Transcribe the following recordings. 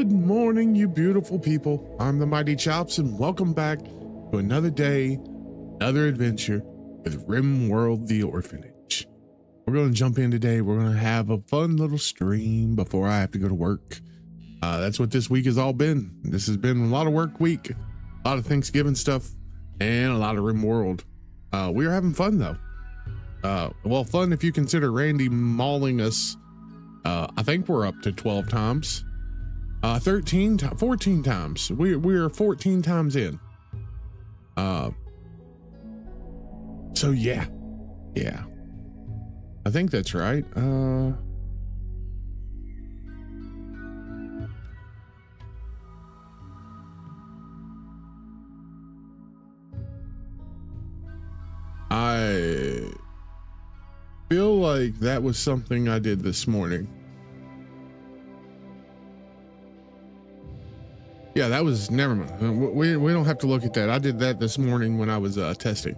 Good morning, you beautiful people. I'm the Mighty Chops, and welcome back to another day, another adventure with Rimworld, the Orphanage. We're going to jump in today. We're going to have a fun little stream before I have to go to work. That's what this week has all been. This has been a lot of work week, a lot of Thanksgiving stuff, and a lot of Rimworld. We are having fun though. Well, fun if you consider Randy mauling us. I think we're up to 12 times. 14 times. We're 14 times in. So yeah. I think that's right. I feel like that was something I did this morning. Yeah, that was, never mind. We don't have to look at that. I did that this morning when I was testing.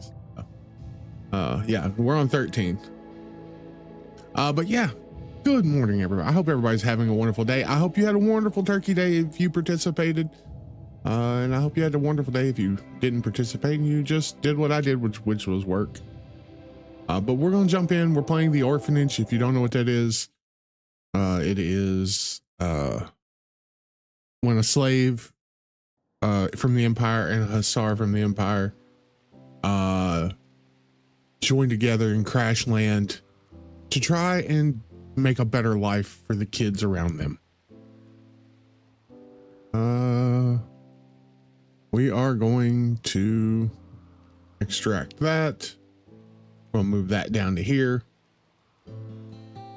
Yeah, we're on 13. But yeah, good morning, everybody. I hope everybody's having a wonderful day. I hope you had a wonderful turkey day if you participated. And I hope you had a wonderful day if you didn't participate and you just did what I did, which was work. But we're going to jump in. We're playing the Orphanage. If you don't know what that is, it is when a slave from the Empire and a hussar from the Empire join together and crash land to try and make a better life for the kids around them. We are going to extract that. We'll move that down to here.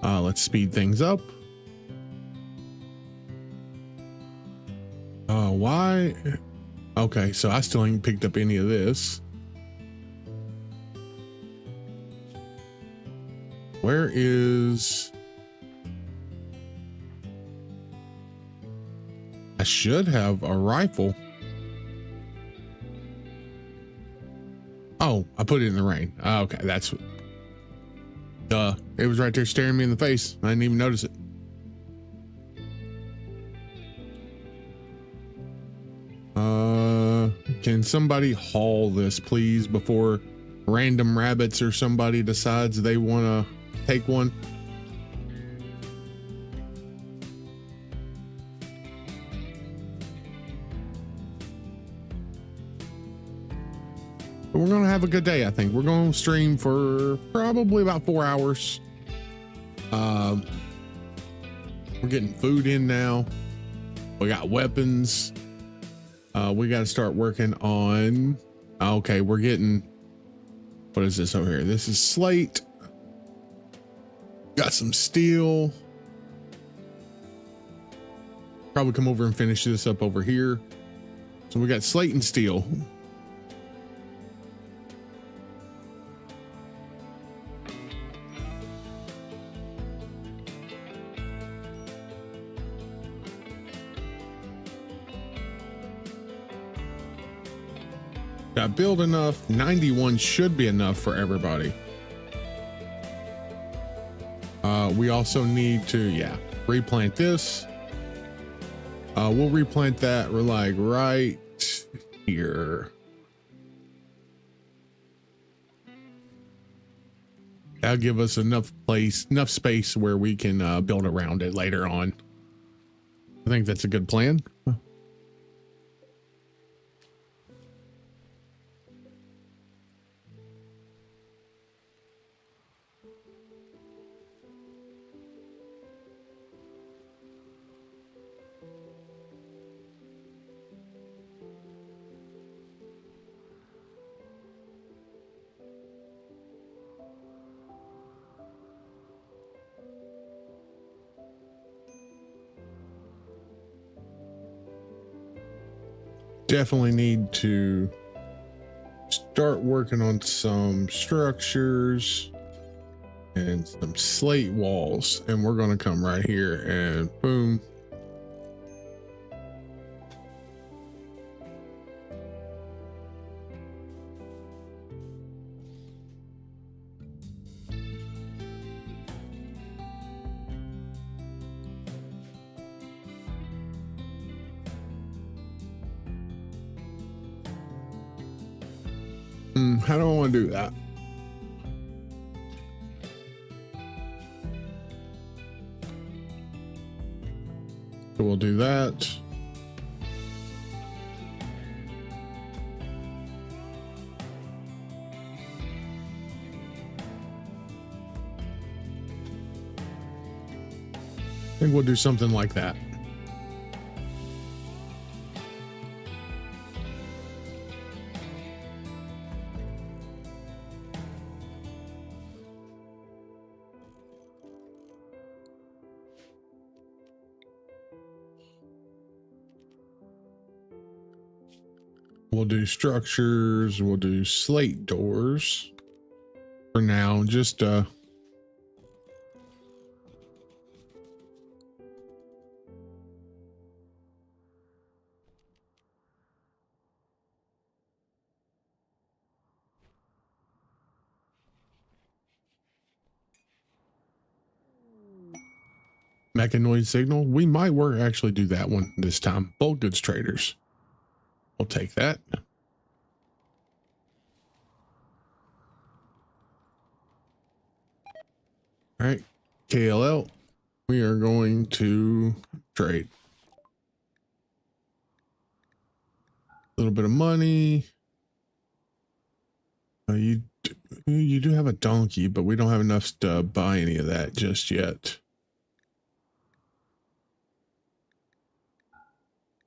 Let's speed things up. Why? Okay, so I still ain't picked up any of this. Where is... I should have a rifle. Oh, I put it in the rain. Okay, that's... Duh. It was right there staring me in the face. I didn't even notice it. Can somebody haul this, please, before random rabbits or somebody decides they want to take one? We're going to have a good day, I think. We're going to stream for probably about 4 hours. We're getting food in now. We got weapons. We got to start working on... Okay, we're getting... What is this over here? This is slate. Got some steel. Probably come over and finish this up over here. So we got slate and steel. Got build enough. 91 should be enough for everybody. We also need to, replant this. We'll replant that. We're like right here. That'll give us enough space where we can build around it later on. I think that's a good plan. Definitely need to start working on some structures and some slate walls, and we're going to come right here and boom. How do I want to do that? So we'll do that. I think we'll do something like that. We'll do structures. We'll do slate doors for now. Just mechanoid signal. We might work actually do that one this time. Bulk goods traders. We'll take that. All right, KLL. We are going to trade. A little bit of money. You do have a donkey, but we don't have enough to buy any of that just yet.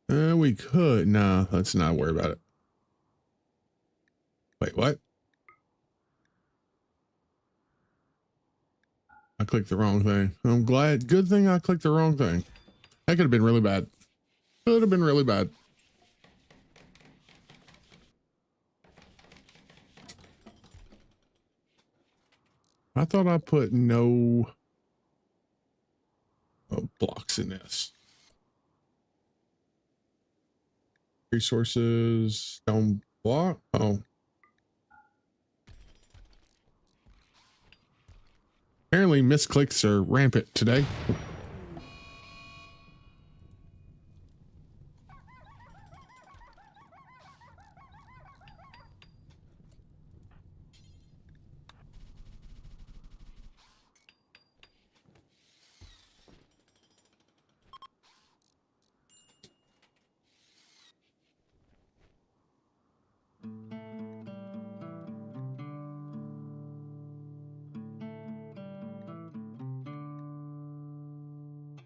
We could. Nah, let's not worry about it. Wait, what? I clicked the wrong thing. I'm glad. Good thing I clicked the wrong thing. That could have been really bad. Could have been really bad. I thought I put no blocks in this. Resources, stone block. Oh. Apparently misclicks are rampant today.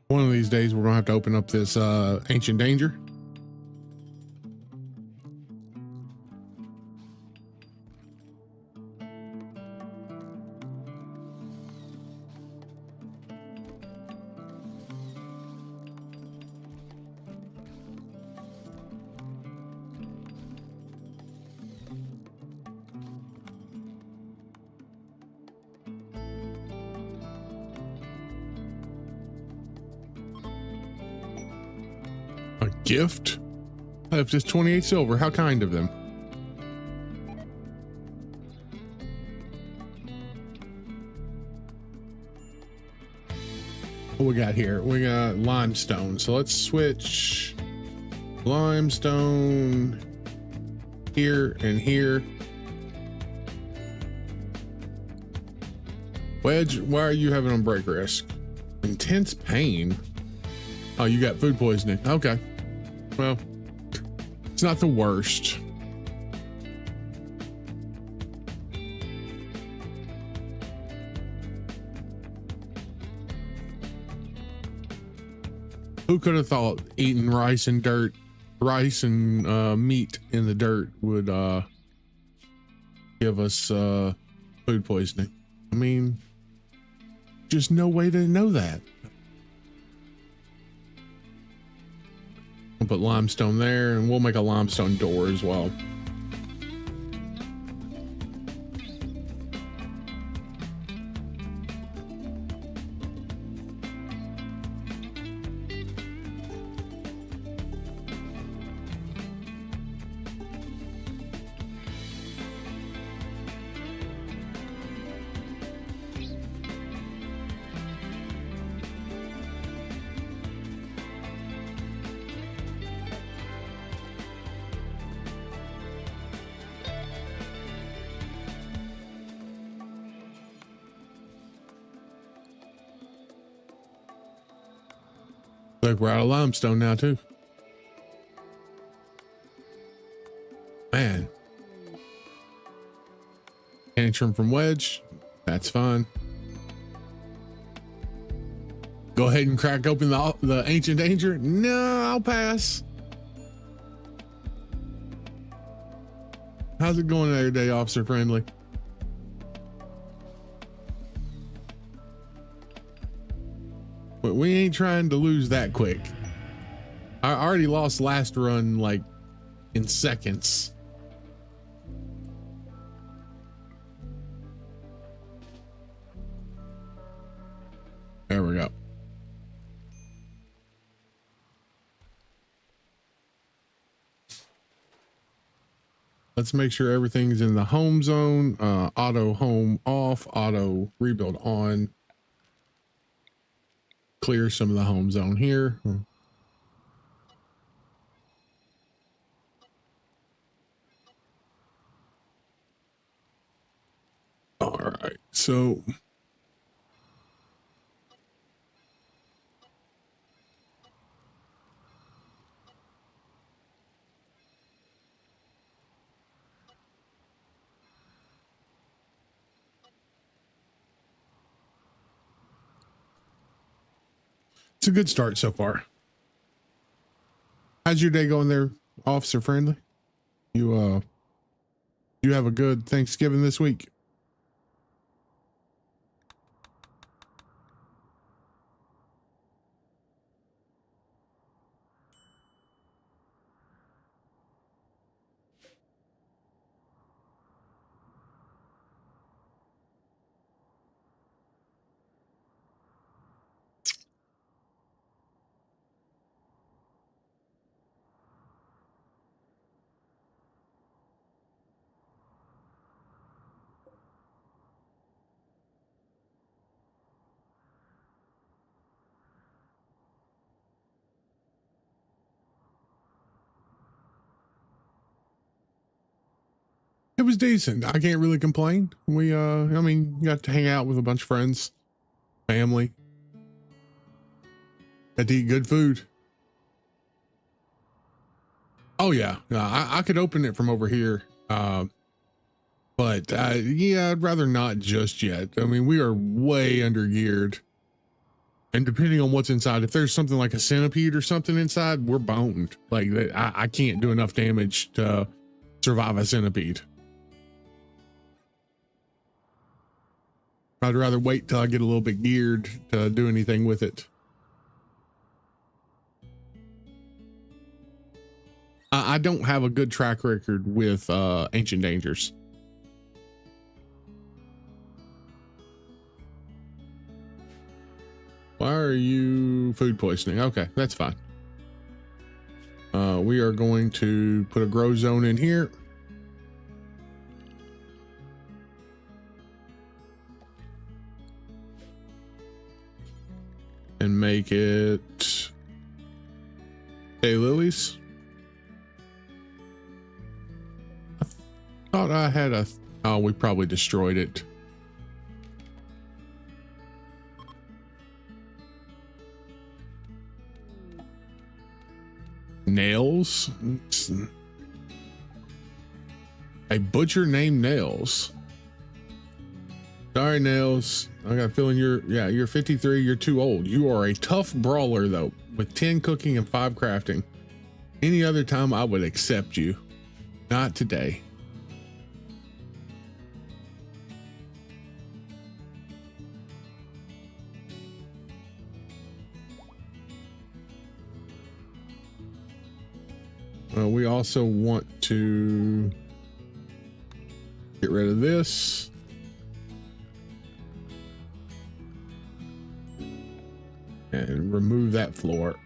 One of these days, we're gonna have to open up this ancient danger. A gift? I have just 28 silver. How kind of them. What we got here? We got limestone. So let's switch limestone here and here. Wedge, why are you having a break risk? Intense pain. Oh, you got food poisoning. Okay. Well, it's not the worst. Who could have thought eating rice and meat in the dirt would give us food poisoning? I mean, just no way to know that. We'll put limestone there, and we'll make a limestone door as well. Look, we're out of limestone now too. Man. Tantrum from Wedge. That's fine. Go ahead and crack open the Ancient Danger. No, I'll pass. How's it going there today, Officer Friendly? But we ain't trying to lose that quick. I already lost last run like in seconds. There we go. Let's make sure everything's in the home zone. Auto home off, auto rebuild on. Clear some of the home zone here. All right, so it's a good start so far. How's your day going there, Officer Friendly? You have a good Thanksgiving this week? It was decent. I can't really complain. We, I mean, got to hang out with a bunch of friends, family, got to eat good food. Oh yeah, I could open it from over here, but yeah, I'd rather not just yet. I mean, we are way under geared, and depending on what's inside, if there's something like a centipede or something inside, we're boned. Like I can't do enough damage to survive a centipede. I'd rather wait till I get a little bit geared to do anything with it. I don't have a good track record with Ancient Dangers. Why are you food poisoning? Okay, that's fine. We are going to put a grow zone in here. And make it daylilies. I thought I had a, oh, we probably destroyed it. Nails. A butcher named Nails. Sorry, Nails. I got a feeling you're 53. You're too old. You are a tough brawler though, with 10 cooking and 5 crafting. Any other time I would accept you. Not today. We also want to get rid of this. And remove that floor.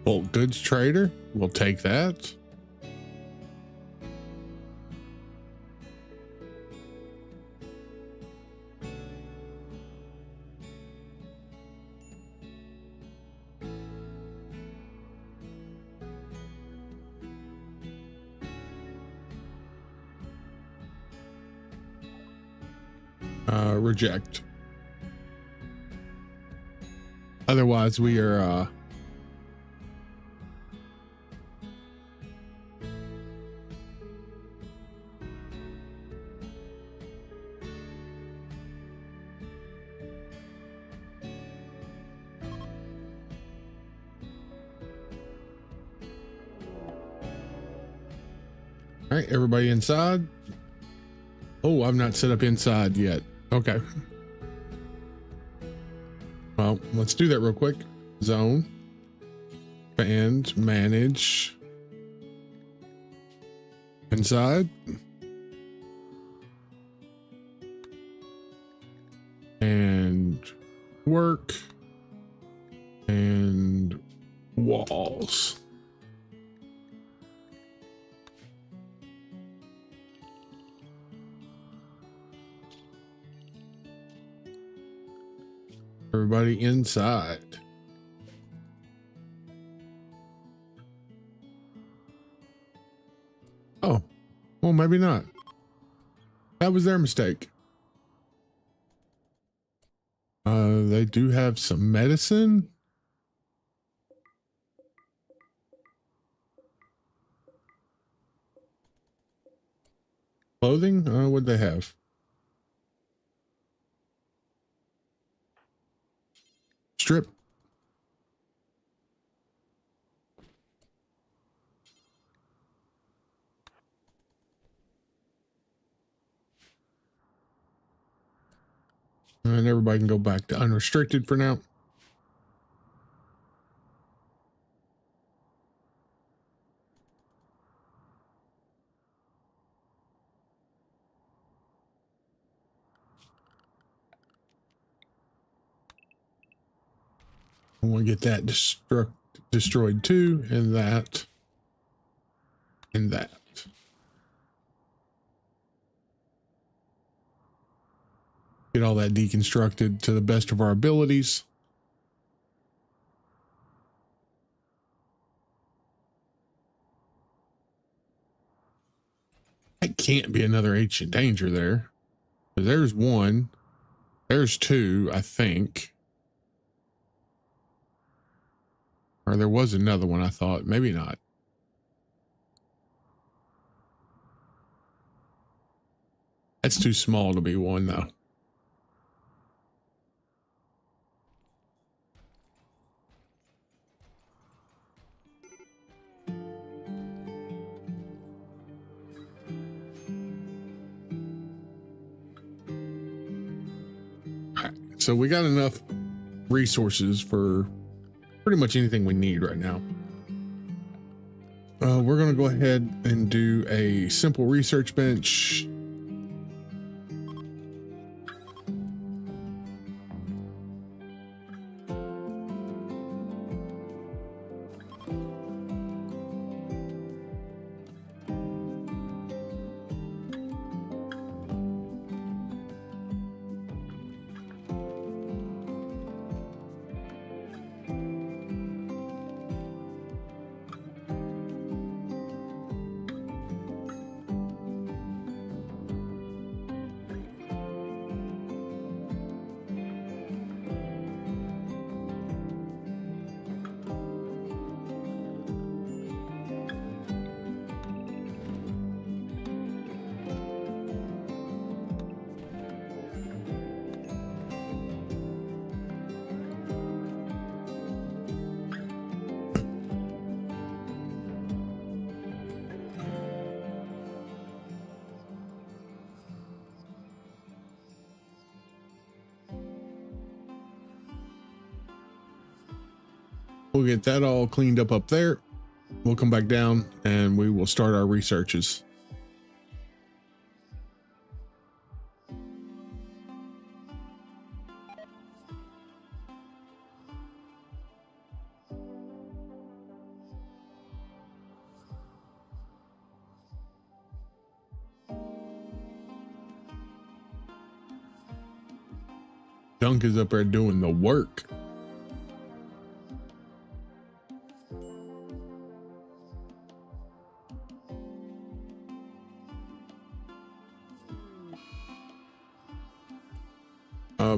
Bulk goods trader, we'll take that. reject. Otherwise, we are all right, everybody inside. Oh, I've not set up inside yet. Okay. Well, let's do that real quick. Zone. Fans. Manage. Inside. And work. And walls. Everybody inside. Oh, well, maybe not. That was their mistake. They do have some medicine. Clothing? What'd they have? Strip. And everybody can go back to unrestricted for now. I want to get that destroyed too, and that, and that. Get all that deconstructed to the best of our abilities. That can't be another ancient danger there. There's one. There's two, I think. Or there was another one, I thought. Maybe not. That's too small to be one, though. All right, so we got enough resources for pretty much anything we need right now. We're going to go ahead and do a simple research bench. We'll get that all cleaned up there. We'll come back down and we will start our researches. Dunk is up there doing the work.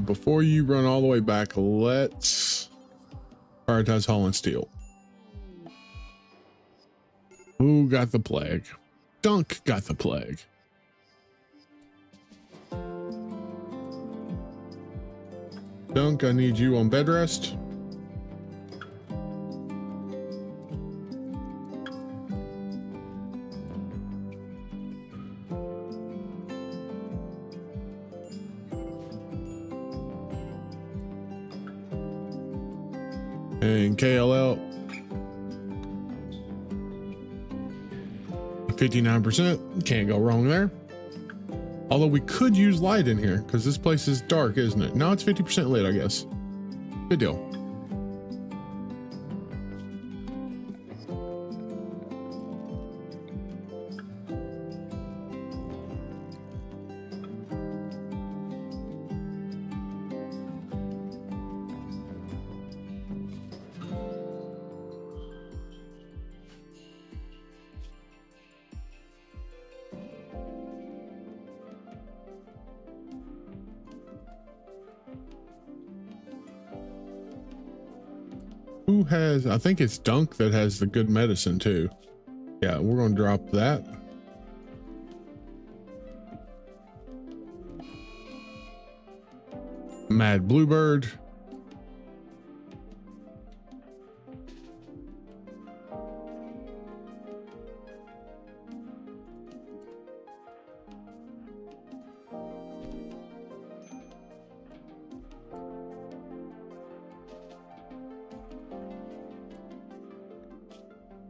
Before you run all the way back, let's prioritize hauling steel. Who got the plague? Dunk got the plague. Dunk, I need you on bed rest. And KLL 59%, can't go wrong there. Although we could use light in here because this place is dark, isn't it? Now it's 50% lit, I guess. Good deal. Who has, I think it's Dunk that has the good medicine too. Yeah, we're going to drop that. Mad Bluebird.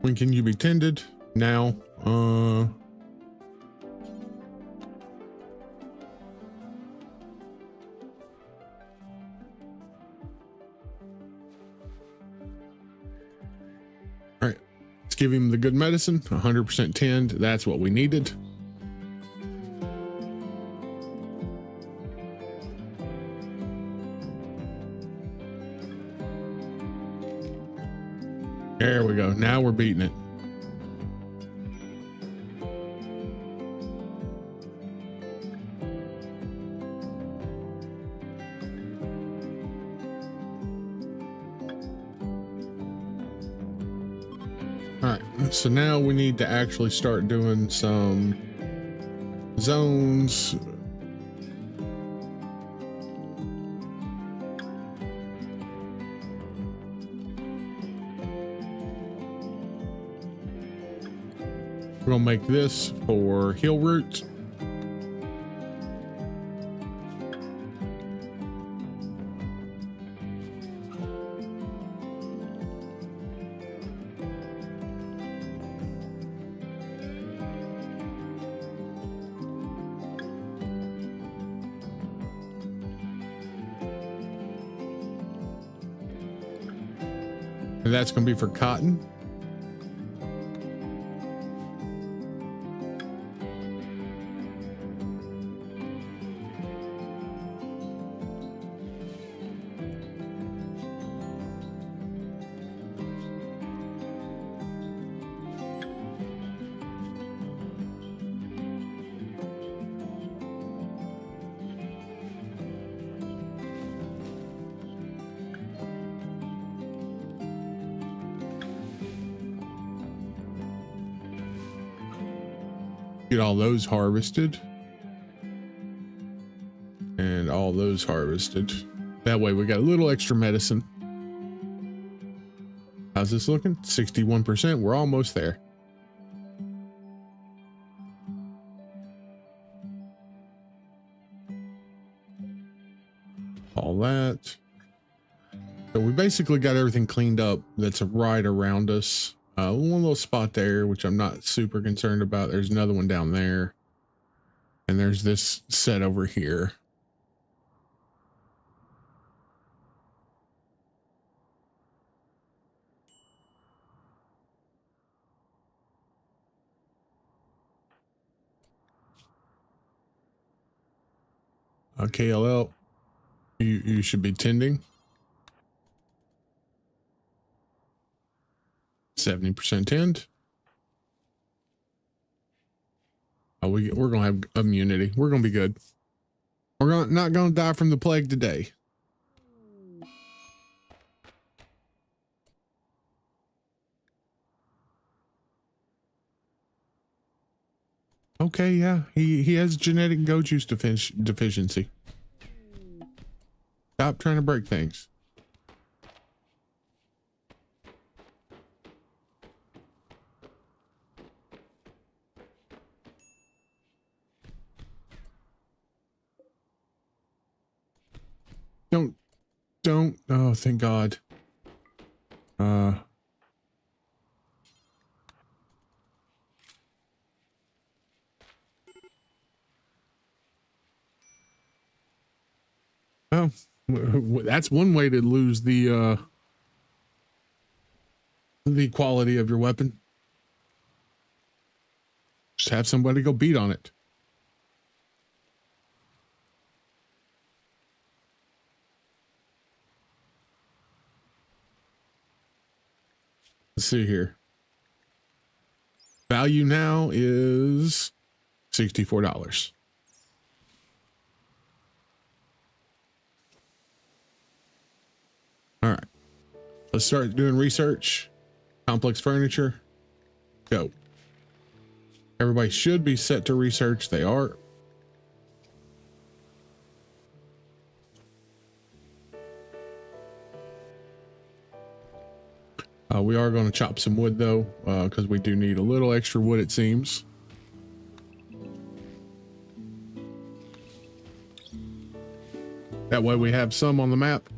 When can you be tended? Now. All right, let's give him the good medicine. 100% tend. That's what we needed. There we go. Now we're beating it. All right. So now we need to actually start doing some zones. We're gonna make this for heal root. And that's gonna be for cotton. Get all those harvested and all those harvested. That way we got a little extra medicine. How's this looking? 61%. We're almost there. All that. So we basically got everything cleaned up that's right around us. One little spot there, which I'm not super concerned about. There's another one down there. And there's this set over here. KLL, you should be tending. 70% tend. Oh, we're gonna have immunity. We're gonna be good. not gonna die from the plague today. Okay, yeah, he has genetic goat juice deficiency. Stop trying to break things. Don't. Oh, thank God. Well, that's one way to lose the quality of your weapon. Just have somebody go beat on it. Let's see here. Value now is $64. All right. Let's start doing research. Complex furniture. Go. Everybody should be set to research. They are. We are going to chop some wood though, because we do need a little extra wood, it seems. That way we have some on the map.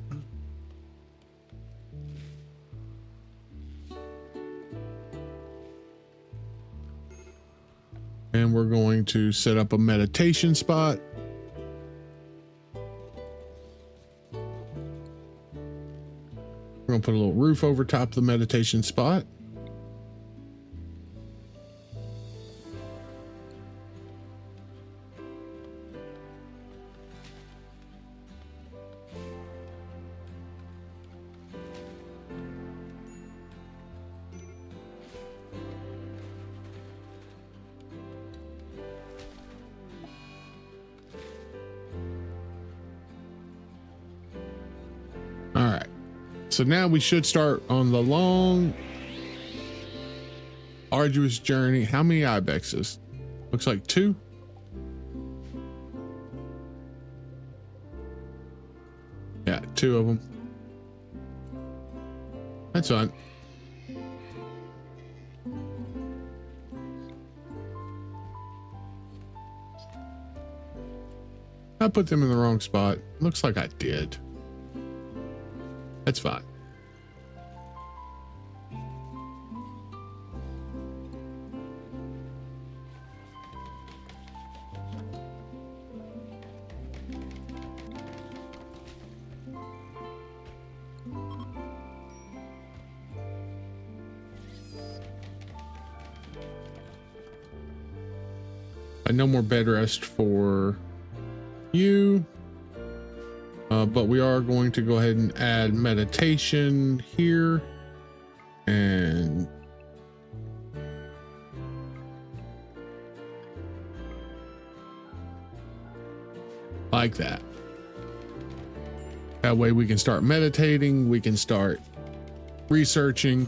And we're going to set up a meditation spot. We're gonna put a little roof over top of the meditation spot. All right. So now we should start on the long, arduous journey. How many ibexes? Looks like 2. Yeah, 2 of them. That's fine. I put them in the wrong spot. Looks like I did. That's fine. No more bed rest for you. But we are going to go ahead and add meditation here and like that. That way we can start meditating, we can start researching.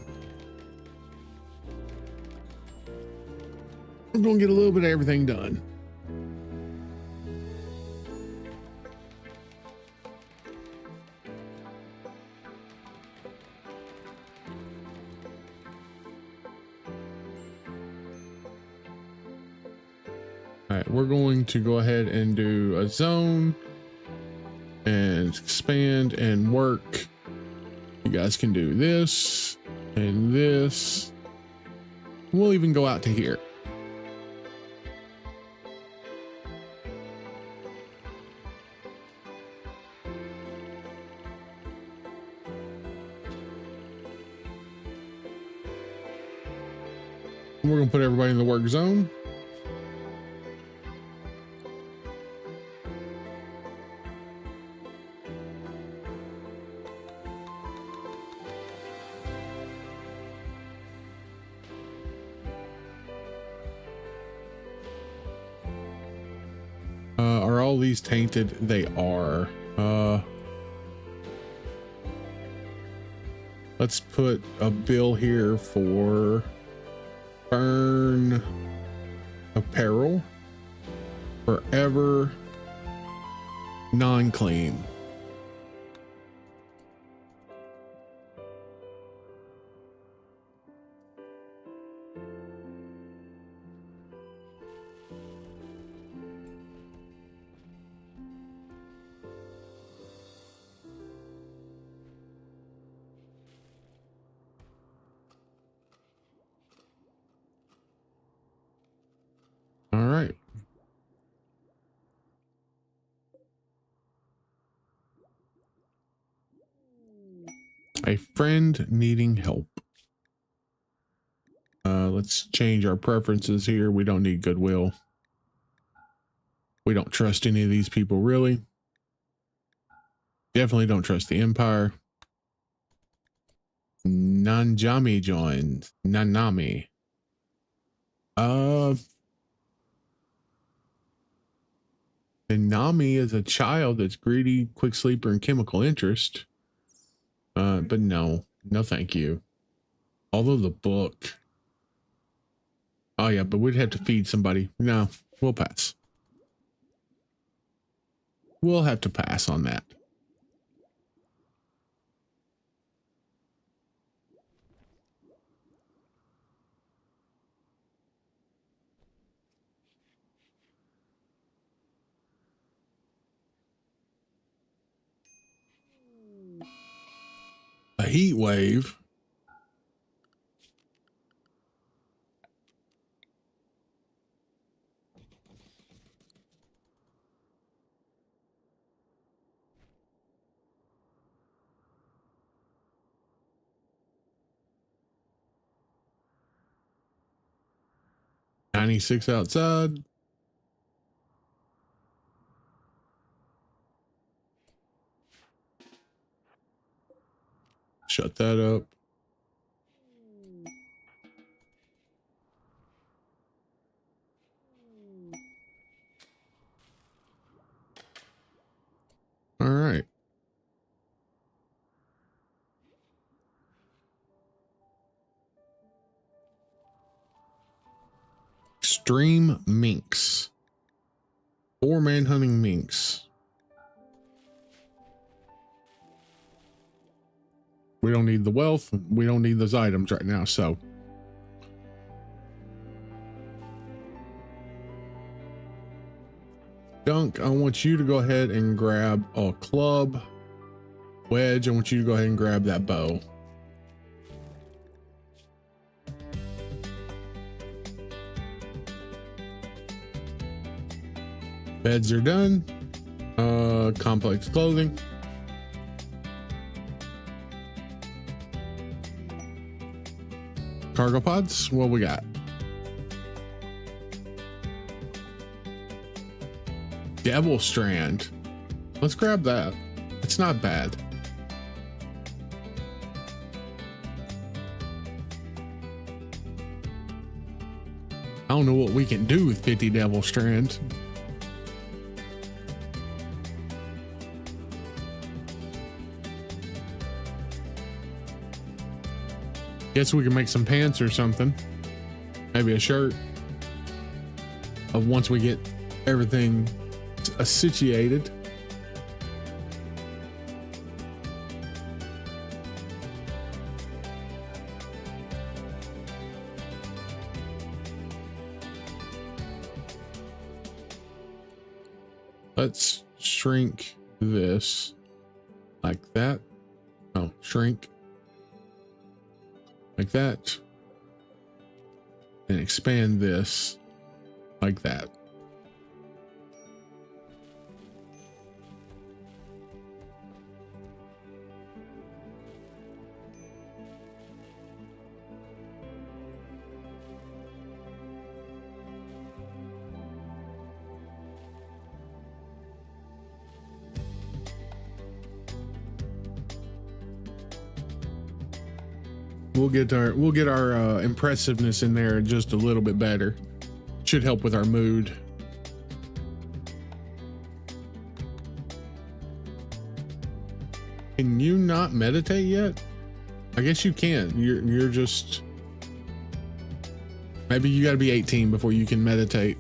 We're going to get a little bit of everything done. All right, we're going to go ahead and do a zone and expand and work. You guys can do this and this. We'll even go out to here. We're going to put everybody in the work zone. Are all these tainted? They are. Let's put a bill here for burn apparel, forever non-clean. All right. A friend needing help. Let's change our preferences here. We don't need goodwill. We don't trust any of these people, really. Definitely don't trust the Empire. Nanjami joins. Nanami. Nanami is a child that's greedy, quick sleeper, and chemical interest. But no, thank you. Although the book. Oh yeah, but we'd have to feed somebody. No, we'll pass. We'll have to pass on that. A heat wave. .96 outside. Shut that up. All right. Extreme minks. 4 man-hunting minks. We don't need the wealth. We don't need those items right now, so. Dunk, I want you to go ahead and grab a club. Wedge, I want you to go ahead and grab that bow. Beds are done. Complex clothing. Cargo pods, what we got? Devil strand. Let's grab that. It's not bad. I don't know what we can do with 50 devil strands. Guess we can make some pants or something. Maybe a shirt. Of once we get everything situated. Let's shrink this like that. Oh, shrink. Like that, and expand this like that. We'll get our impressiveness in there just a little bit better. Should help with our mood. Can you not meditate yet? I guess you can. You're just, maybe you got to be 18 before you can meditate.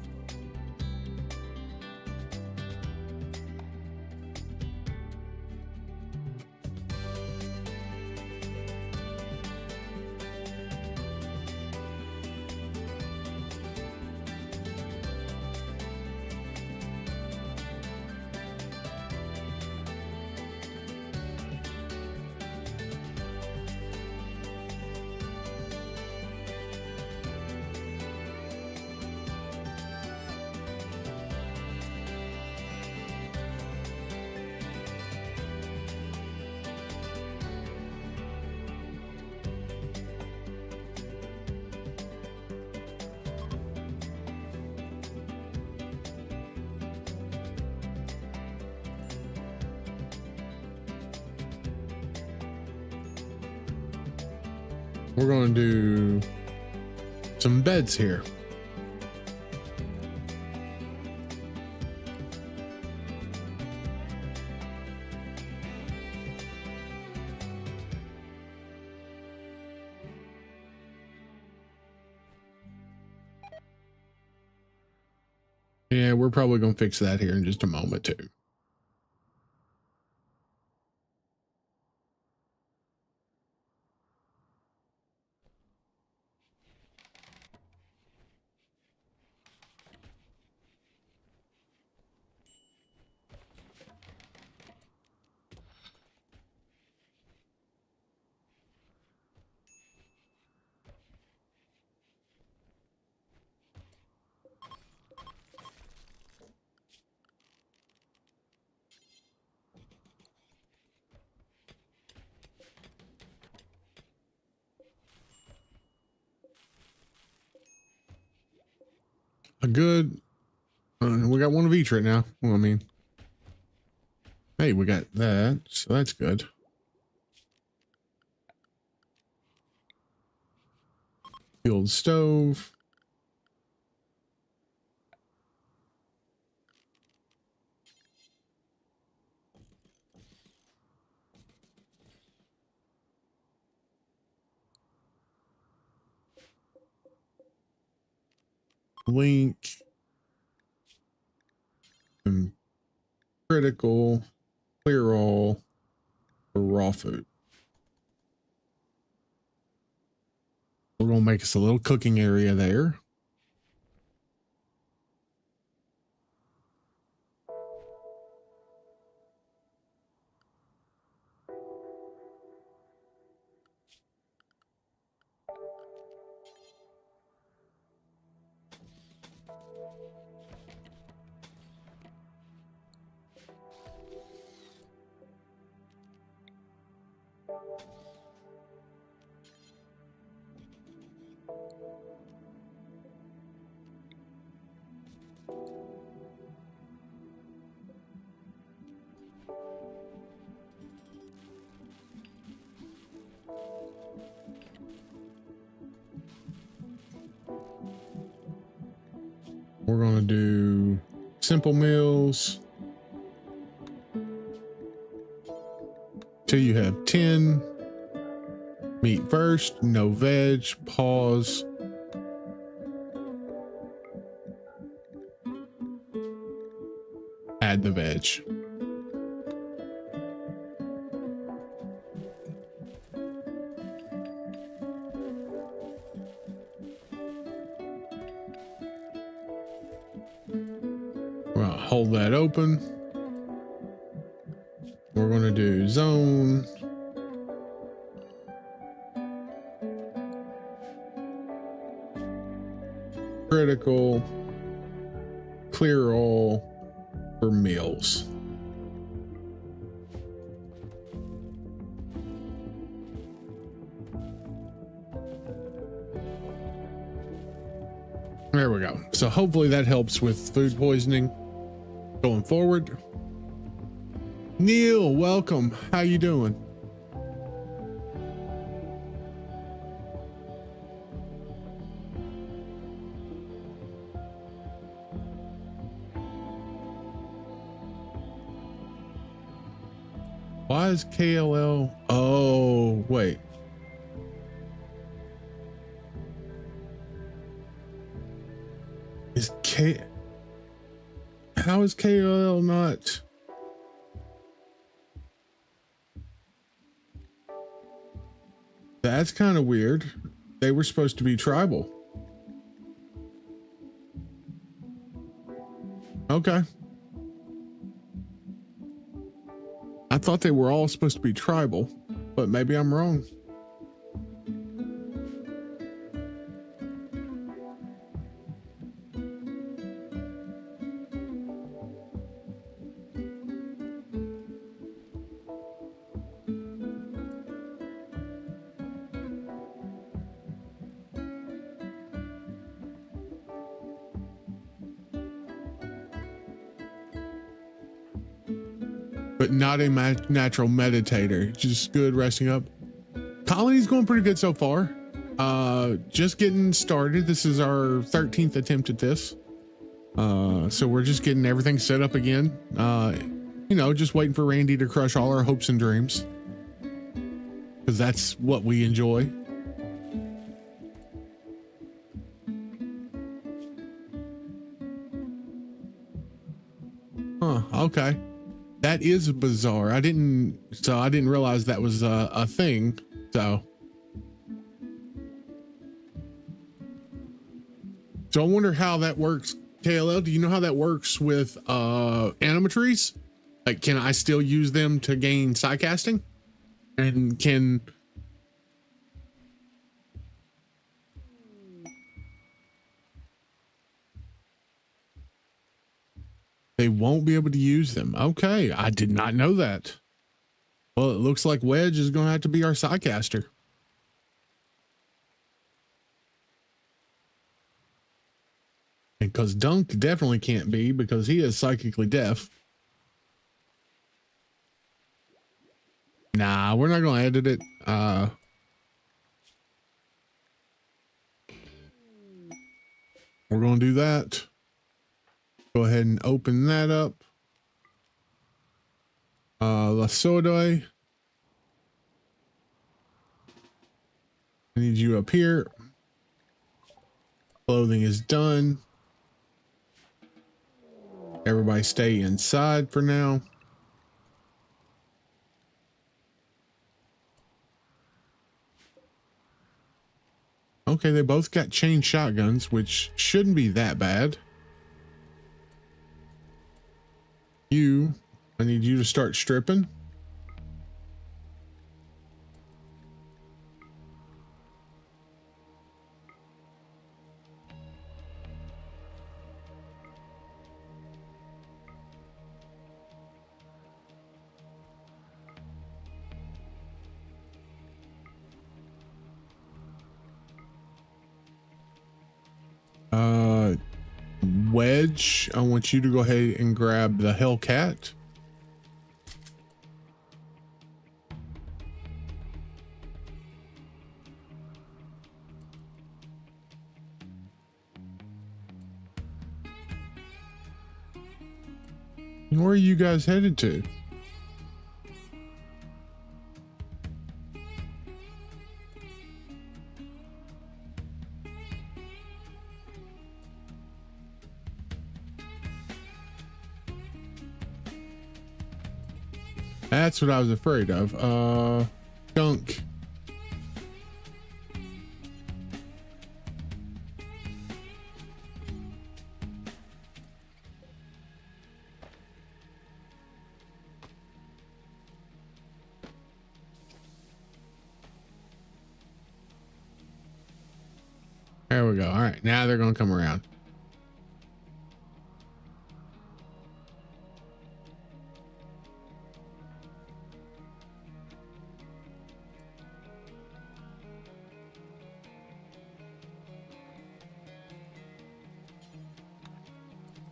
We're going to do some beds here. Yeah, we're probably going to fix that here in just a moment too. A good, we got one of each right now. Well, I mean, hey, we got that, so that's good. Fueled stove. Link. And critical. Clear all for raw food. We're going to make us a little cooking area there. We're going to do simple meals. Till you have 10. Meat first, no veg, pause. Add the veg. Well, hold that open. We're going to do zone. Critical. Clear all for meals. There we go. So hopefully that helps with food poisoning going forward. Neil, welcome. How you doing? Why is KLL? Oh, wait. Is K? How is KLL not? That's kind of weird. They were supposed to be tribal. Okay. I thought they were all supposed to be tribal, but maybe I'm wrong. But not a natural meditator, just good resting up. Colony's going pretty good so far. Just getting started. This is our 13th attempt at this. So we're just getting everything set up again. You know, just waiting for Randy to crush all our hopes and dreams, because that's what we enjoy. Huh, okay. That is bizarre. I didn't realize that was a thing. So I wonder how that works. KLL, do you know how that works with animatries? Like, can I still use them to gain psycasting? And can they won't be able to use them? Okay, I did not know that. Well, it looks like Wedge is going to have to be our psycaster. And because Dunk definitely can't be, because he is psychically deaf. Nah, we're not going to edit it. We're going to do that. Go ahead and open that up. La Sodoy. I need you up here. Clothing is done. Everybody stay inside for now. Okay, they both got chain shotguns, which shouldn't be that bad. I need you to start stripping. Wedge, I want you to go ahead and grab the Hellcat. Where are you guys headed to? That's what I was afraid of. Dunk. There we go. All right, now they're going to come around.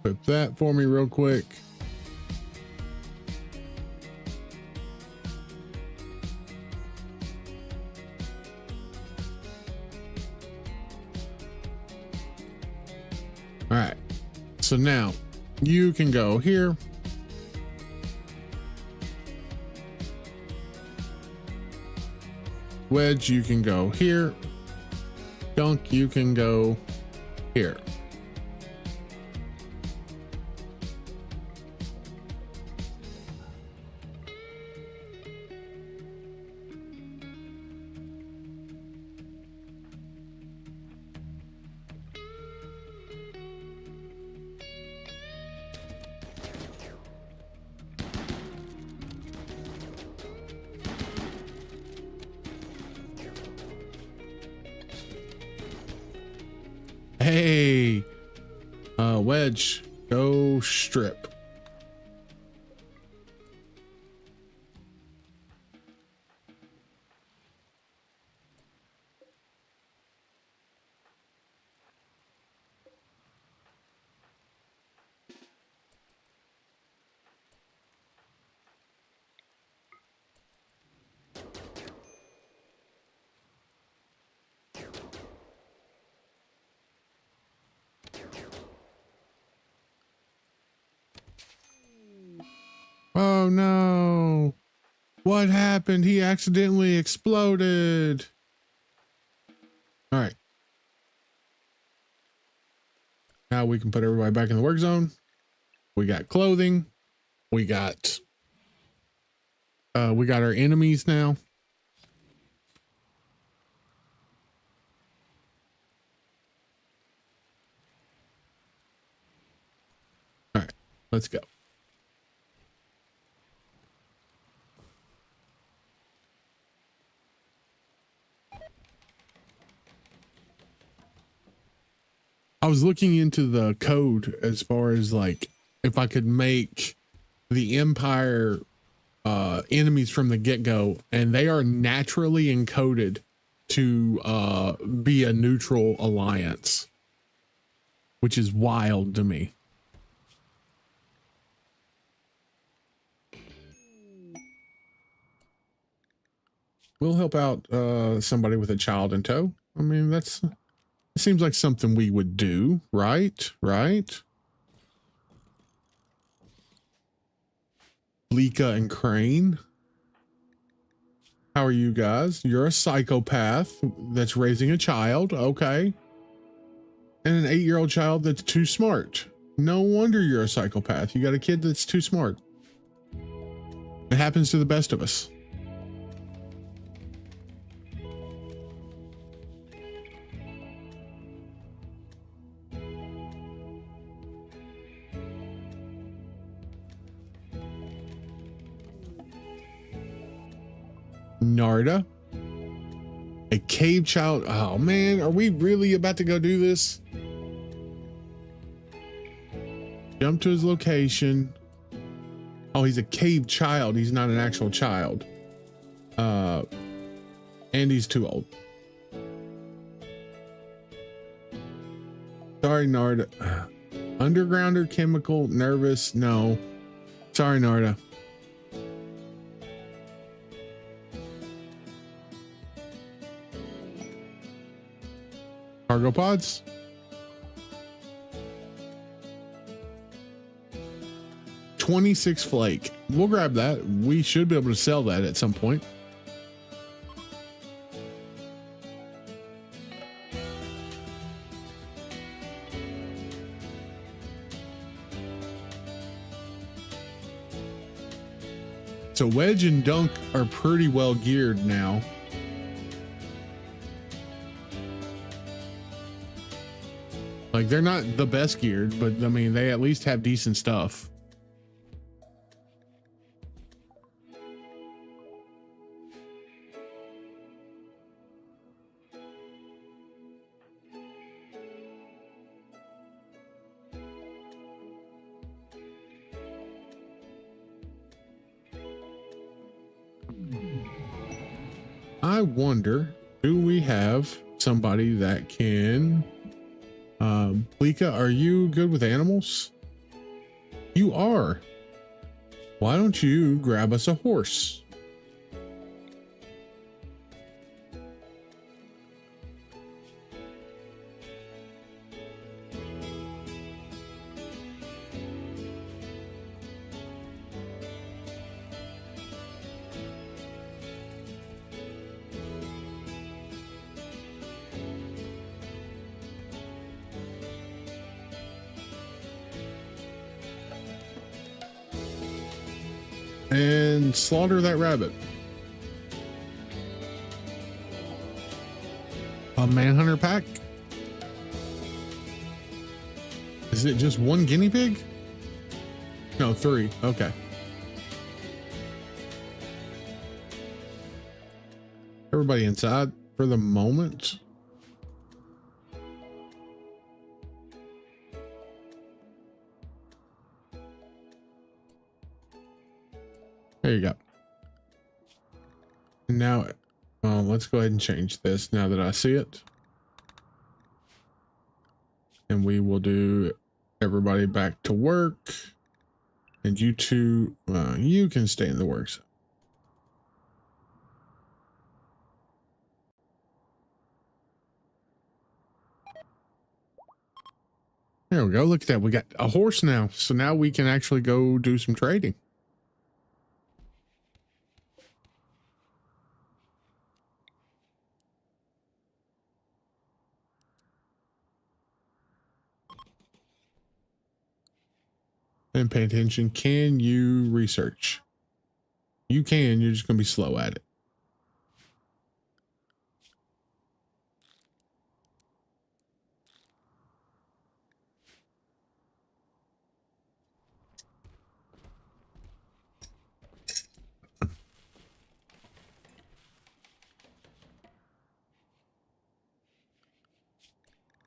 Equip that for me real quick. All right, so now you can go here. Wedge, you can go here. Dunk, you can go here. Hey, Wedge, go strip. Oh no. What happened? He accidentally exploded. All right. Now we can put everybody back in the work zone. We got clothing. We got our enemies now. All right, let's go. I was looking into the code as far as like if I could make the Empire enemies from the get-go, and they are naturally encoded to be a neutral alliance, which is wild to me. We'll help out somebody with a child in tow. I mean, it seems like something we would do, right? Right? Blika and Crane. How are you guys? You're a psychopath that's raising a child. Okay. And an 8-year-old child that's too smart. No wonder you're a psychopath. You got a kid that's too smart. It happens to the best of us. Narda, a cave child. Oh man, are we really about to go do this? Jump to his location. Oh, he's a cave child. He's not an actual child. And he's too old. Sorry, Narda. Undergrounder, chemical, nervous. No. Sorry, Narda. Cargo pods. $26 flake. We'll grab that. We should be able to sell that at some point. So Wedge and Dunk are pretty well geared now. Like, they're not the best geared, but I mean, they at least have decent stuff. I wonder, do we have somebody that can... Blika, are you good with animals? You are. Why don't you grab us a horse? and slaughter that rabbit. A manhunter pack? Is it just one guinea pig? No, 3. Okay. Everybody inside for the moment. There you go. Now, let's go ahead and change this now that I see it. And we will do everybody back to work. And you two, you can stay in the works. There we go. Look at that. We got a horse now. So now we can actually go do some trading. And pay attention. Can you research? You can. You're just going to be slow at it.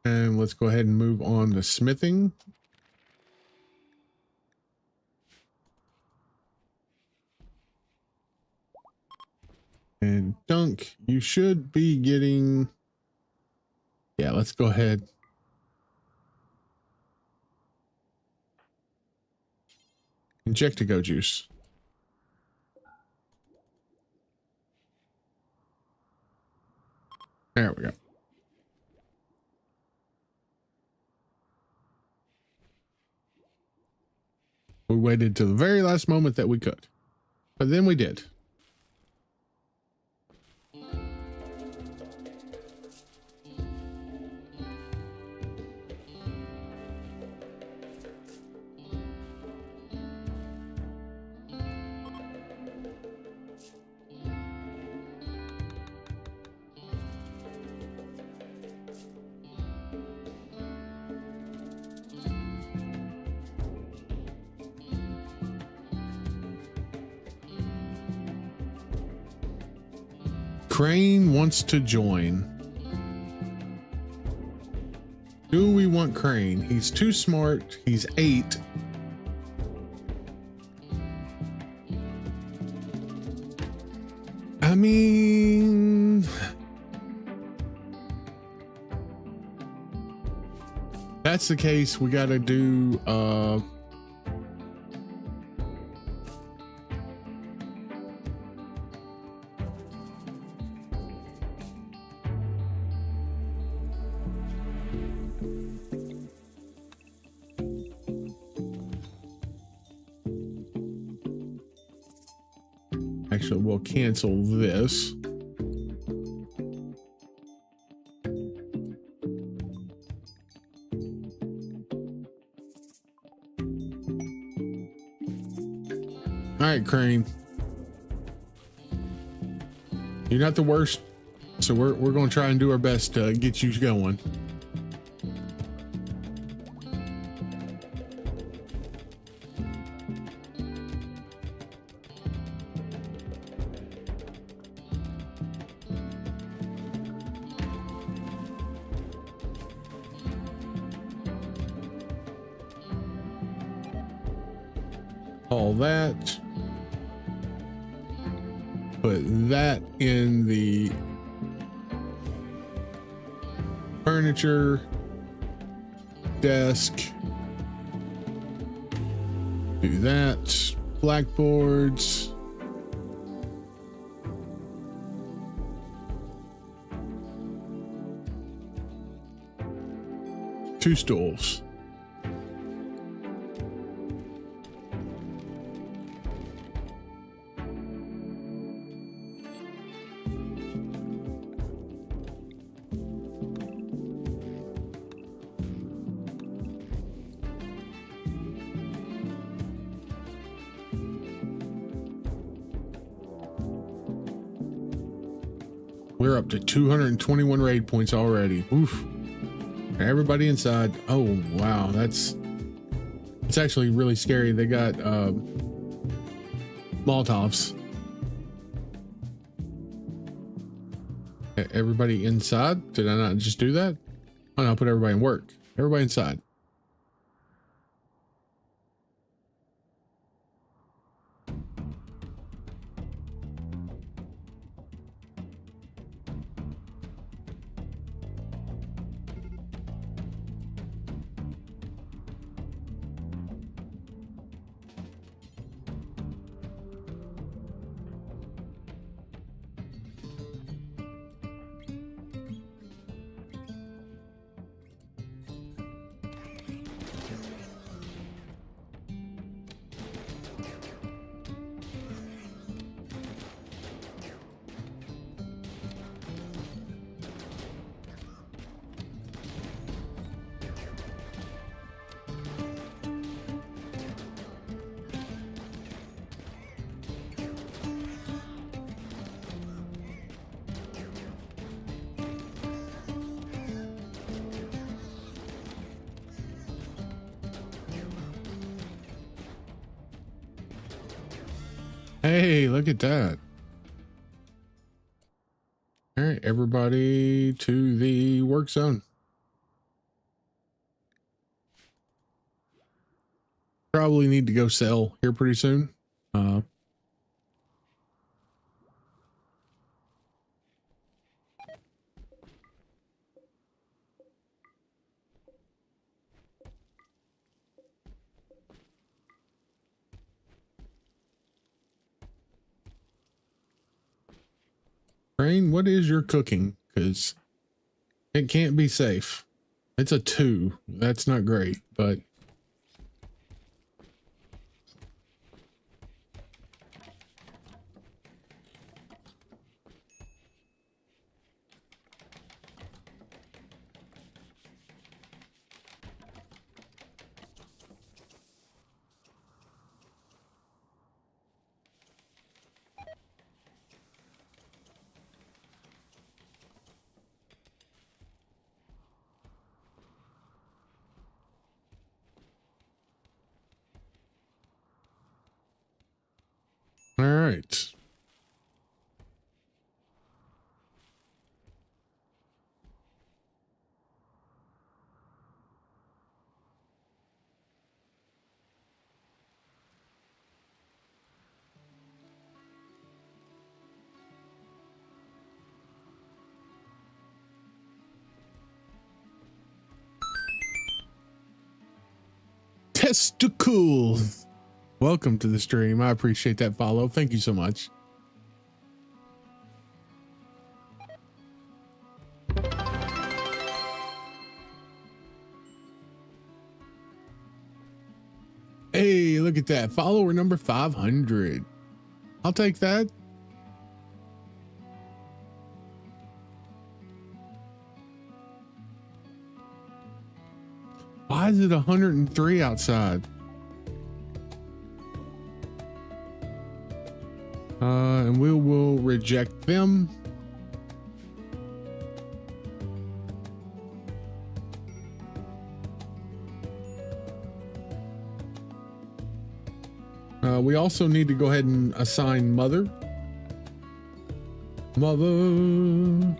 And let's go ahead and move on to smithing. And Dunk, you should be getting... Yeah, let's go ahead. Injectigo juice. There we go. We waited till the very last moment that we could, but then we did. Crane wants to join. Do we want Crane? He's too smart. He's 8. I mean, that's the case. We got to do actually, we'll cancel this. All right, Crane. You're not the worst, so we're going to try and do our best to get you going. All that. Put that in the furniture, desk. Do that. Blackboards. Two stools. We're up to 221 raid points already. Oof. Everybody inside. Oh, wow. It's actually really scary. They got Molotovs. Everybody inside? Did I not just do that? Oh no, I put everybody in work. Everybody inside. Hey, look at that. All right, everybody to the work zone. Probably need to go sell here pretty soon. Crane, what is your cooking? Because it can't be safe. It's a 2. That's not great, but all right. Testicles. Welcome to the stream. I appreciate that follow. Thank you so much. Hey, look at that. Follower number 500. I'll take that. Why is it 103 outside? And we will reject them. We also need to go ahead and assign mother. Mother.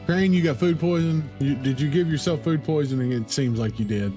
Crane, you got food poison? Did you give yourself food poisoning? It seems like you did.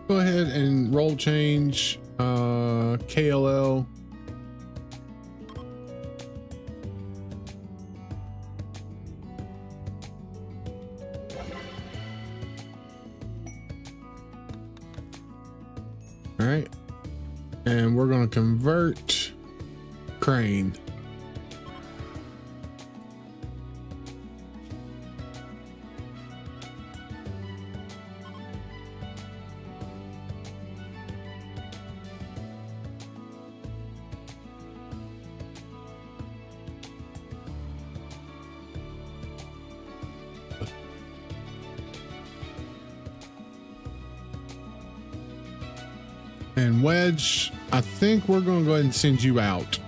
Go ahead and roll change KLL. All right, and we're going to convert crane. And Wedge, I think we're going to go ahead and send you out.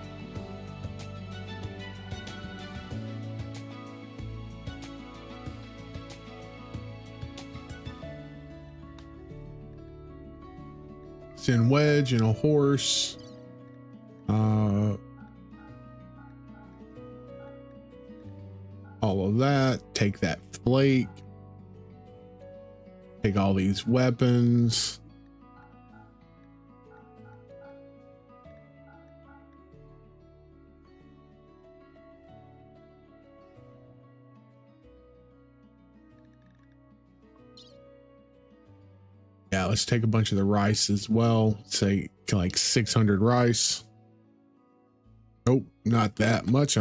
Send Wedge and a horse. All of that. Take that flake. Take all these weapons. Yeah, let's take a bunch of the rice as well. Say like 600 rice. Nope, not that much.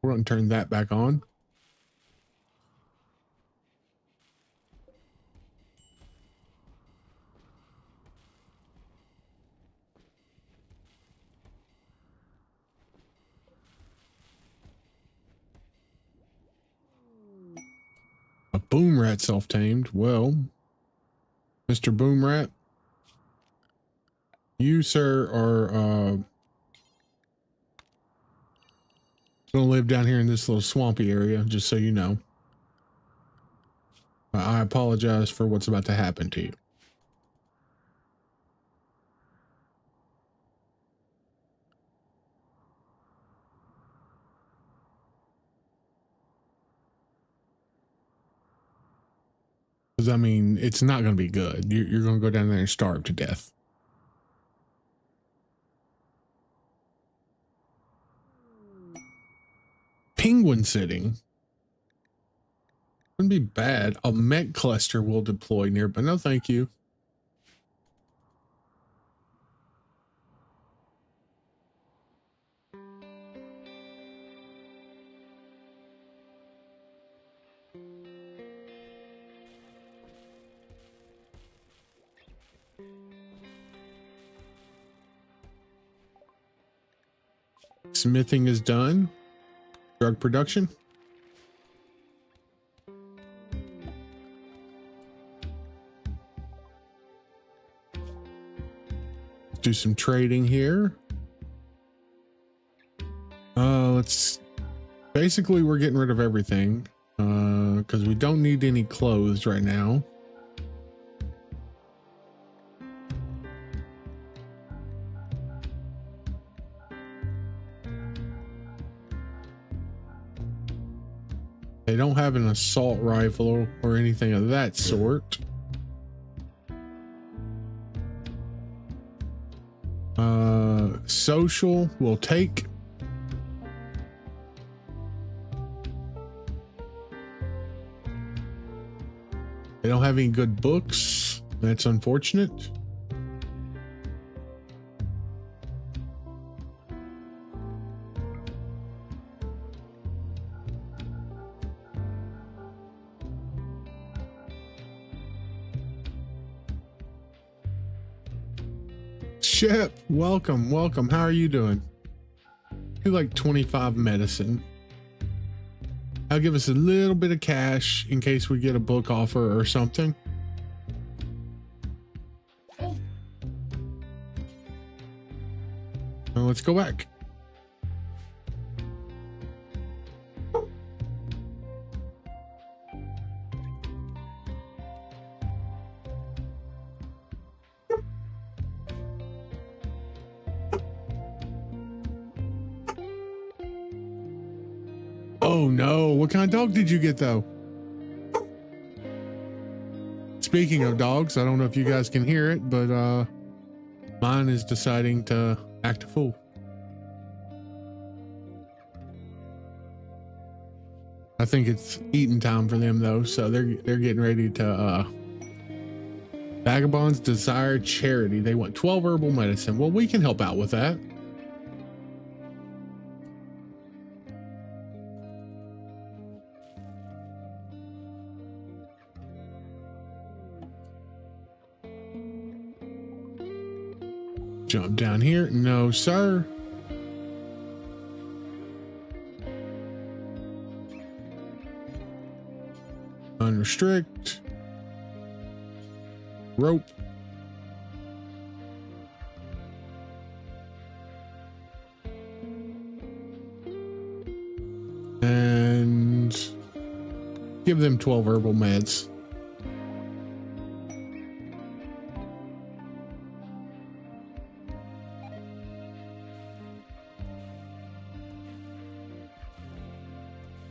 We're going to turn that back on. A boom rat self-tamed. Well, Mr. Boom Rat, you, sir, are going to live down here in this little swampy area, just so you know. I apologize for what's about to happen to you. Because, I mean, it's not going to be good. You're going to go down there and starve to death. Penguin sitting. Wouldn't be bad. A mech cluster will deploy nearby. No, thank you. Smithing is done. Drug production. Do some trading here. Let's basically we're getting rid of everything because we don't need any clothes right now. They don't have an assault rifle or anything of that sort. Social will take. They don't have any good books. That's unfortunate. Shep, welcome, welcome. How are you doing? Do like 25 medicine. I'll give us a little bit of cash in case we get a book offer or something. Now let's go back. Oh no, what kind of dog did you get though? Speaking of dogs, I don't know if you guys can hear it, but mine is deciding to act a fool. I think it's eating time for them though, so they're getting ready to Vagabonds desire charity. They want 12 herbal medicine. Well, we can help out with that. Jump down here. No, sir. Unrestrict. Rope. And give them 12 herbal meds.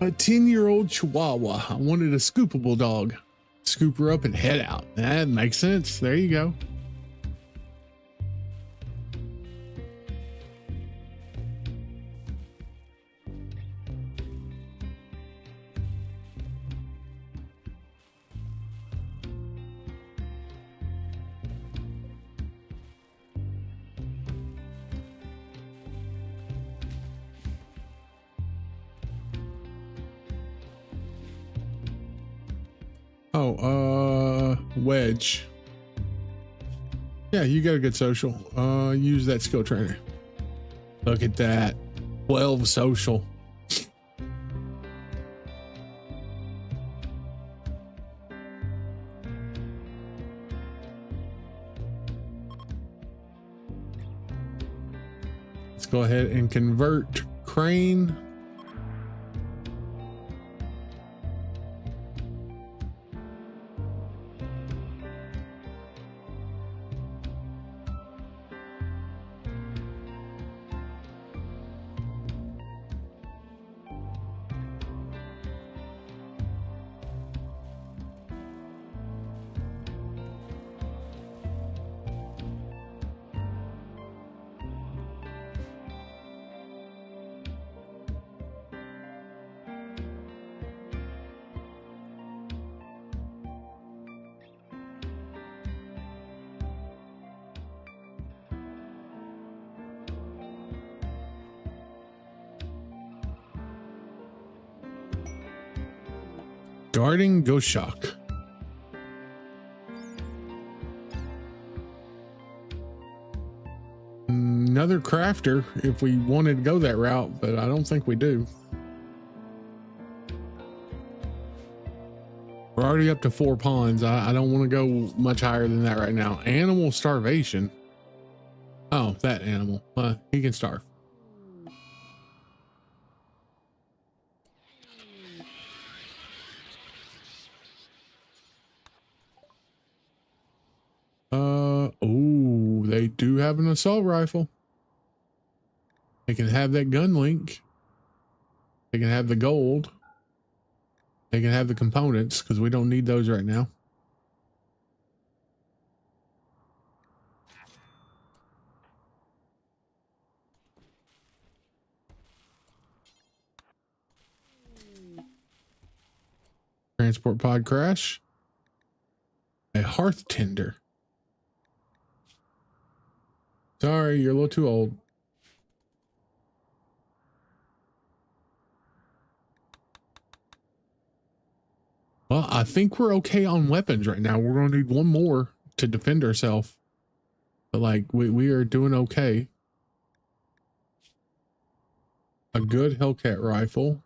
A 10-year-old Chihuahua. I wanted a scoopable dog. Scoop her up and head out. That makes sense. There you go. Oh, Wedge. Yeah, you got a good social. Use that skill trainer. Look at that. 12 social. Let's go ahead and convert Crane. Guarding Ghost Shock. Another crafter if we wanted to go that route, but I don't think we do. We're already up to 4 pawns. I don't want to go much higher than that right now. Animal starvation. Oh, that animal. He can starve. Oh, they do have an assault rifle. They can have that gun link. They can have the gold. They can have the components because we don't need those right now. Transport pod crash. A hearth tender. Sorry, you're a little too old. Well, I think we're okay on weapons right now. We're going to need one more to defend ourselves. But like, we are doing okay. A good Hellcat rifle.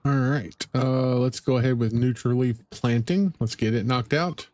All right, let's go ahead with neutral leaf planting. Let's get it knocked out.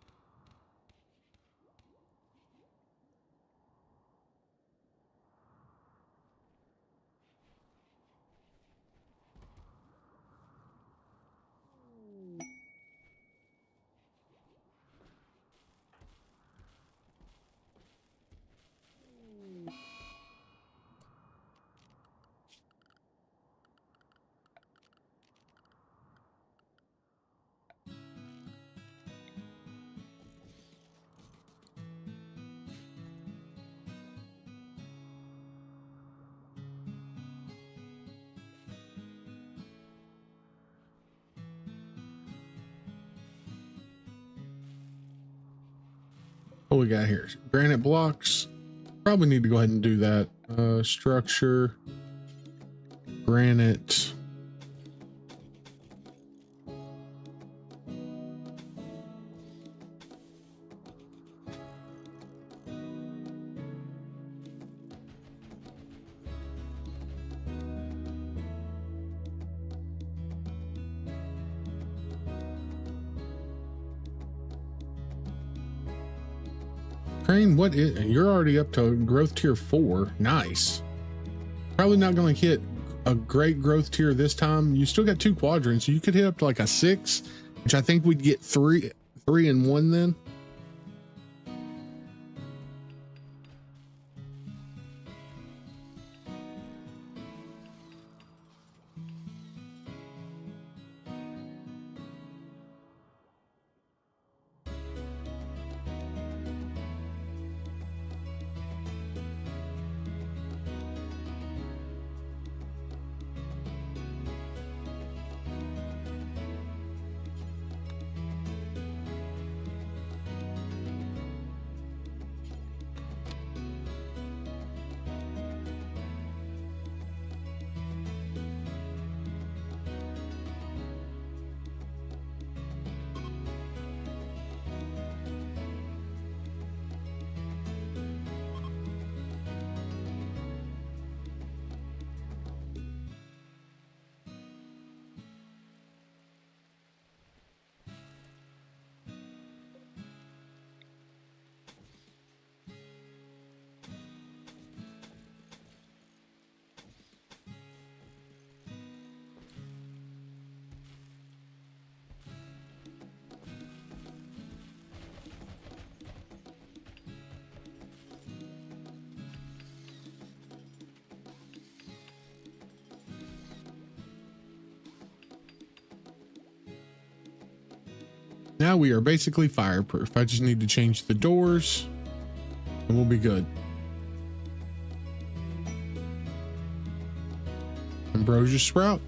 What we got here? Granite blocks. Probably need to go ahead and do that. Structure. Granite. Crane, what is, you're already up to growth tier 4. Nice. Probably not going to hit a great growth tier this time. You still got 2 quadrants. You could hit up to like a 6, which I think we'd get 3 and 1 then. Now we are basically fireproof. I just need to change the doors and we'll be good. Ambrosia sprout.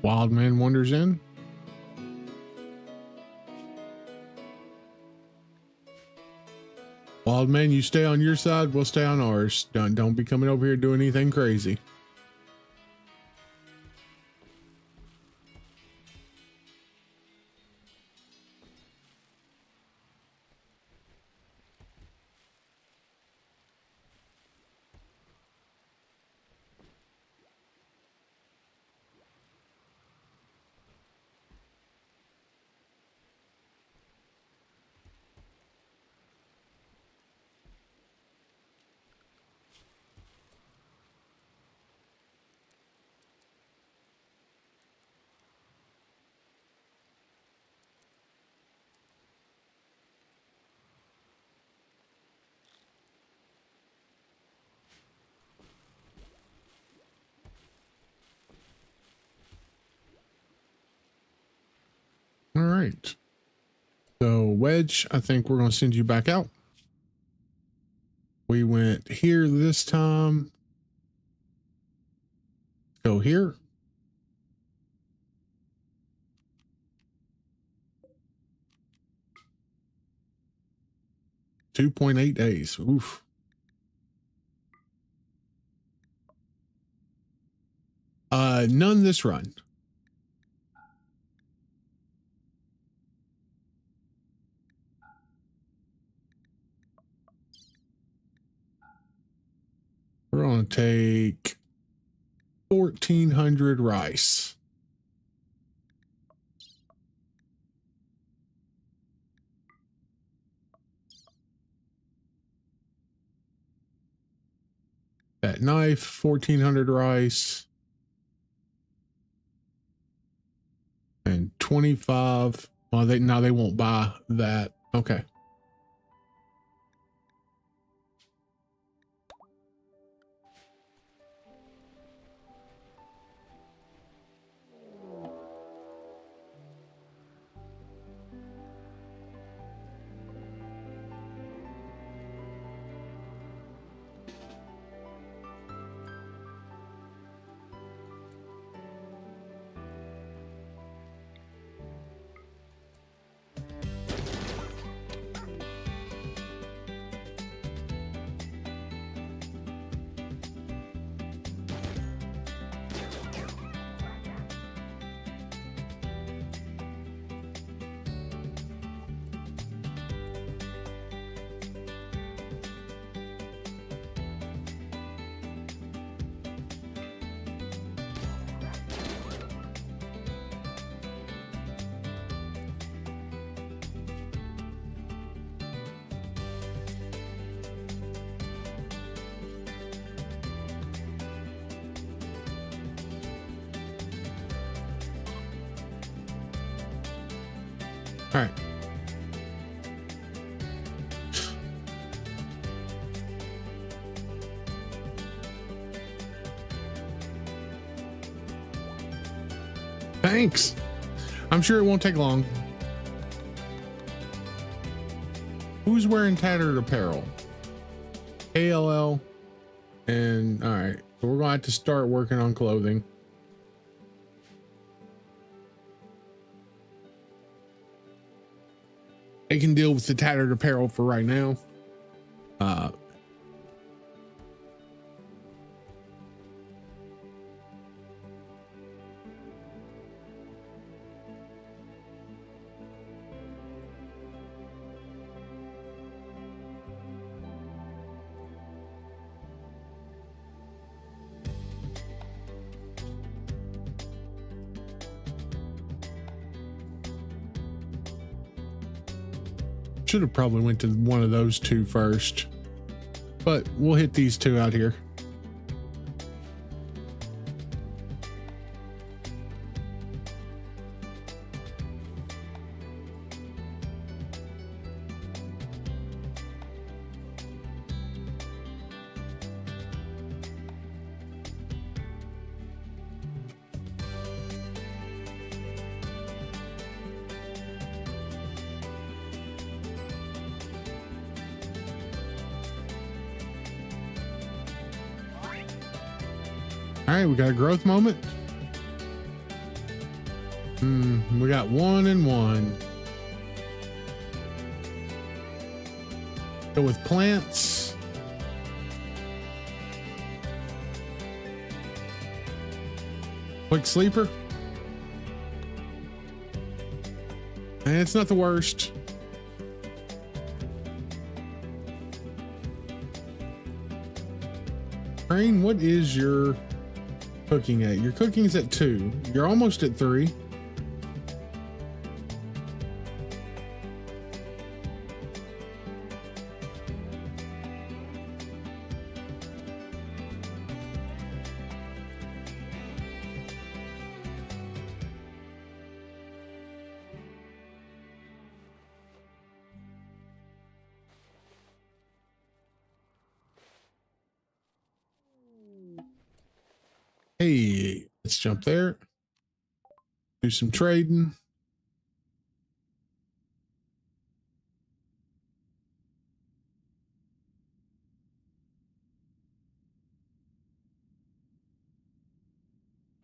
Wild Man wanders in. Wild Man, you stay on your side, we'll stay on ours. Don't be coming over here doing anything crazy. All right. So Wedge, I think we're going to send you back out. We went here this time. Go here. $2.8 days. Oof. None this run. We're going to take 1,400 rice. That knife, 1400 rice. And 25. Well, now they won't buy that. Okay. All right. Thanks. I'm sure it won't take long. Who's wearing tattered apparel? ALL. And all right, so we're gonna have to start working on clothing. They can deal with the tattered apparel for right now. Should have probably went to one of those two first, but we'll hit these two out here. All right, we got a growth moment. We got 1 and 1. Go with plants. Quick sleeper. And it's not the worst. Crane, what is your cooking at? Your cooking's at 2. You're almost at 3. Hey, let's jump there. Do some trading.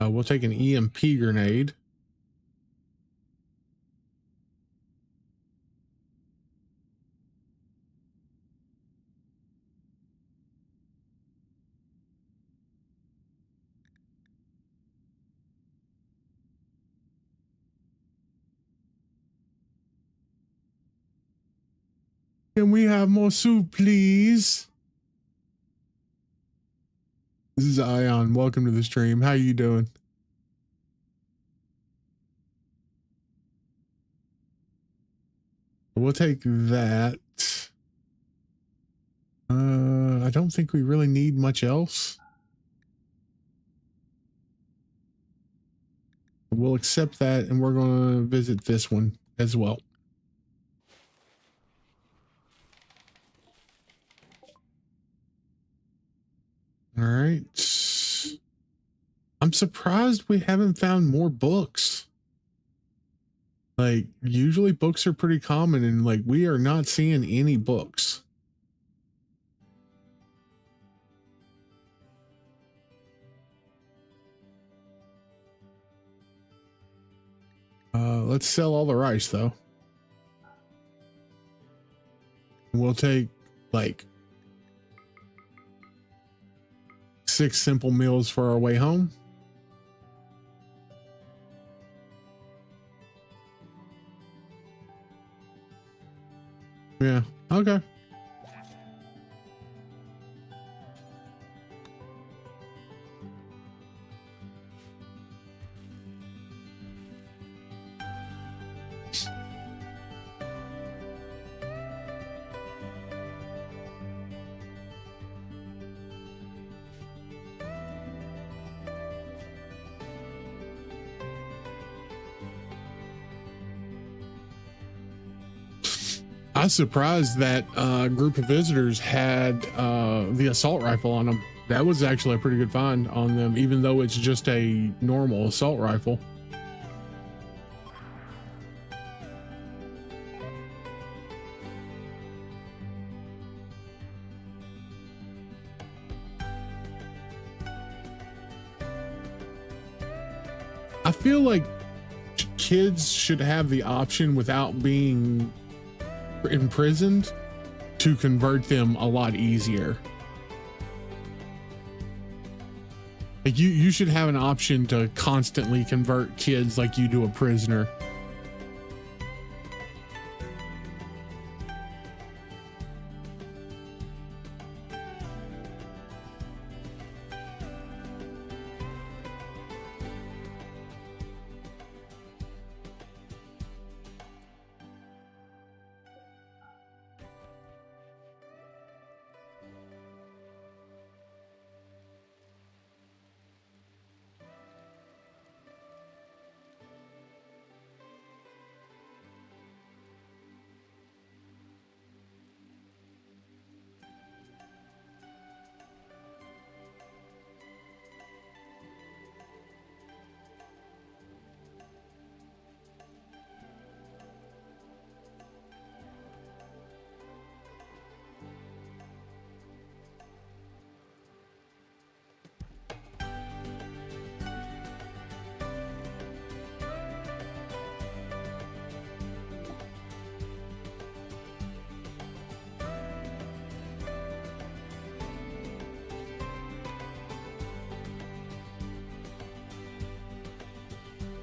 We'll take an EMP grenade. Can we have more soup, please? This is Ion. Welcome to the stream. How you doing? We'll take that. I don't think we really need much else. We'll accept that, and we're going to visit this one as well. All right. I'm surprised we haven't found more books. Like, usually books are pretty common, and like we are not seeing any books. Let's sell all the rice though. We'll take like 6 simple meals for our way home. Yeah, okay. I was surprised that group of visitors had the assault rifle on them. That was actually a pretty good find on them, even though it's just a normal assault rifle. I feel like kids should have the option without being imprisoned to convert them a lot easier. Like you should have an option to constantly convert kids like you do a prisoner.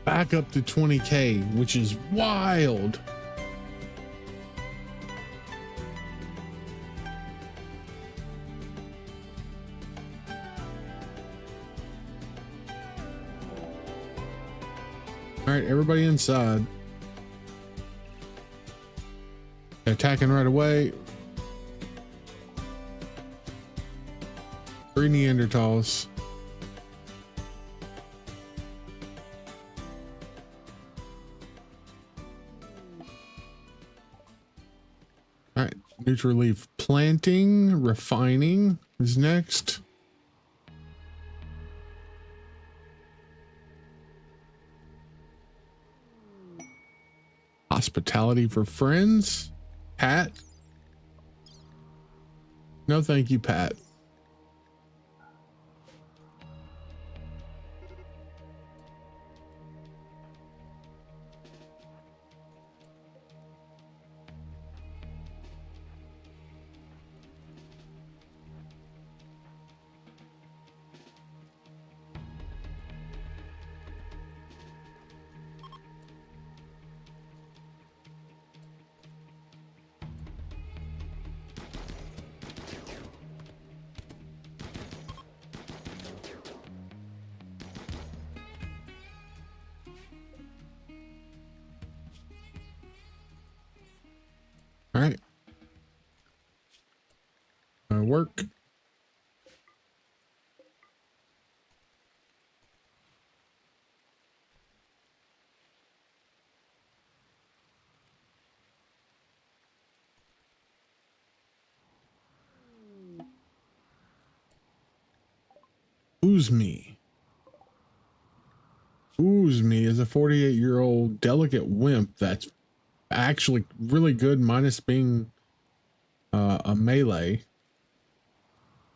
Back up to 20K, which is wild. All right, everybody inside. Attacking right away. 3 Neanderthals. All right, neutral leaf planting, refining is next. Hospitality for friends. Pat. No, thank you, Pat. All right. work. Uzmi. Uzmi is a 48-year-old delicate wimp that's actually really good, minus being a melee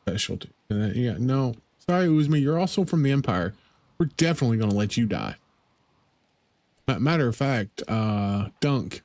specialty. Yeah, no. Sorry, Uzmi, you're also from the Empire. We're definitely going to let you die. Matter of fact, Dunk.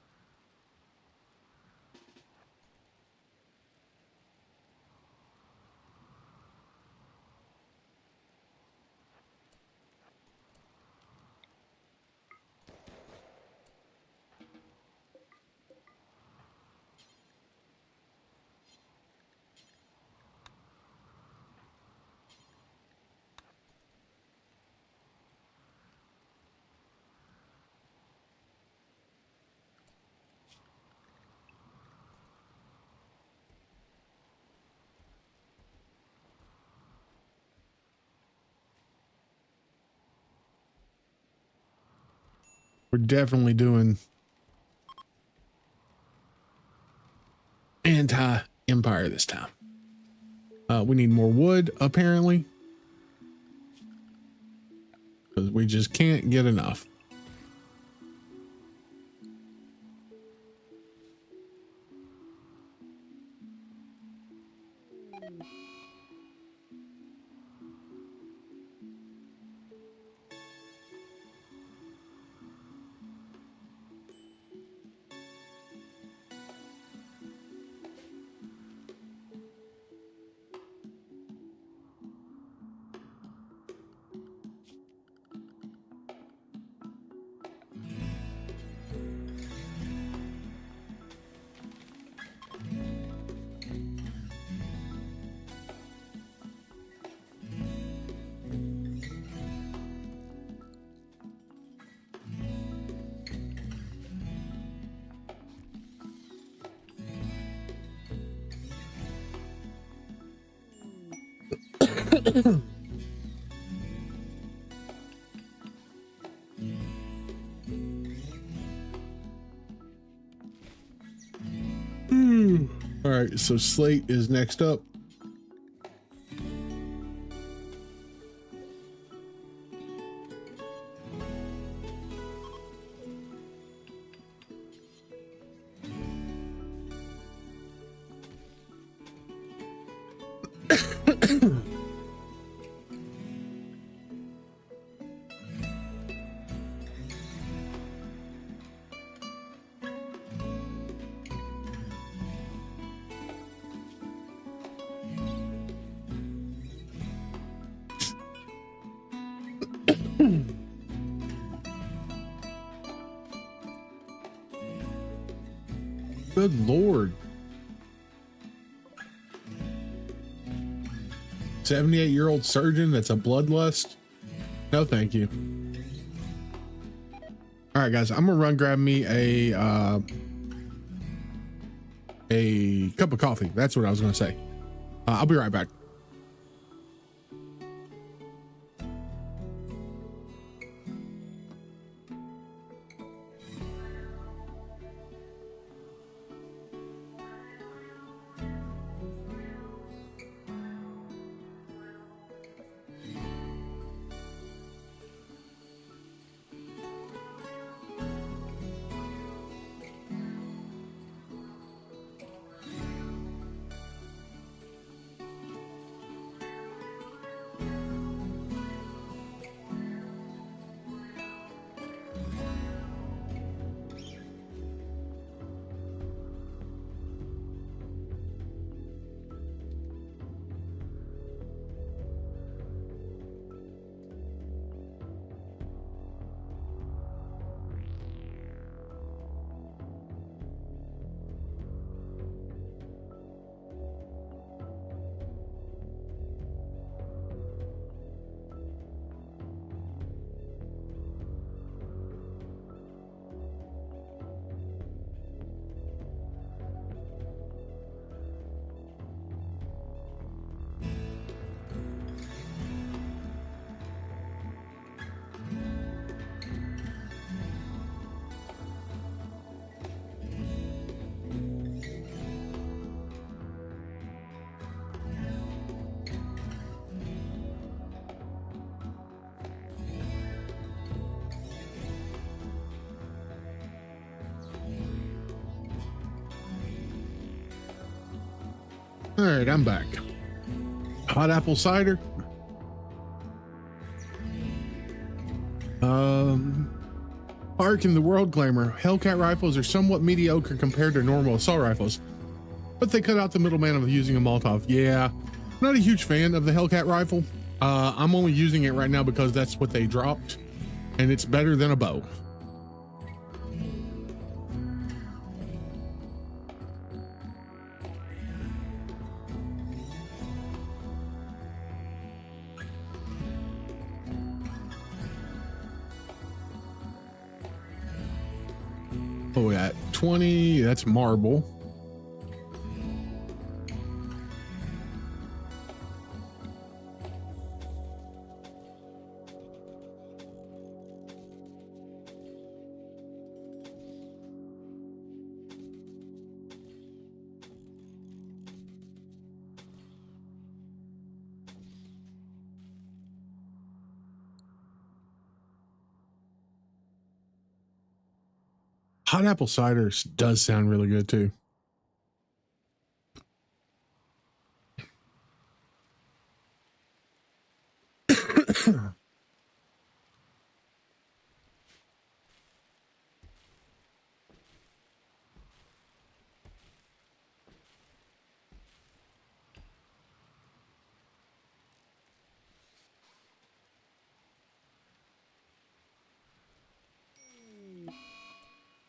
We're definitely doing anti-Empire this time. We need more wood, apparently, because we just can't get enough. All right, so Slate is next up. Good Lord. 78-year-old surgeon that's a bloodlust? No, thank you. All right, guys, I'm gonna run grab me a cup of coffee. That's what I was gonna say. I'll be right back. All right, I'm back. Hot apple cider. Ark and the World Claimer. Hellcat rifles are somewhat mediocre compared to normal assault rifles, but they cut out the middleman of using a Molotov. Yeah, not a huge fan of the Hellcat rifle. I'm only using it right now because that's what they dropped, and it's better than a bow. Oh, yeah, 20, that's marble. Hot apple cider does sound really good too.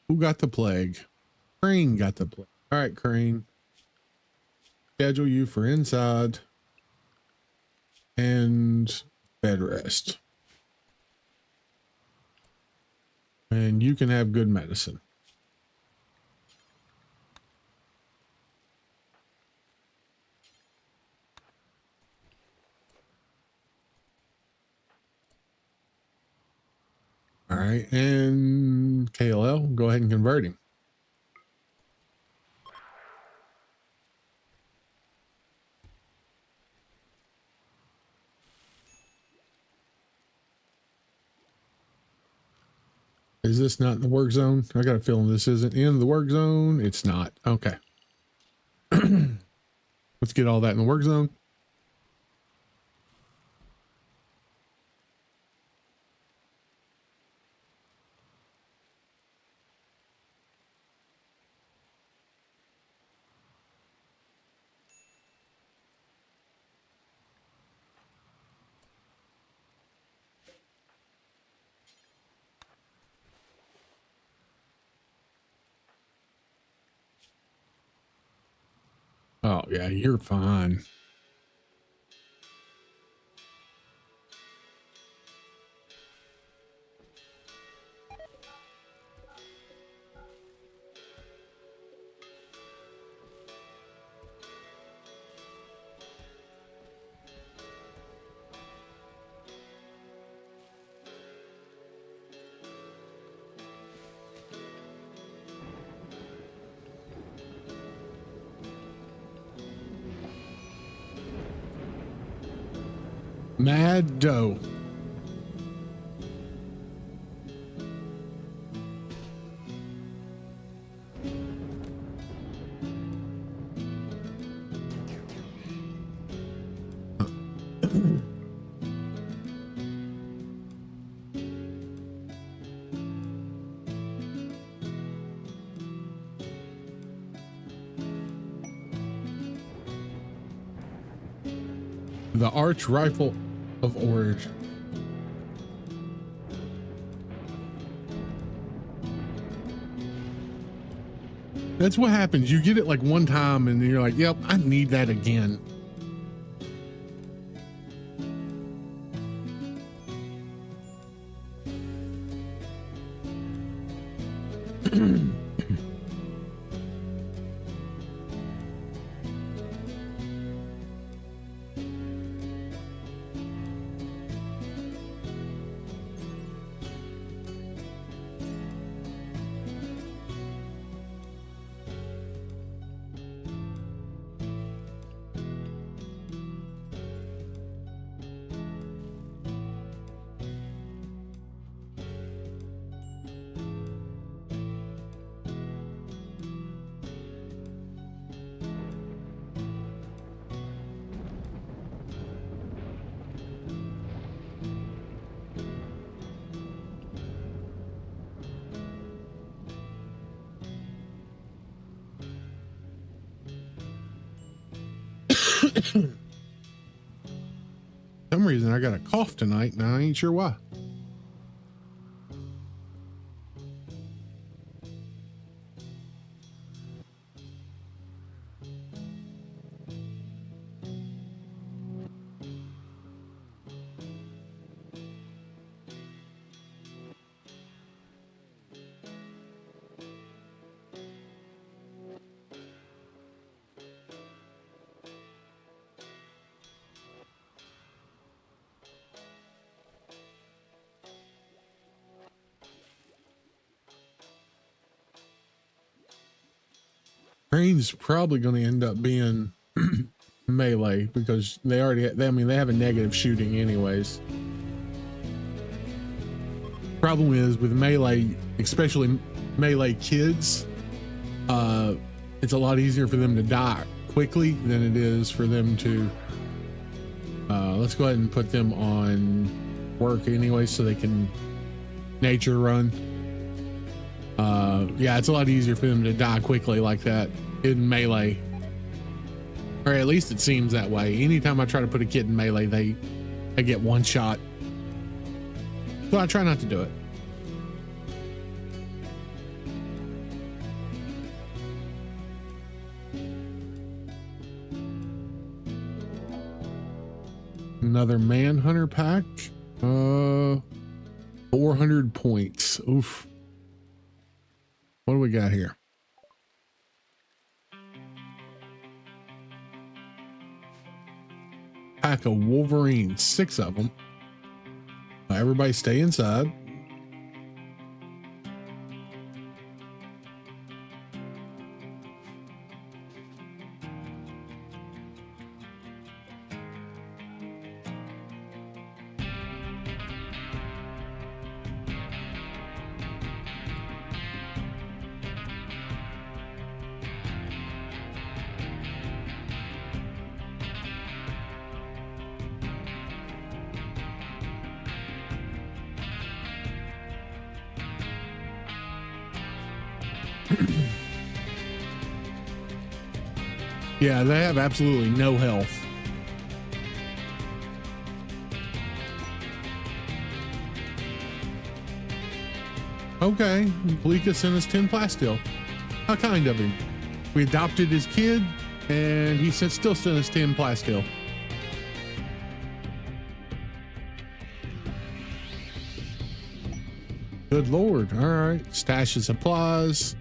Who got the plague? Crane got the plague. All right, Crane. Schedule you for inside and bed rest. And you can have good medicine. All right, and KLL, go ahead and convert him. Is this not in the work zone? I got a feeling this isn't in the work zone. It's not. Okay. Let's get all that in the work zone. Oh, yeah, you're fine. Mad dough. The arch rifle of origin. That's what happens. You get it like one time and you're like, yep, I need that again. Some reason I got a cough tonight and I ain't sure why. Crane's probably going to end up being melee because they already, I mean, they have a negative shooting anyways. Problem is with melee, especially melee kids, it's a lot easier for them to die quickly than it is for them to, let's go ahead and put them on work anyway so they can nature run. Yeah, it's a lot easier for them to die quickly like that in melee, or at least it seems that way. Anytime I try to put a kid in melee, they get one shot, so I try not to do it. Another manhunter pack, 400 points. Oof. What do we got here? Pack of Wolverines, 6 of them. Everybody stay inside. Yeah, they have absolutely no health. Okay, Bleeka sent us 10 plasteel. How kind of him. We adopted his kid and he still sent us 10 plasteel. Good Lord. All right. Stash of supplies.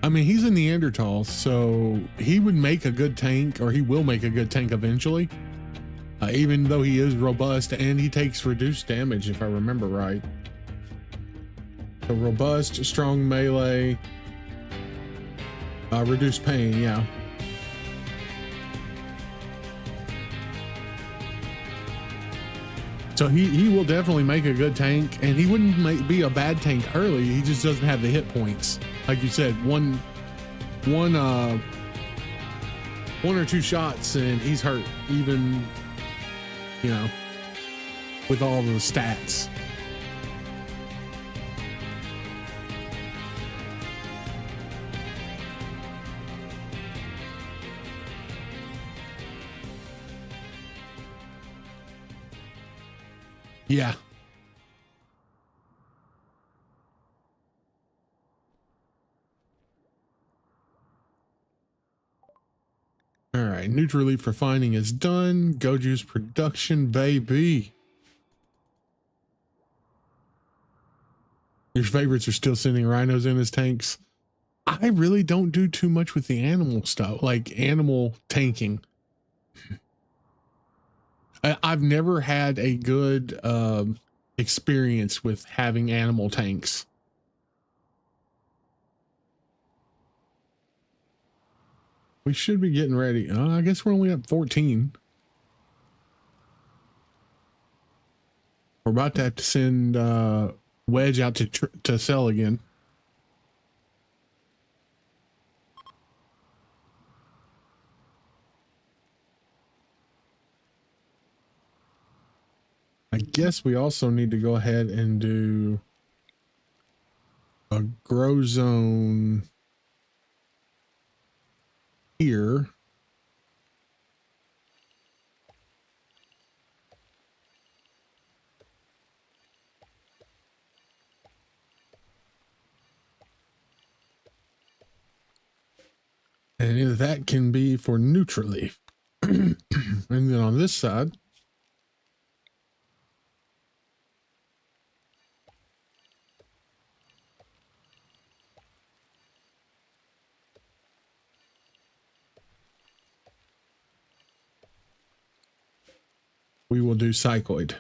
I mean, he's a Neanderthal, so he would make a good tank, or he will make a good tank eventually, even though he is robust and he takes reduced damage, if I remember right. So robust, strong melee, reduced pain, yeah. So he will definitely make a good tank, and he wouldn't be a bad tank early. He just doesn't have the hit points. Like you said, one or two shots and he's hurt, even, you know, with all the stats. Yeah. All right, neutral leaf refining is done. Goju's production, baby. Your favorites are still sending rhinos in as tanks. I really don't do too much with the animal stuff, like animal tanking. I've never had a good experience with having animal tanks. We should be getting ready. I guess we're only at 14. We're about to have to send Wedge out to sell again. guess we also need to go ahead and do a grow zone here. And that can be for neutral leaf. And then on this side, we will do cycloid.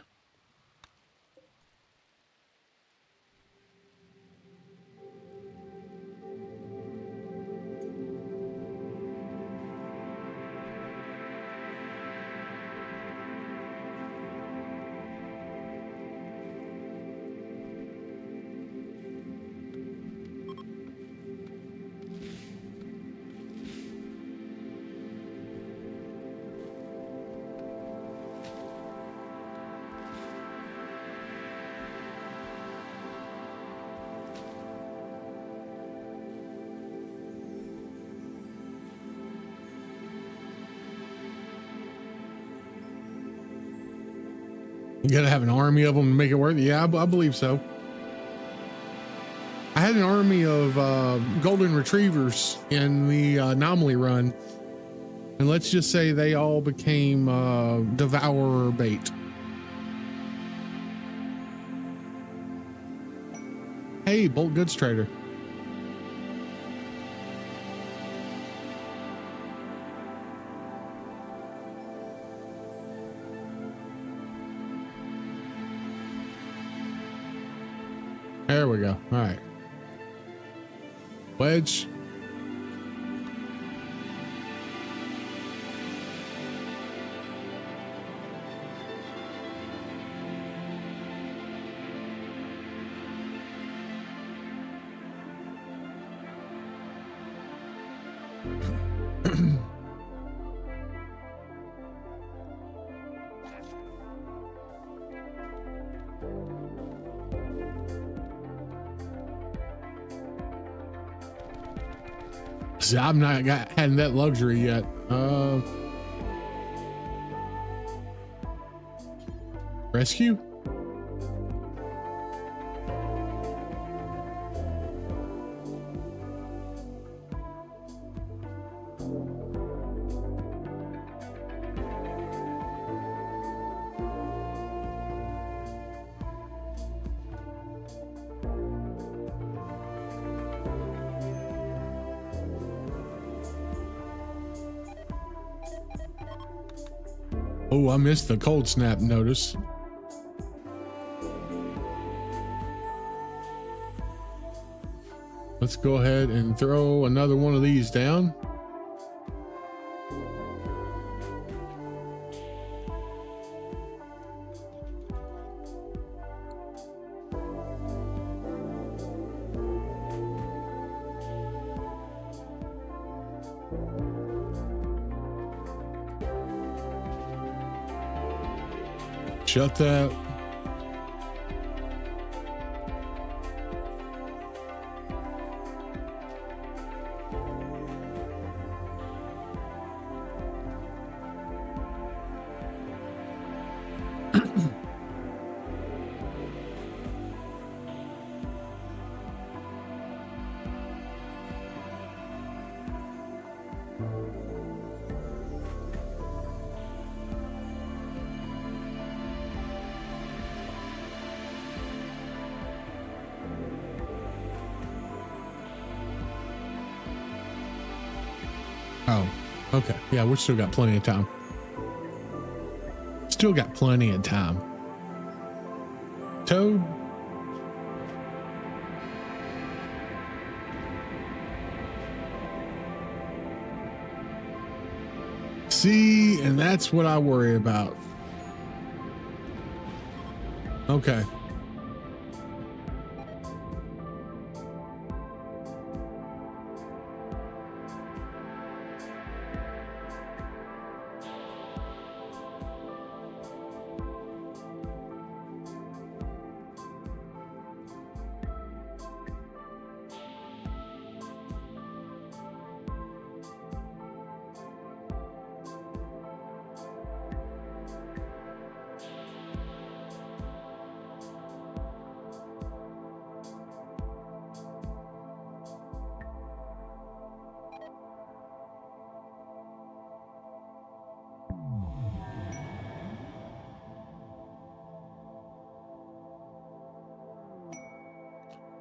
You gotta have an army of them to make it work. Yeah, I believe so. I had an army of golden retrievers in the anomaly run, and let's just say they all became devourer bait. Hey, Bolt Goods Trader. There we go. All right. Wedge. See, I've not had that luxury yet. Rescue? Oh, I missed the cold snap notice. Let's go ahead and throw another one of these down. Shut that. Oh, okay. Yeah, we still got plenty of time. Still got plenty of time. Toad. See, and that's what I worry about. Okay.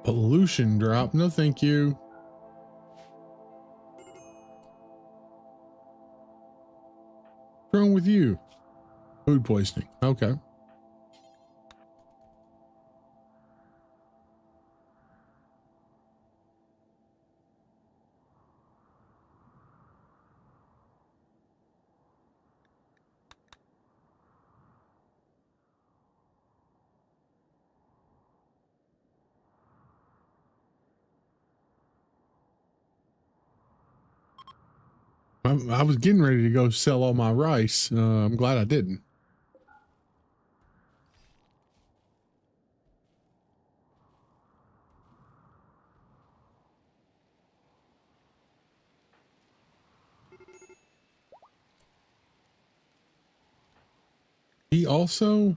Pollution drop. No, thank you. What's wrong with you? Food poisoning. Okay. I was getting ready to go sell all my rice. I'm glad I didn't. He also,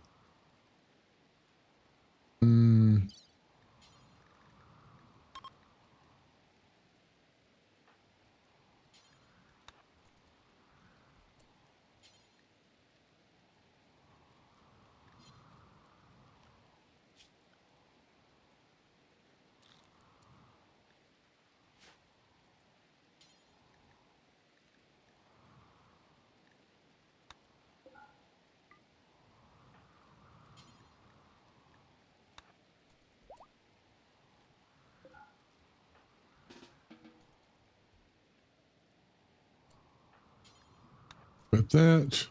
with that,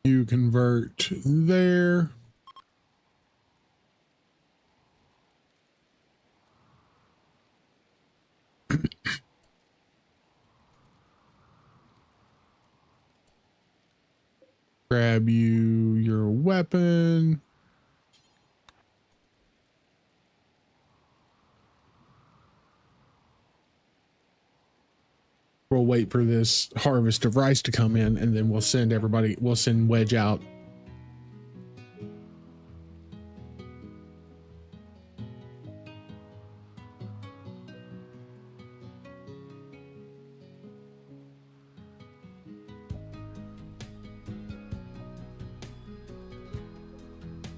you convert there. Grab you your weapon. We'll wait for this harvest of rice to come in, and then we'll send everybody, we'll send Wedge out.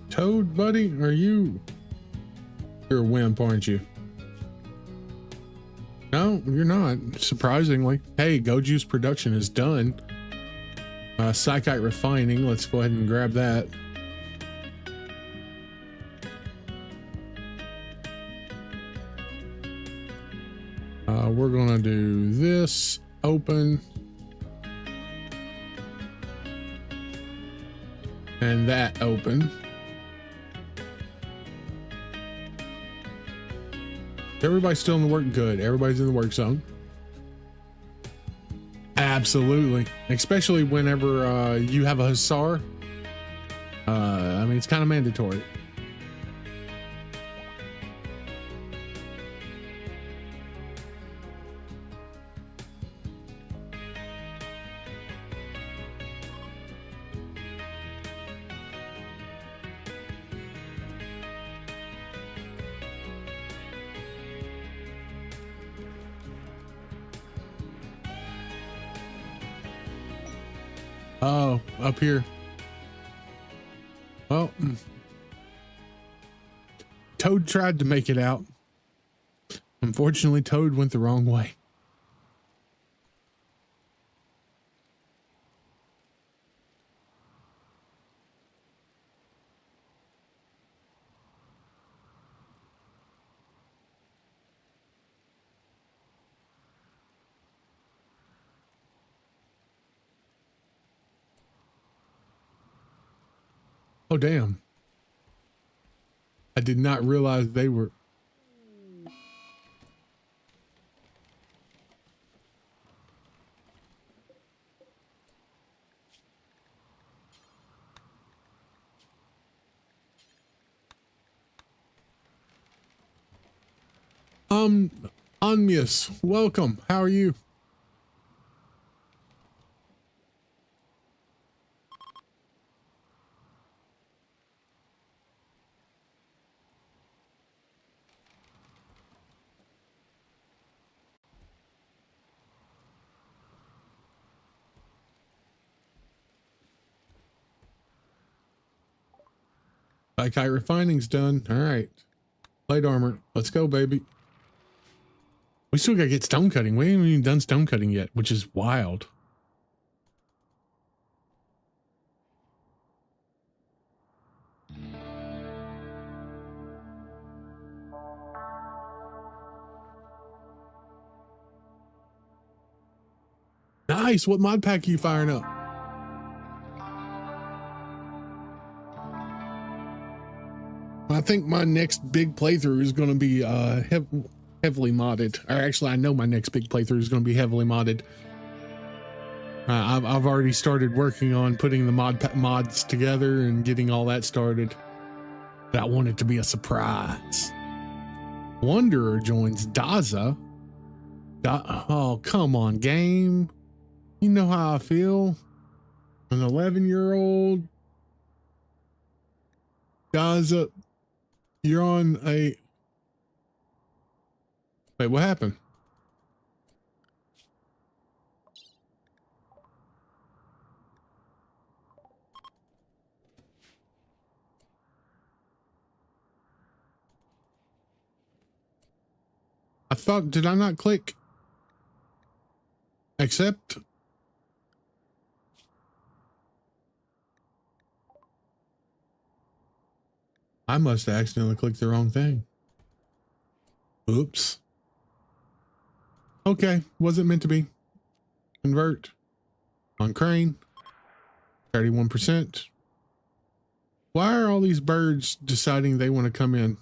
Toad, buddy, are you? You're a wimp, aren't you? No, you're not, surprisingly. Hey, Go Juice production is done. Psychite refining, let's go ahead and grab that. We're gonna do this, open. And that open. Everybody's still in the work. Good. Everybody's in the work zone. Absolutely. Especially whenever you have a hussar. I mean, it's kind of mandatory. Oh, up here. Well, Toad tried to make it out. Unfortunately, Toad went the wrong way. Oh, damn. I did not realize they were. Onmius, welcome. How are you? Kite refining's done. All right. Plate armor. Let's go, baby. We still gotta get stone cutting. We ain't even done stone cutting yet, which is wild. Nice. What mod pack are you firing up? I think my next big playthrough is going to be heavily modded. Or actually, I know my next big playthrough is going to be heavily modded. I've already started working on putting the mods together and getting all that started. But I want it to be a surprise. Wanderer joins Daza. Oh, come on, game. You know how I feel. An 11-year-old. Daza. You're on a... Wait, what happened? I thought, did I not click accept? I must have accidentally clicked the wrong thing. Oops. Okay, wasn't meant to be. Convert on crane. 31%. Why are all these birds deciding they want to come in?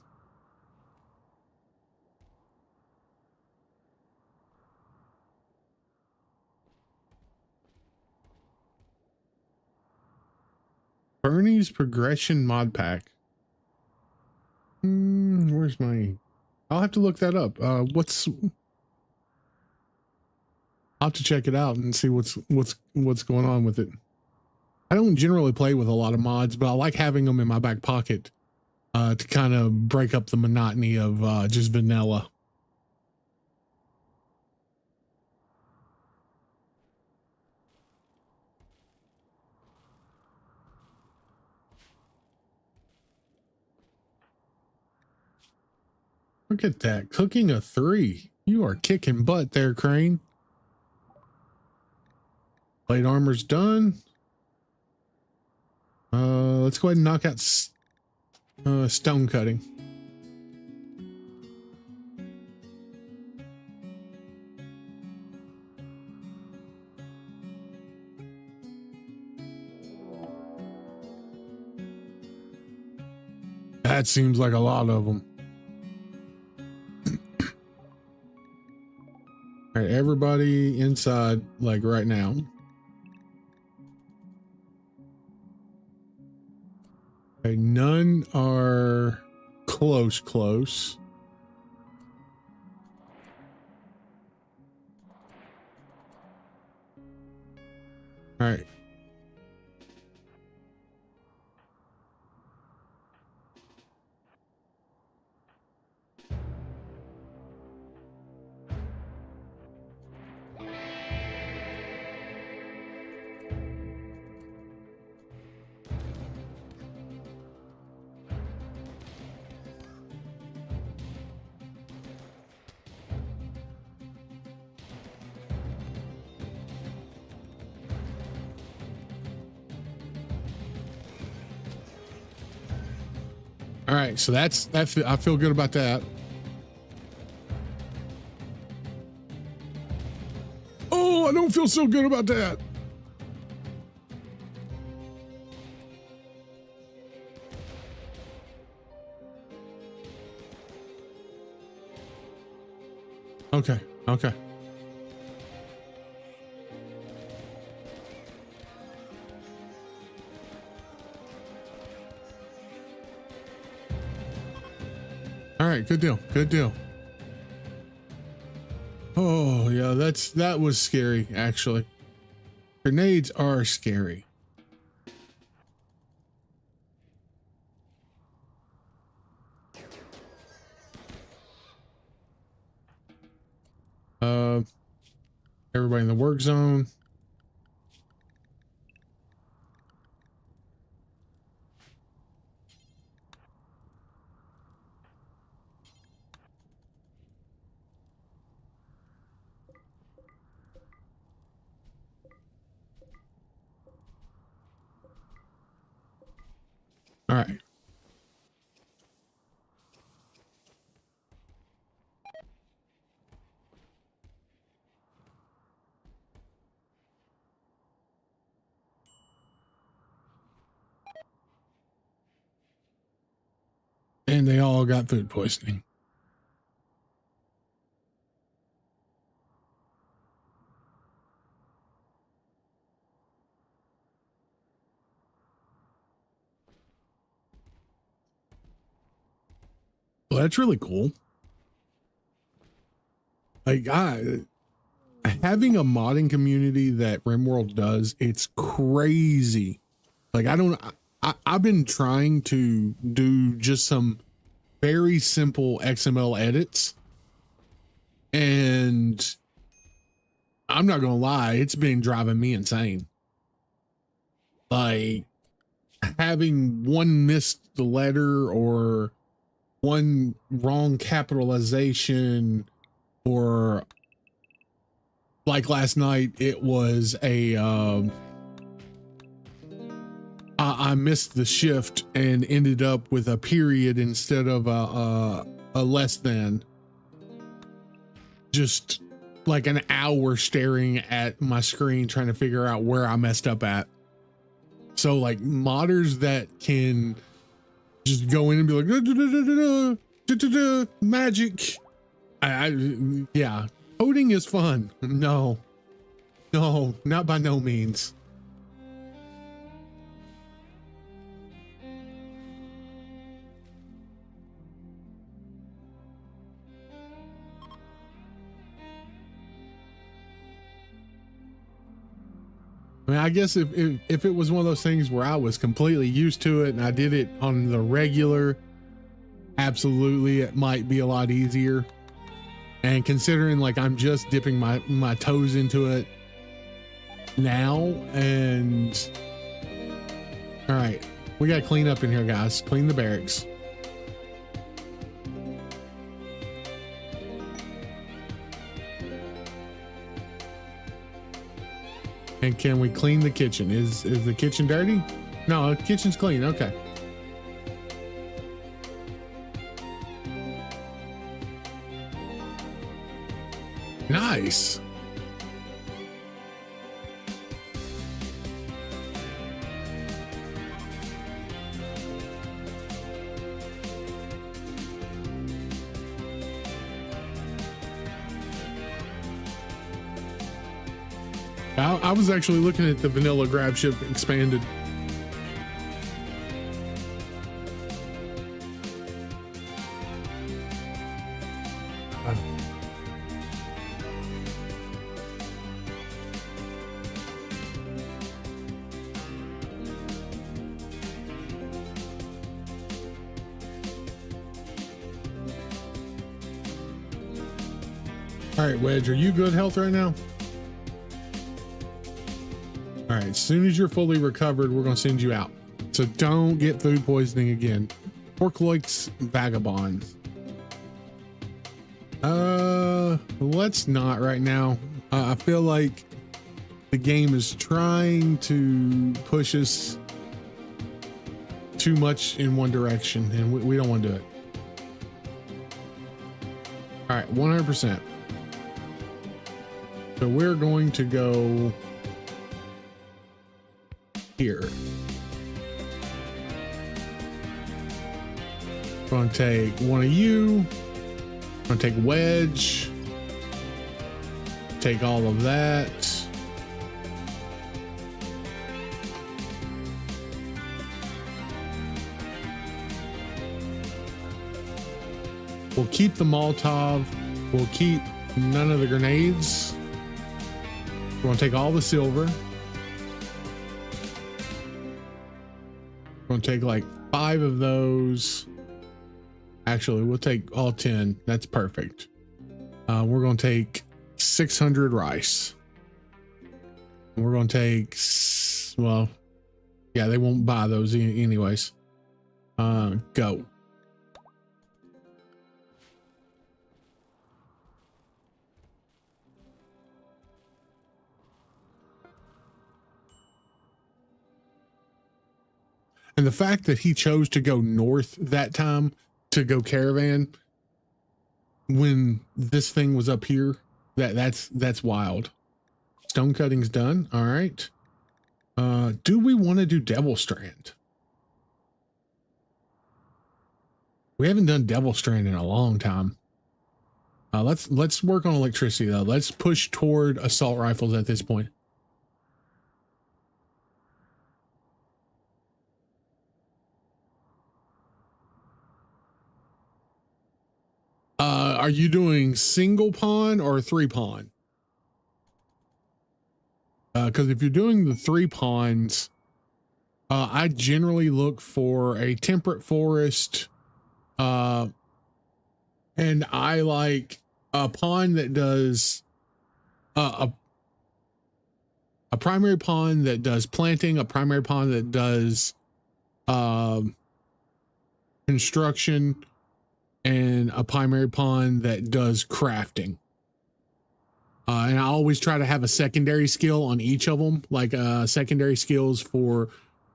Bernie's progression mod pack. Where's my... I'll have to look that up. I'll have to check it out and see what's going on with it. I don't generally play with a lot of mods, but I like having them in my back pocket to kind of break up the monotony of just vanilla. Look at that. Cooking a 3. You are kicking butt there, Crane. Plate armor's done. Let's go ahead and knock out stone cutting. That seems like a lot of them. All right, everybody inside, like right now. Okay, none are close. All right. All right, so that's I feel good about that. Oh, I don't feel so good about that. Okay. All right, good deal. Oh, yeah, that was scary, actually. Grenades are scary. Everybody in the work zone. All right. And they all got food poisoning. Well, that's really cool. Like, having a modding community that Rimworld does, it's crazy. Like, I've been trying to do just some very simple XML edits, and I'm not gonna lie, it's been driving me insane. Like, having one missed letter or one wrong capitalization, or like last night, it was a I missed the shift and ended up with a period instead of a less than. Just like an hour staring at my screen trying to figure out where I messed up at. So like modders that can just go in and be like magic. Yeah, coding is fun. No, not by no means. I mean, I guess if it was one of those things where I was completely used to it and I did it on the regular, absolutely, it might be a lot easier. And considering like I'm just dipping my toes into it now, and all right, we got to clean up in here, guys. Clean the barracks. And can we clean the kitchen? Is the kitchen dirty? No, the kitchen's clean. Okay. Nice. I was actually looking at the vanilla grab ship expanded. All right, Wedge, are you good health right now? All right, as soon as you're fully recovered, we're going to send you out. So don't get food poisoning again. Porkloiks vagabonds. Let's not right now. I feel like the game is trying to push us too much in one direction, and we don't want to do it. All right, 100%. So we're going to go here. Going to take one of you. Going to take Wedge. Take all of that. We'll keep the Molotov. We'll keep none of the grenades. We're going to take all the silver. We're going to take like 5 of those. Actually, we'll take all 10. That's perfect. We're going to take 600 rice. We're going to take, well, yeah, they won't buy those anyways. Go. And the fact that he chose to go north that time to go caravan when this thing was up here, that's wild. Stone cutting's done. All right. Do we want to do Devil Strand? We haven't done Devil Strand in a long time. Let's work on electricity though. Let's push toward assault rifles at this point. Are you doing single pawn or 3-pawn? Because if you're doing the 3 pawns, I generally look for a temperate forest, and I like a pawn that does a primary pawn that does planting, a primary pawn that does construction, and a primary pawn that does crafting. And I always try to have a secondary skill on each of them, like secondary skills for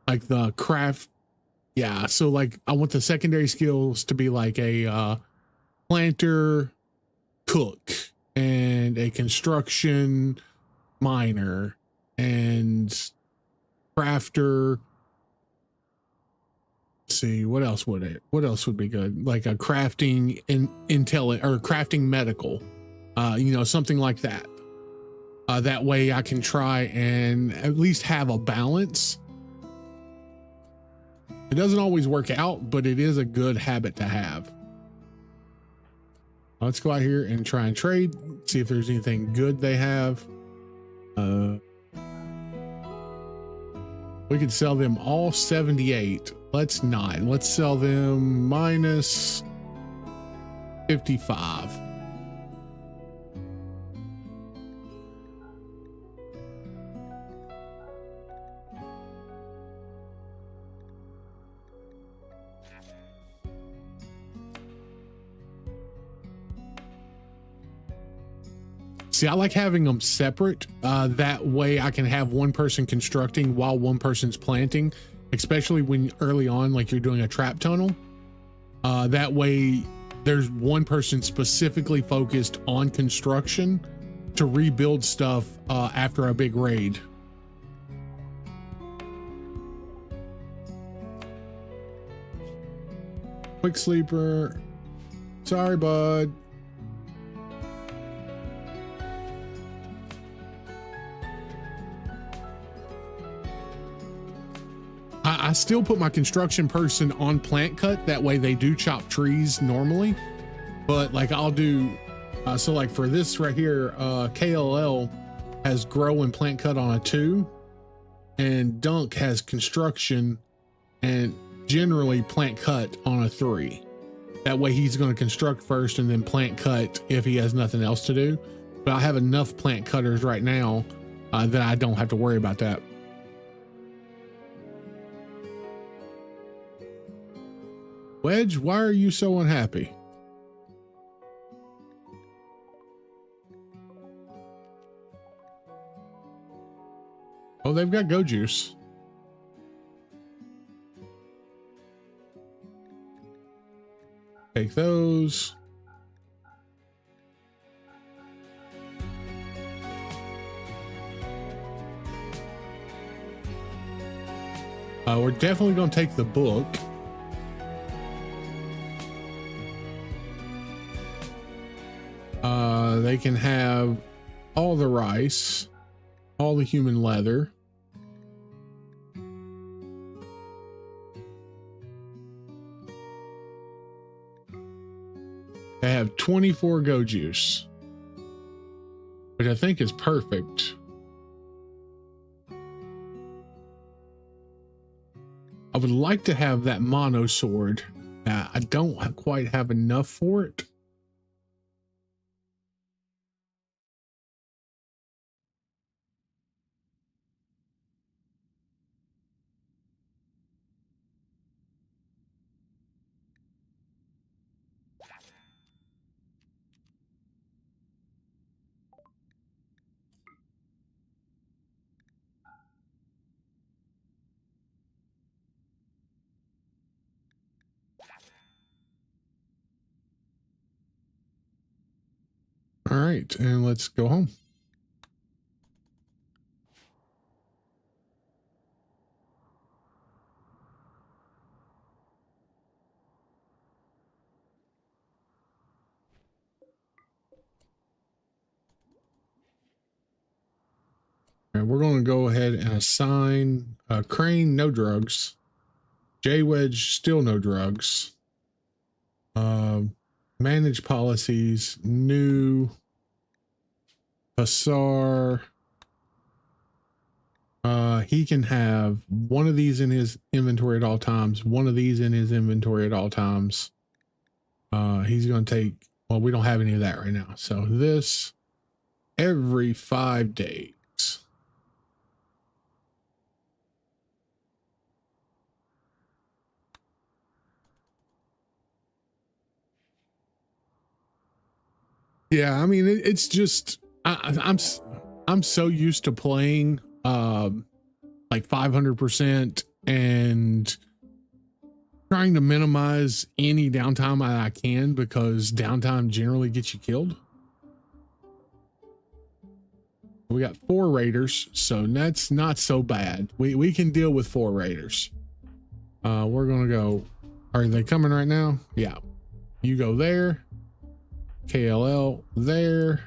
like the craft. Yeah, so like I want the secondary skills to be like a planter, cook, and a construction miner, and crafter. Let's see, what else would be good? Like a crafting intel or crafting medical. You know, something like that. That way I can try and at least have a balance. It doesn't always work out, but it is a good habit to have. Let's go out here and try and trade, see if there's anything good they have. We could sell them all 78. Let's not. Let's sell them minus 55. See, I like having them separate. That way I can have one person constructing while one person's planting, especially when early on, like you're doing a trap tunnel. That way there's one person specifically focused on construction to rebuild stuff after a big raid. Quick sleeper. Sorry, bud. I still put my construction person on plant cut. That way they do chop trees normally, but like I'll do, so like for this right here, KLL has grow and plant cut on a 2, and Dunk has construction and generally plant cut on a 3. That way he's going to construct first and then plant cut if he has nothing else to do. But I have enough plant cutters right now that I don't have to worry about that. Wedge, why are you so unhappy? Oh, they've got go juice. Take those. We're definitely going to take the book. They can have all the rice, all the human leather. They have 24 go juice, which I think is perfect. I would like to have that mono sword. I don't quite have enough for it. right, and let's go home. All right, we're going to go ahead and assign Crane, no drugs. J-Wedge, still no drugs. Manage policies, new. Passar. He can have one of these in his inventory at all times, one of these in his inventory at all times. He's going to take, well, we don't have any of that right now. So this every 5 days. Yeah, I mean, it's just, I'm so used to playing, like 500% and trying to minimize any downtime I can, because downtime generally gets you killed. We got 4 raiders, so that's not so bad. We can deal with 4 raiders. We're gonna go. Are they coming right now? Yeah. You go there. KLL there.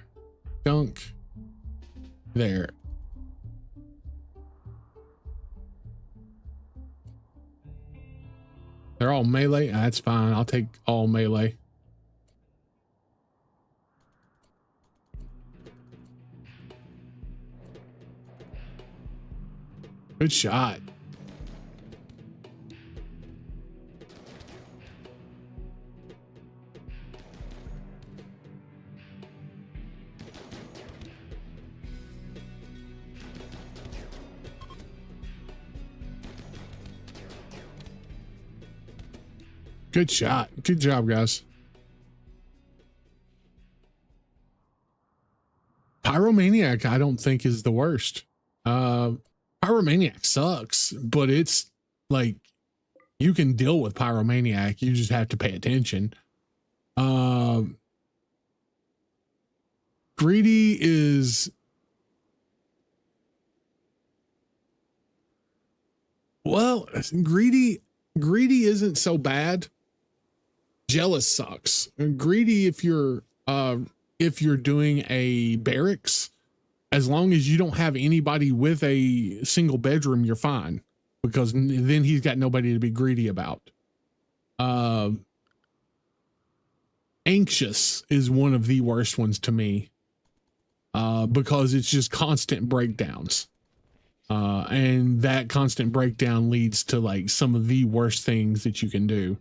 Dunk there. They're all melee. That's fine. I'll take all melee. Good shot. Good shot. Good job, guys. Pyromaniac, I don't think is the worst. Pyromaniac sucks, but it's like you can deal with Pyromaniac. You just have to pay attention. Greedy is, well, greedy isn't so bad. Jealous sucks. Greedy, if you're doing a barracks, as long as you don't have anybody with a single bedroom, you're fine, because then he's got nobody to be greedy about. Anxious is one of the worst ones to me, because it's just constant breakdowns. And that constant breakdown leads to like some of the worst things that you can do.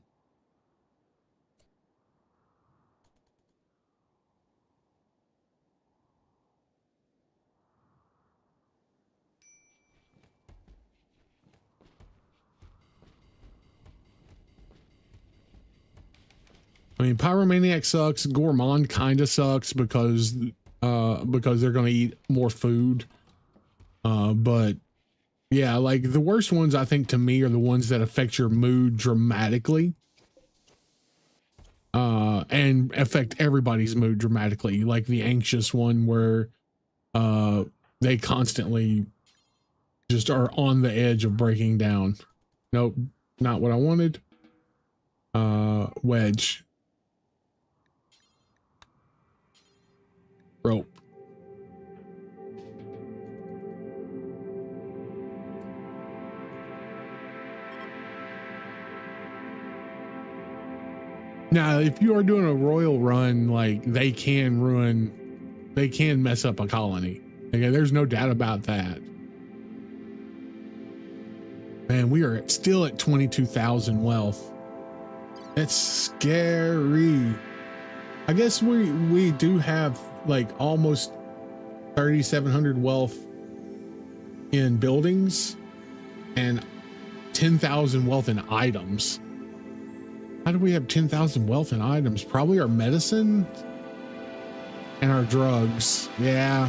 I mean, Pyromaniac sucks. Gourmand kind of sucks because they're going to eat more food. But yeah, like the worst ones I think to me are the ones that affect your mood dramatically. And affect everybody's mood dramatically. Like the anxious one where they constantly just are on the edge of breaking down. Nope, not what I wanted. Wedge. Rope. Now, if you are doing a royal run, like they can mess up a colony. Okay, there's no doubt about that. Man, we are still at 22,000 wealth. That's scary. I guess we do have like almost 3,700 wealth in buildings and 10,000 wealth in items. How do we have 10,000 wealth in items? Probably our medicine and our drugs. Yeah.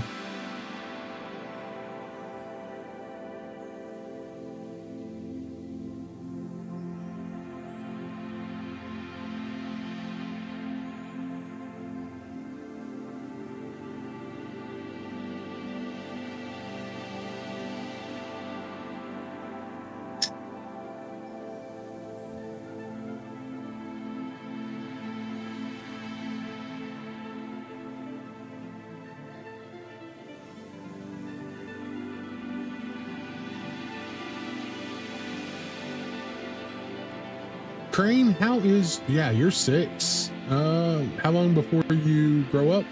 Crane, how is, yeah, you're 6. How long before you grow up?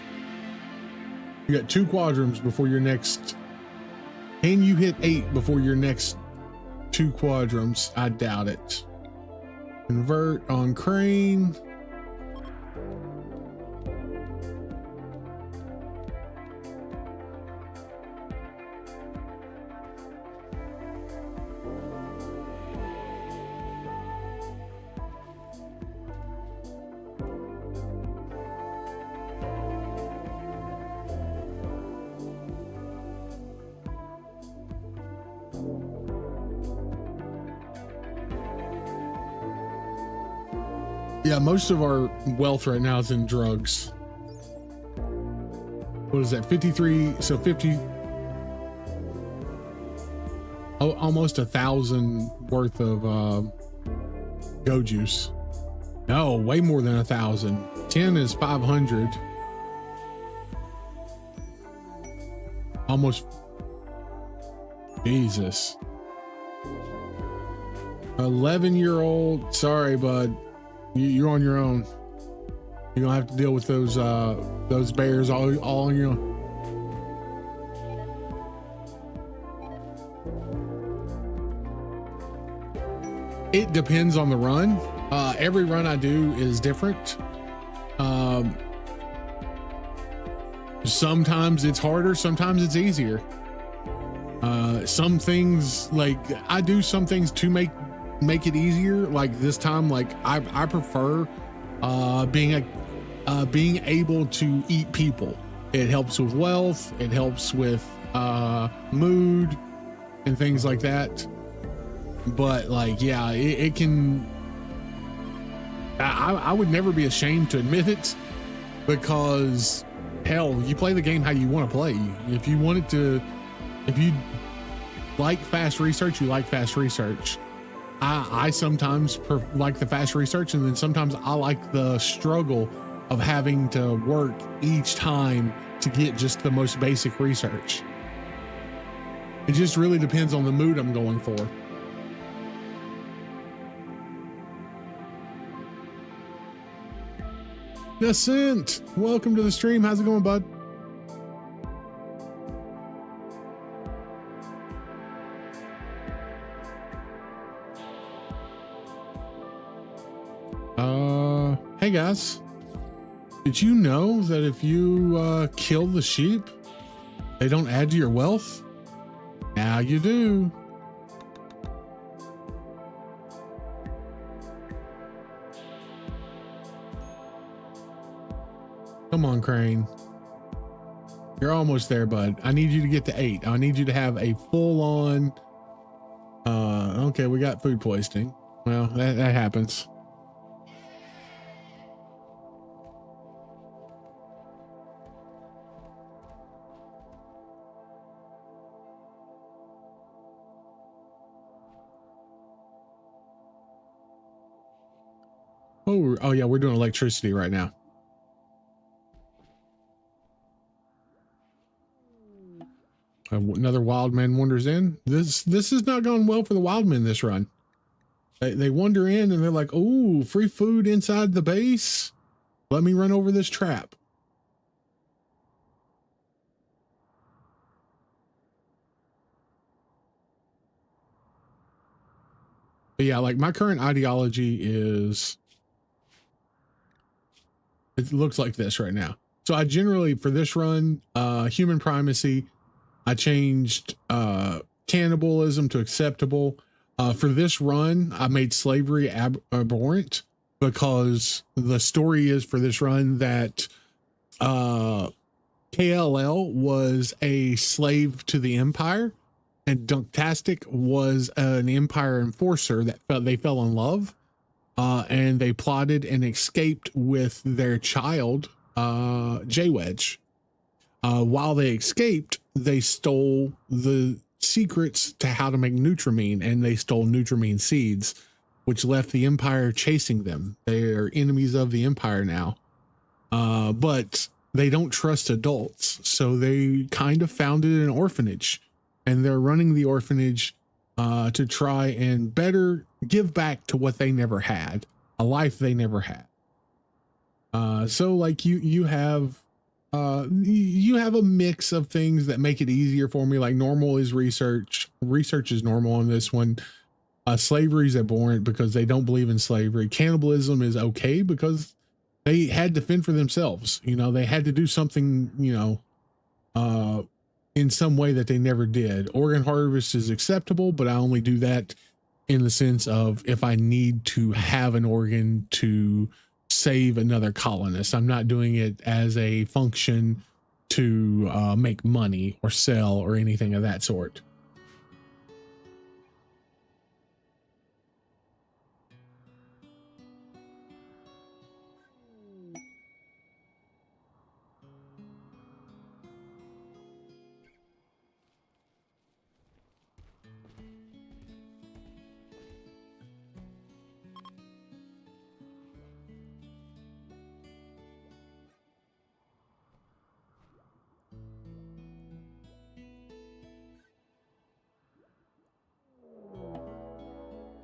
You got 2 quadrums before your next. Can you hit 8 before your next 2 quadrums? I doubt it. Convert on Crane. Yeah, most of our wealth right now is in drugs. What is that? 53. So 50. Oh, almost 1,000 worth of go juice. No, way more than 1,000. 10 is 500. Almost. Jesus. 11-year-old. Sorry, bud. You're on your own. You're gonna have to deal with those bears all on your own. It depends on the run. Every run I do is different. Sometimes it's harder, sometimes it's easier. Some things, like, I do some things to make it easier. Like this time, like I prefer being able to eat people. It helps with wealth, it helps with mood and things like that. But like, yeah, it can, I would never be ashamed to admit it, because hell, you play the game how you want to play. If you like fast research, you like fast research. I sometimes like the fast research, and then sometimes I like the struggle of having to work each time to get just the most basic research. It just really depends on the mood I'm going for. Nascent, welcome to the stream. How's it going, bud? Hey guys, did you know that if you kill the sheep, they don't add to your wealth? Now you do. Come on, Crane. You're almost there, bud. I need you to get to 8. I need you to have a full-on. Okay, we got food poisoning. Well, that happens. Oh yeah, we're doing electricity right now. Another wild man wanders in. This has not gone well for the wild men this run. They wander in and they're like, "Oh, free food inside the base. Let me run over this trap." But yeah, like my current ideology is, it looks like this right now. So I generally, for this run, human primacy, I changed cannibalism to acceptable. For this run, I made slavery abhorrent, because the story is for this run that KLL was a slave to the Empire, and Dunktastic was an Empire enforcer that they fell in love, and they plotted and escaped with their child, J-Wedge. While they escaped, they stole the secrets to how to make Nutramine, and they stole Nutramine seeds, which left the Empire chasing them. They are enemies of the Empire now. But they don't trust adults, so they kind of founded an orphanage, and they're running the orphanage to try and better give back to what they never had, a life they never had. So like you have a mix of things that make it easier for me. Like normal is research. Research is normal on this one. Slavery is abhorrent because they don't believe in slavery. Cannibalism is okay because they had to fend for themselves. You know, they had to do something, you know, in some way that they never did. Organ harvest is acceptable, but I only do that in the sense of if I need to have an organ to save another colonist. I'm not doing it as a function to make money or sell or anything of that sort.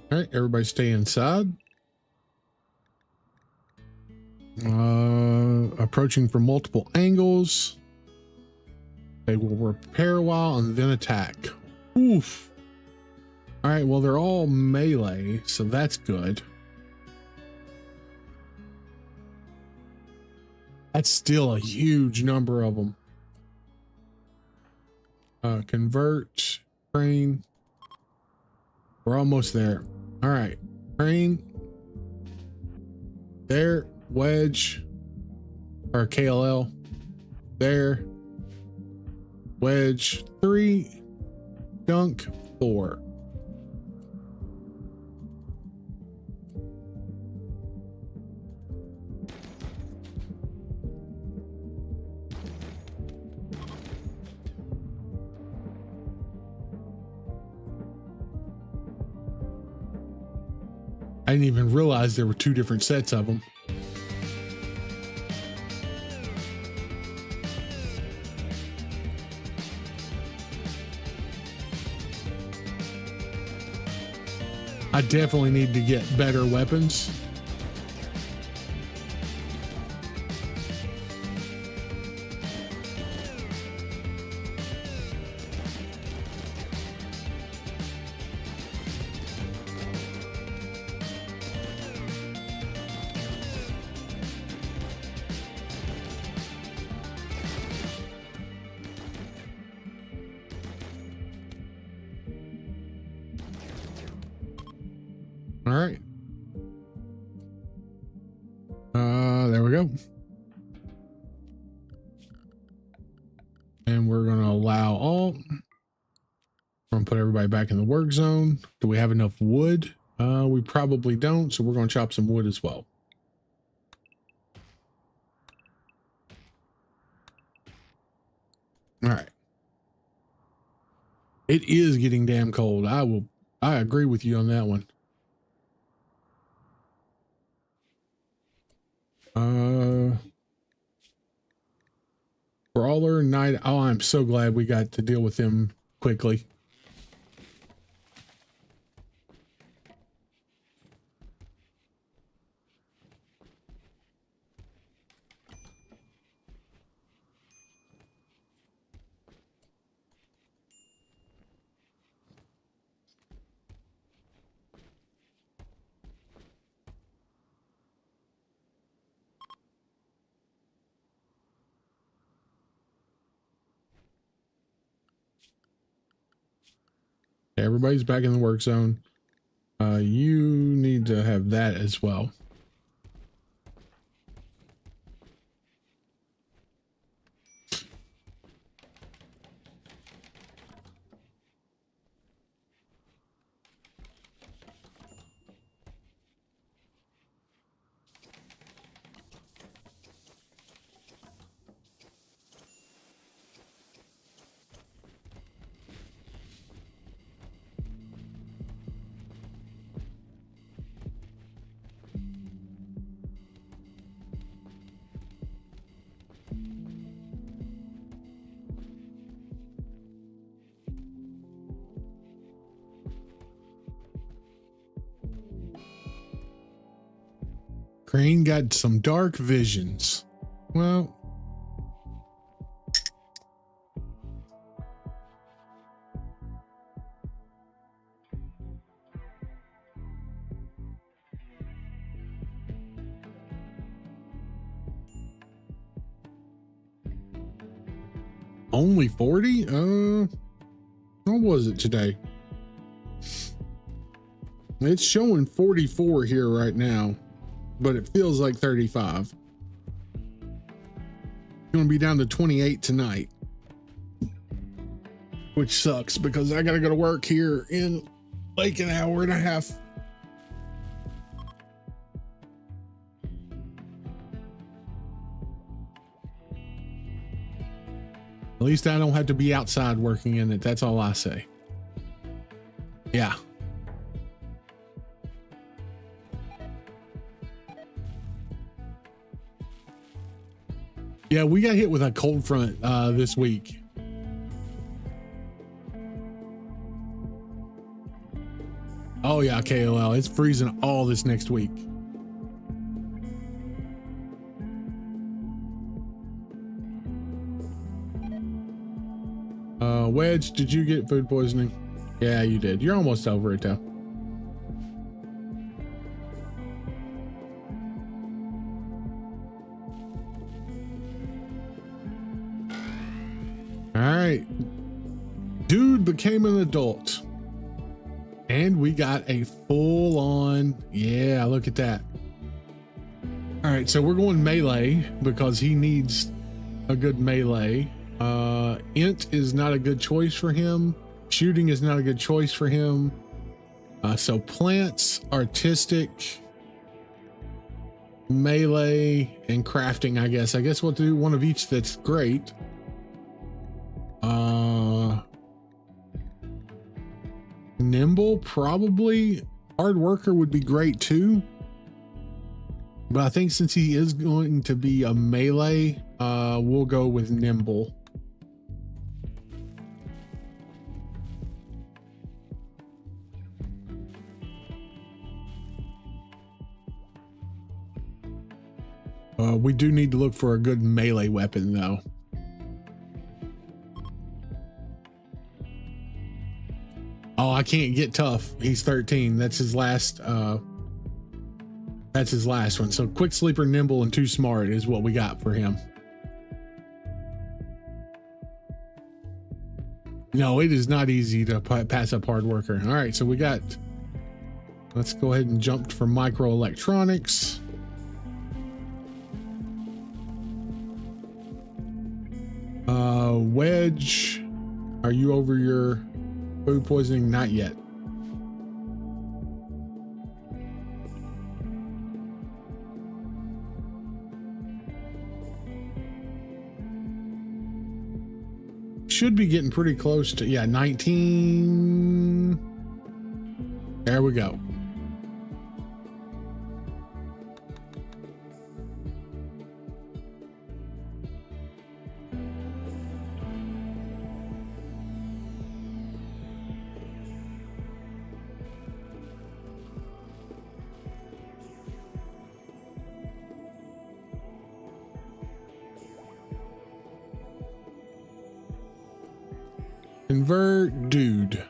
All right, everybody stay inside. Approaching from multiple angles. They will repair a while and then attack. Oof. All right, well, they're all melee, so that's good. That's still a huge number of them. Convert, train. We're almost there. All right, train. There, wedge, or KLL. There, wedge, 3, dunk, 4. I didn't even realize there were 2 different sets of them. I definitely need to get better weapons. All right. There we go. And we're going to allow all. We're going to put everybody back in the work zone. Do we have enough wood? We probably don't, so we're going to chop some wood as well. All right. It is getting damn cold. I agree with you on that one. Brawler Night. Oh, I'm so glad we got to deal with them quickly. Everybody's back in the work zone. You need to have that as well. Crane got some dark visions. Well, only 40? What was it today? It's showing 44 here right now, but it feels like 35. Going to be down to 28 tonight, which sucks because I got to go to work here in like an hour and a half. At least I don't have to be outside working in it. That's all I say. Yeah. Yeah, we got hit with a cold front this week. Oh yeah, KOL. It's freezing all this next week. Wedge, did you get food poisoning? Yeah, you did. You're almost over it though. All right. Dude became an adult. And we got a full on, yeah, look at that. All right, so we're going melee because he needs a good melee. Int is not a good choice for him. Shooting is not a good choice for him. So plants, artistic, melee, and crafting, I guess. I guess we'll do one of each that's great. Nimble, probably. Hard worker would be great too. But I think since he is going to be a melee, we'll go with nimble. We do need to look for a good melee weapon though. Oh, I can't get tough. He's 13. That's his last one. So quick sleeper, nimble, and too smart is what we got for him. No, it is not easy to pass up hard worker. All right, so we got, let's go ahead and jump for microelectronics. Wedge, are you over your food poisoning? Not yet. Should be getting pretty close to, yeah, 19. There we go. Convert, dude.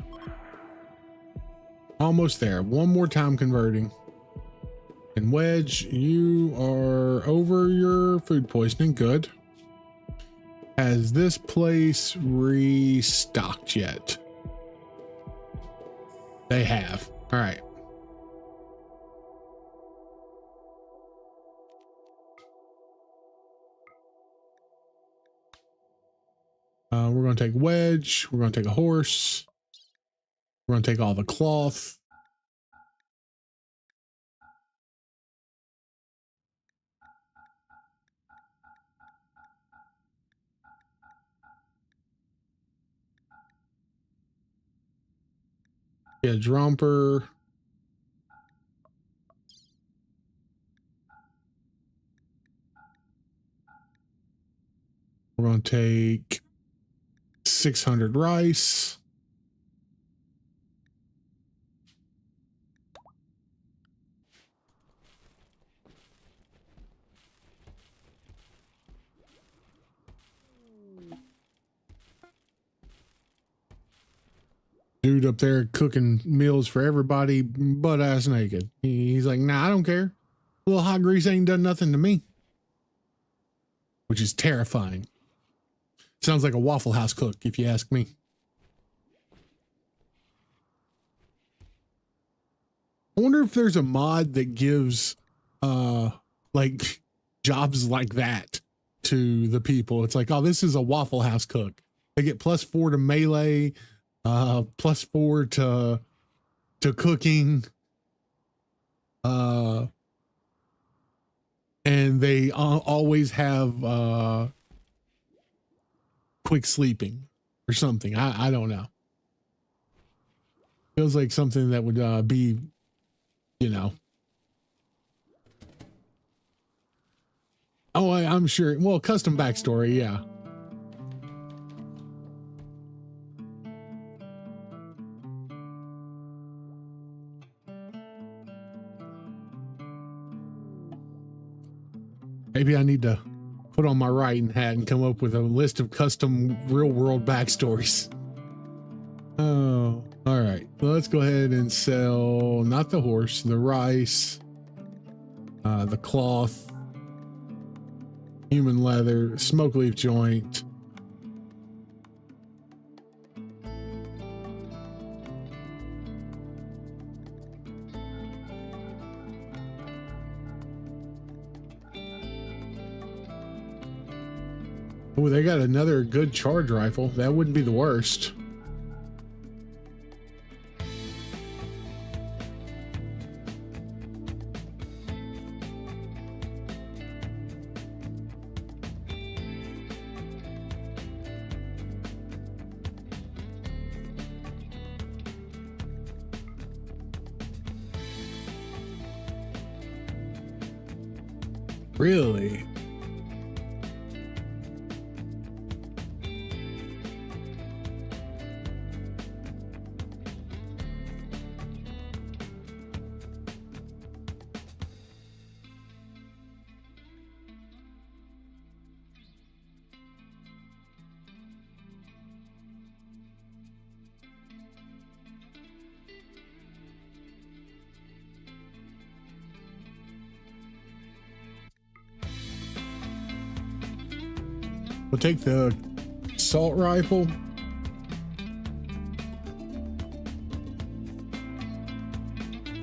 Almost there. One more time converting. And Wedge, you are over your food poisoning. Good. Has this place restocked yet? They have. All right. We're going to take Wedge. We're going to take a horse. We're going to take all the cloth. Yeah, Dromper. We're going to take 600 rice. Dude up there cooking meals for everybody, butt ass naked. He's like, nah, I don't care. A little hot grease ain't done nothing to me. Which is terrifying. Sounds like a Waffle House cook, if you ask me. I wonder if there's a mod that gives like jobs like that to the people. It's like, oh, this is a Waffle House cook. They get +4 to melee, +4 to cooking, and they always have quick sleeping or something. I don't know. Feels like something that would be, you know. Oh, I'm sure. Well, custom backstory, yeah. Maybe I need to put on my writing hat and come up with a list of custom real world backstories. Oh, all right. Well, let's go ahead and sell not the horse, the rice, the cloth, human leather, smoke leaf joint. Oh, they got another good charge rifle. That wouldn't be the worst. Really? We'll take the assault rifle.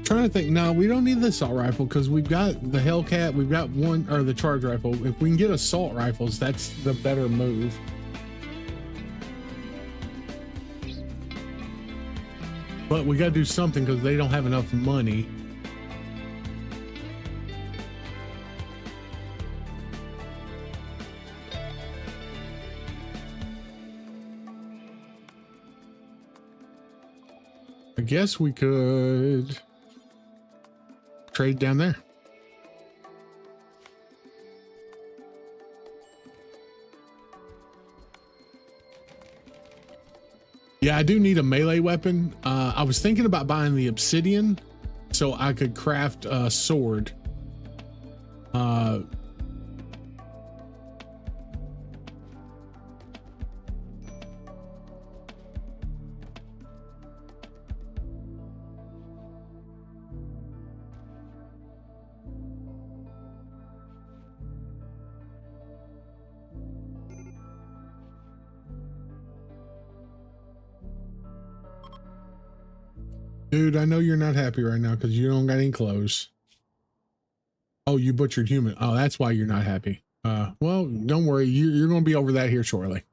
Trying to think. No, we don't need the assault rifle because we've got the Hellcat. We've got one, or the charge rifle. If we can get assault rifles, that's the better move. But we got to do something because they don't have enough money. I guess we could trade down there. Yeah, I do need a melee weapon. I was thinking about buying the obsidian so I could craft a sword. Dude, I know you're not happy right now because you don't got any clothes. Oh, you butchered human. Oh, that's why you're not happy. Well, don't worry. You're going to be over that here shortly.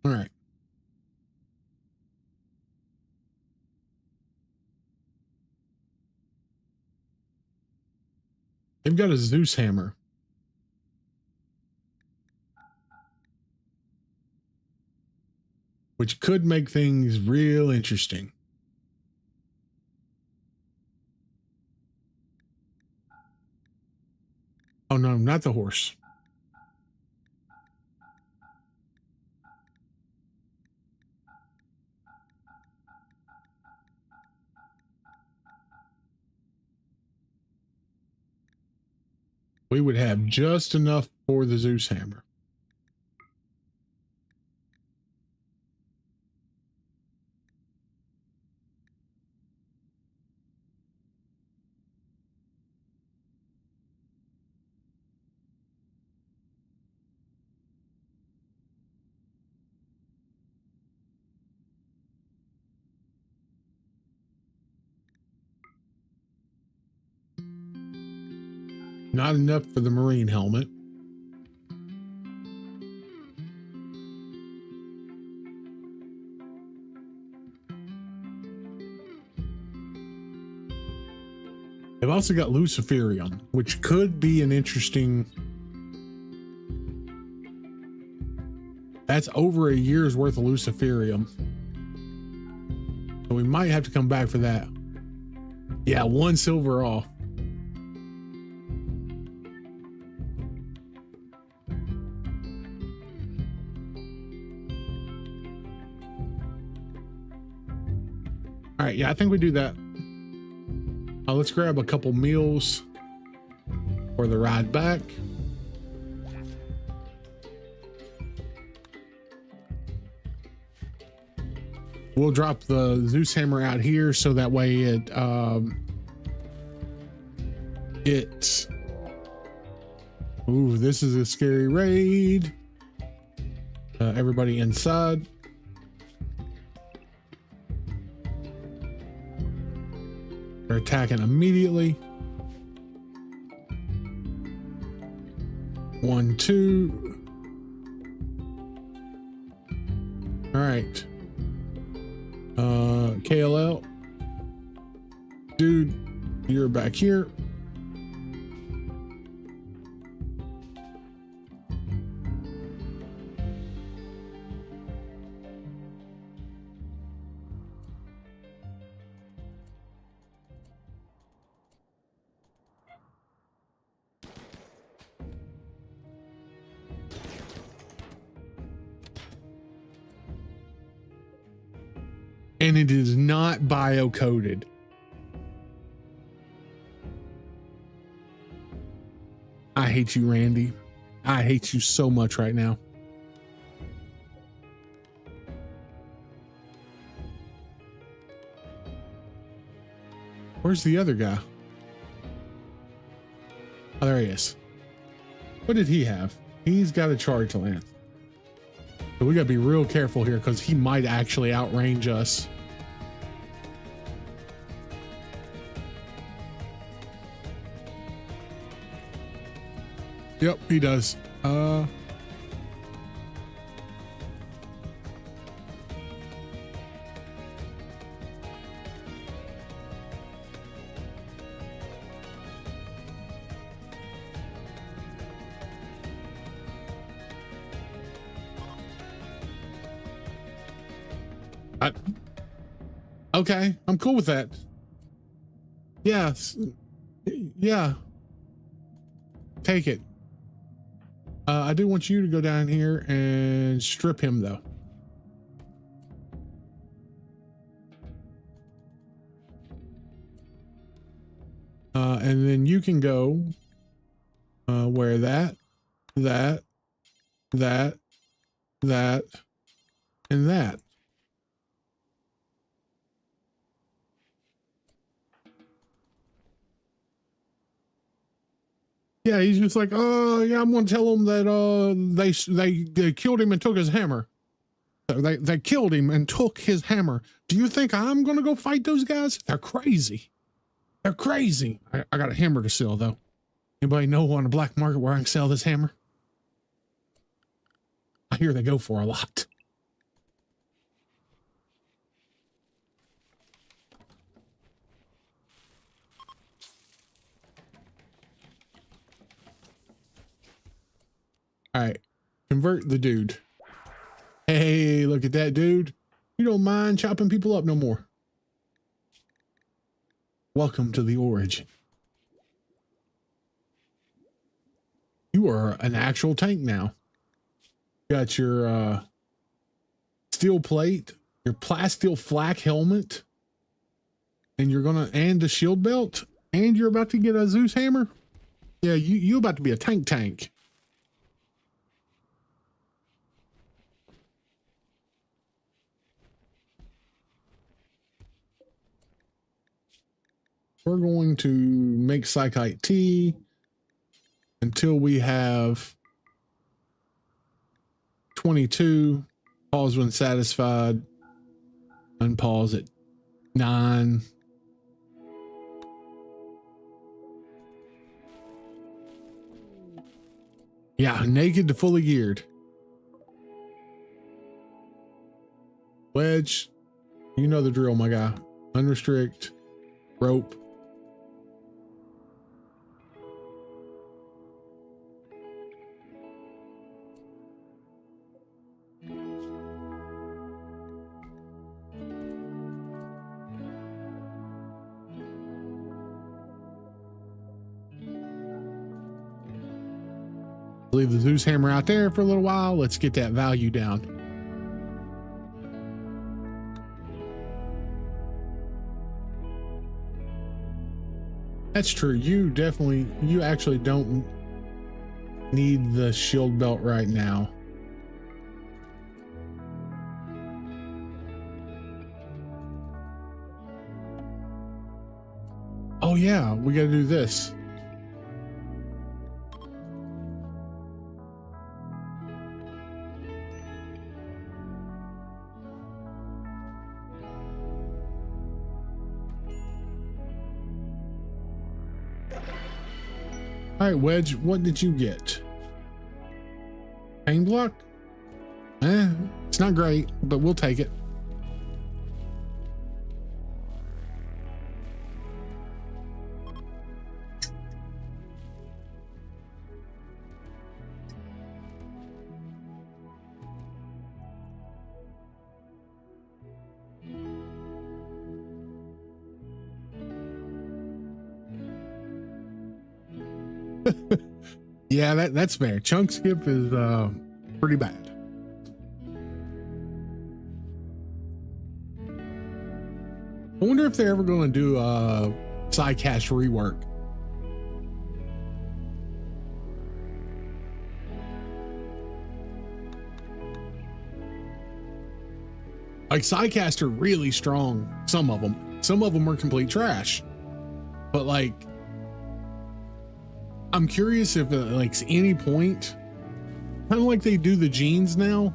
All right. They've got a Zeus hammer. Which could make things real interesting. Oh no, not the horse. We would have just enough for the Zeus hammer. Not enough for the marine helmet. They've also got Luciferium, which could be an interesting. That's over a year's worth of Luciferium. So we might have to come back for that. Yeah, 1 silver off. All right, yeah, I think we do that. Let's grab a couple meals for the ride back. We'll drop the Zeus hammer out here so that way it ooh, this is a scary raid. Everybody inside. They're attacking immediately. 1, 2. All right. KLL. Dude, you're back here. And it is not bio-coded. I hate you, Randy. I hate you so much right now. Where's the other guy? Oh, there he is. What did he have? He's got a charge lance. So we gotta be real careful here because he might actually outrange us. Yep, he does. Okay, I'm cool with that. Yes. Yeah. Take it. I do want you to go down here and strip him though. And then you can go where that, and that. Yeah, he's just like, oh yeah, I'm gonna tell them that they killed him and took his hammer. They killed him and took his hammer. Do you think I'm gonna go fight those guys? They're crazy. They're crazy. I got a hammer to sell though. Anybody know on the black market where I can sell this hammer? I hear they go for a lot. All right, convert the dude. Hey, look at that dude. You don't mind chopping people up no more. Welcome to the origin. are an actual tank now. Got your steel plate, your plasteel flak helmet, and and the shield belt, and you're about to get a Zeus hammer. Yeah, you about to be a tank. We're going to make Psychite tea until we have 22. Pause when satisfied. Unpause at 9. Yeah, naked to fully geared. Wedge, you know the drill, my guy. Unrestrict, rope. Leave the Zeus hammer out there for a little while. Let's get that value down. That's true. You actually don't need the shield belt right now. Oh yeah, we got to do this. All right, Wedge, what did you get? Pain block? It's not great, but we'll take it. Yeah, that's fair. Chunk skip is pretty bad. I wonder if they're ever going to do a Psycash rework. Like Psycast are really strong. Some of them are complete trash. But like, I'm curious if at like any point, kind of like they do the genes now.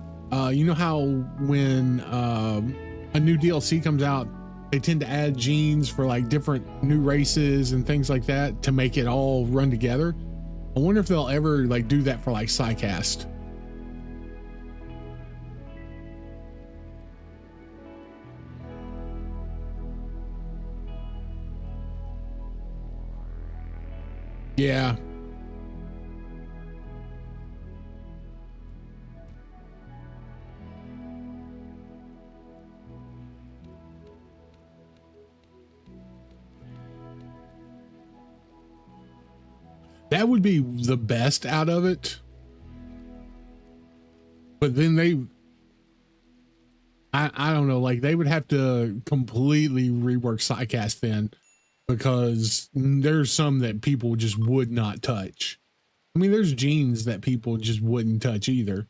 You know how when a new DLC comes out, they tend to add genes for like different new races and things like that to make it all run together. I wonder if they'll ever like do that for like Psycast. Yeah. That would be the best out of it. But then I don't know, like they would have to completely rework Psycast then, because there's some that people just would not touch. I mean, there's genes that people just wouldn't touch either.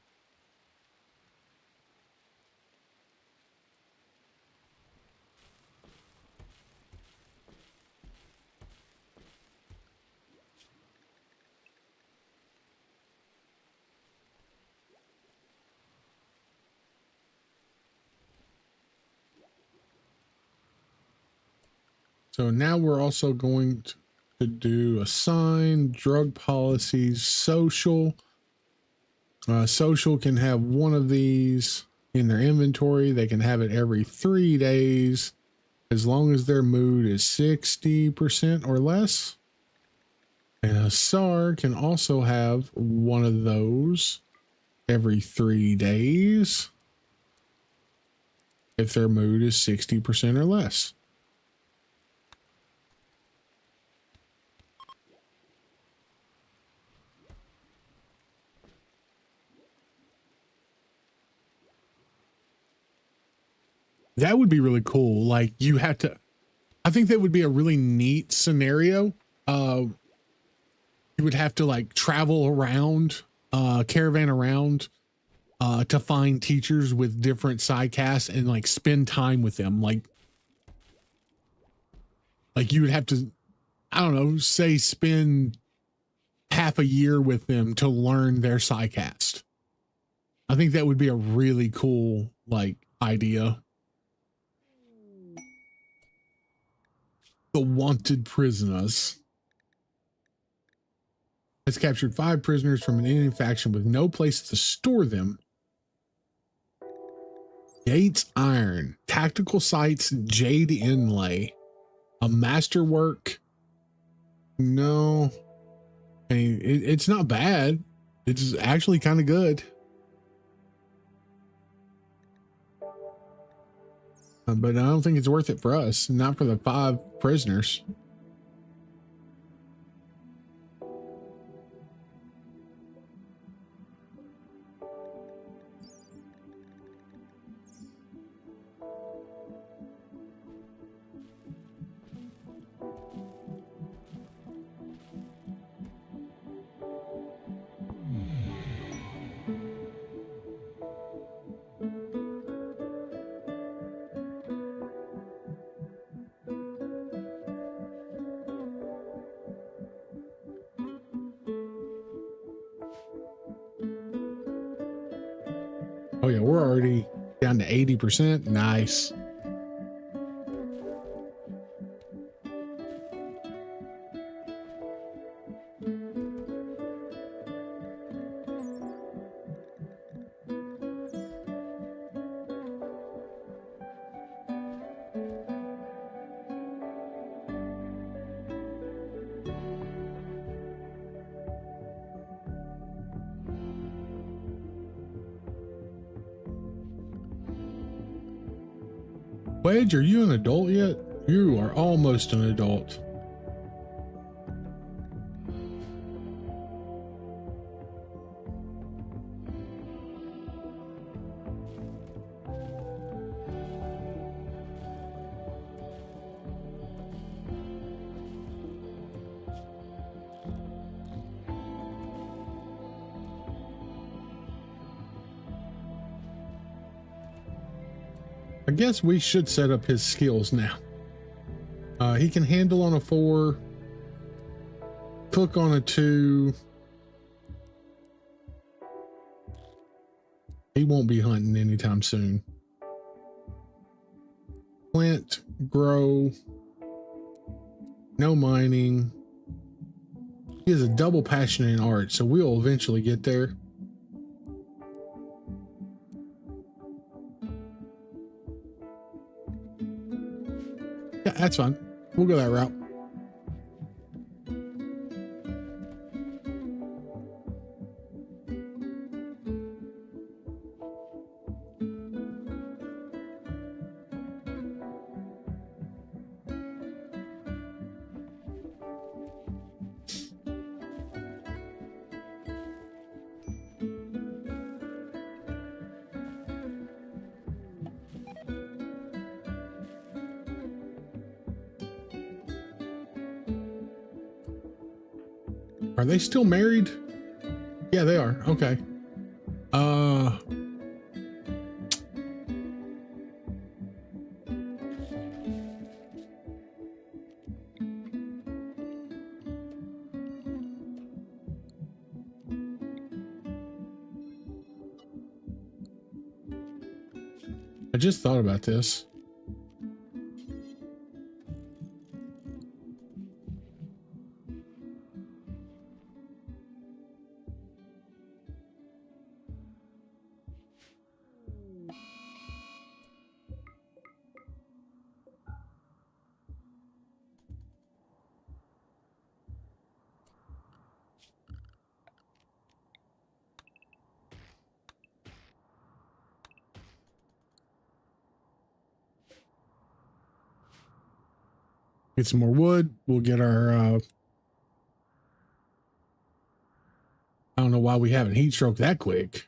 So now we're also going to do assign, drug policies, social. Social can have one of these in their inventory. They can have it every 3 days, as long as their mood is 60% or less. And a SAR can also have one of those every 3 days, if their mood is 60% or less. That would be really cool. Like you have to, I think that would be a really neat scenario. You would have to like travel around, caravan around, to find teachers with different side casts and like spend time with them. Like you would have to, I don't know, say spend half a year with them to learn their side cast. I think that would be a really cool like idea. The wanted prisoners has captured 5 prisoners from an enemy faction with no place to store them. Gates iron, tactical sights, jade inlay, a masterwork. No, I mean, it's not bad. It's actually kind of good. But I don't think it's worth it for us. Not for the 5 prisoners. Oh yeah, we're already down to 80%. Nice. Wedge, are you an adult yet? You are almost an adult. I guess we should set up his skills now. He can handle on a 4, cook on a 2. He won't be hunting anytime soon. Plant, grow, no mining. He has a double passion in art, so we'll eventually get there. Yeah, that's fine. We'll go that route. Are they still married? Yeah, they are. Okay. I just thought about this. Get some more wood. We'll get our, I don't know why we haven't heat stroke that quick.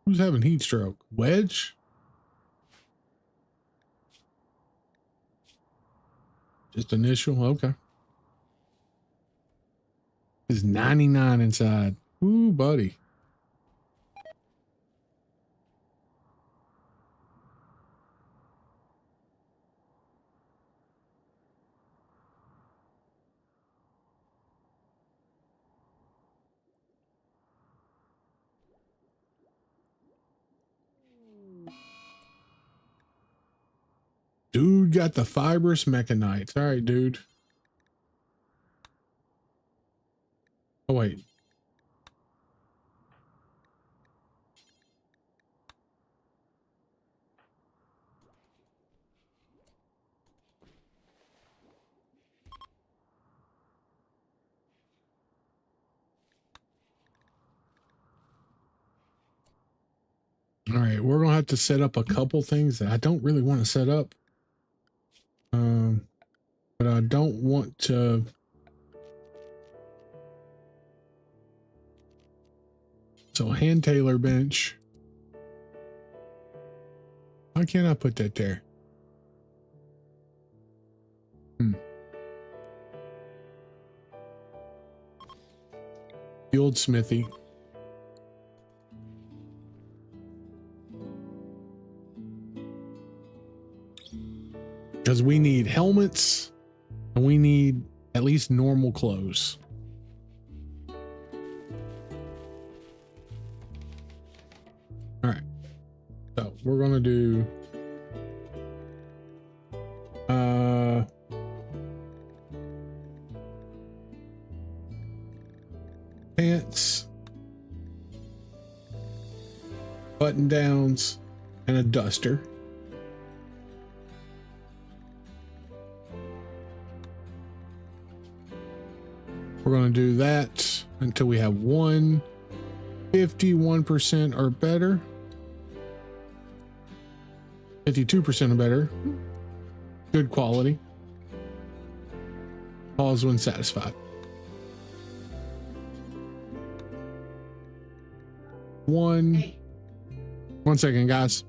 Who's having heat stroke? Wedge? Just initial? Okay. It's 99 inside. Ooh, buddy. Dude got the fibrous mechanites. All right, dude. Oh, wait. All right, we're gonna have to set up a couple things that I don't really want to set up. But I don't want to. So hand tailor bench. Why can't I put that there? The old smithy. Because we need helmets and we need at least normal clothes. All right. So we're going to do pants, button downs, and a duster. We're going to do that until we have 51% or better. 52% or better. Good quality. Pause when satisfied. One second, guys.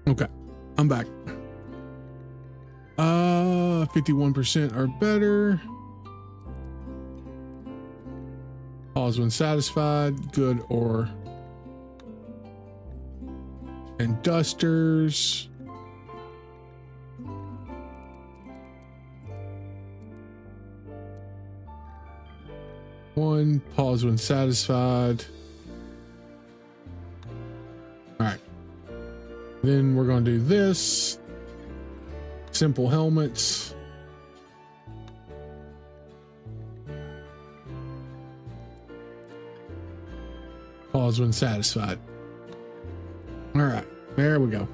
Okay, I'm back. 51% or better. Pause when satisfied. Good or. And dusters. One. Pause when satisfied. All right. Then we're going to do this. Simple helmets. Pause when satisfied. All right, there we go.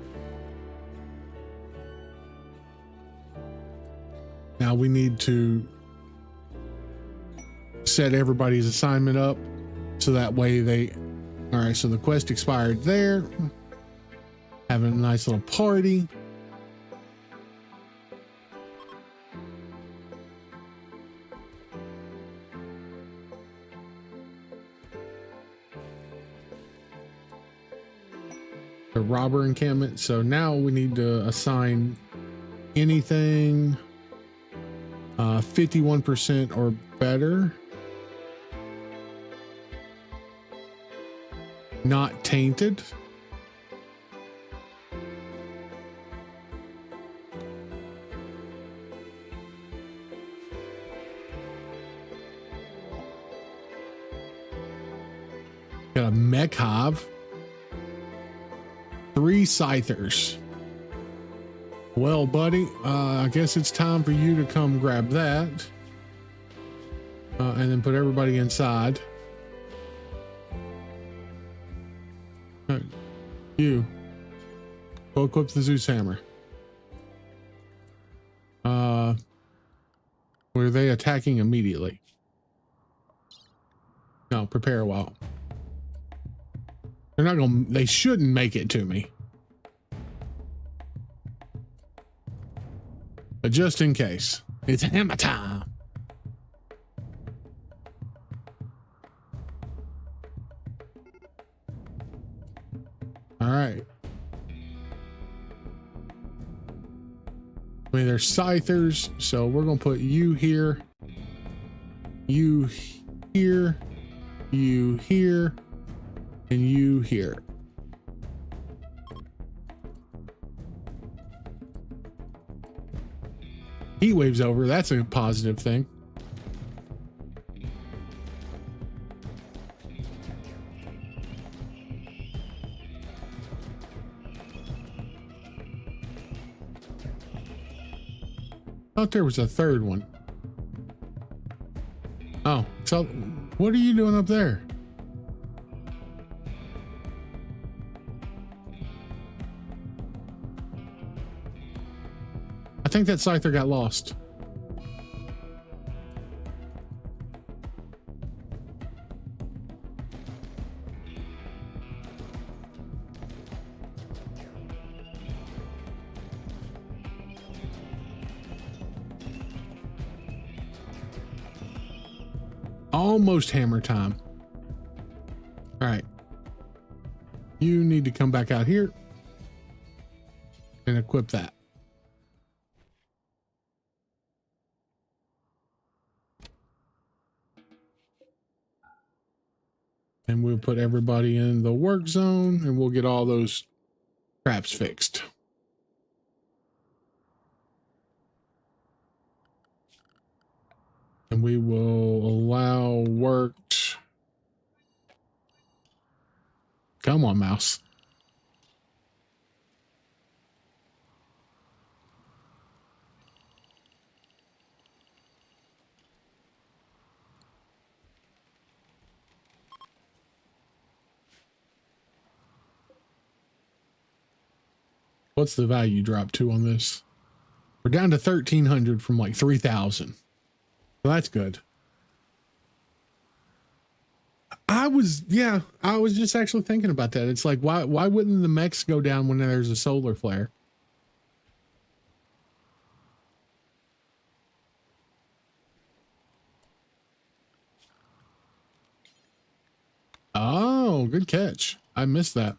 Now we need to set everybody's assignment up so that way they, all right, so the quest expired there. Having a nice little party. The robber encampment. So now we need to assign anything 51% or better. Not tainted. Got a mech hive. 3 scythers. Well, buddy, I guess it's time for you to come grab that. And then put everybody inside. All right. You. Go equip the Zeus hammer. Were they attacking immediately? No. prepare a while. They're not gonna, they shouldn't make it to me. But just in case, it's hammer time. All right. I mean, there's scythers, so we're gonna put you here, you here, you here, and you here. Heat wave's over. That's a positive thing. Thought there was a third one. Oh, so what are you doing up there? I think that scyther got lost. Almost hammer time. All right. You need to come back out here and equip that. And we'll put everybody in the work zone and we'll get all those traps fixed. And we will allow worked. Come on, mouse. What's the value drop to on this? We're down to 1,300 from like 3,000. So that's good. I was just actually thinking about that. It's like, why wouldn't the mechs go down when there's a solar flare? Oh, good catch. I missed that.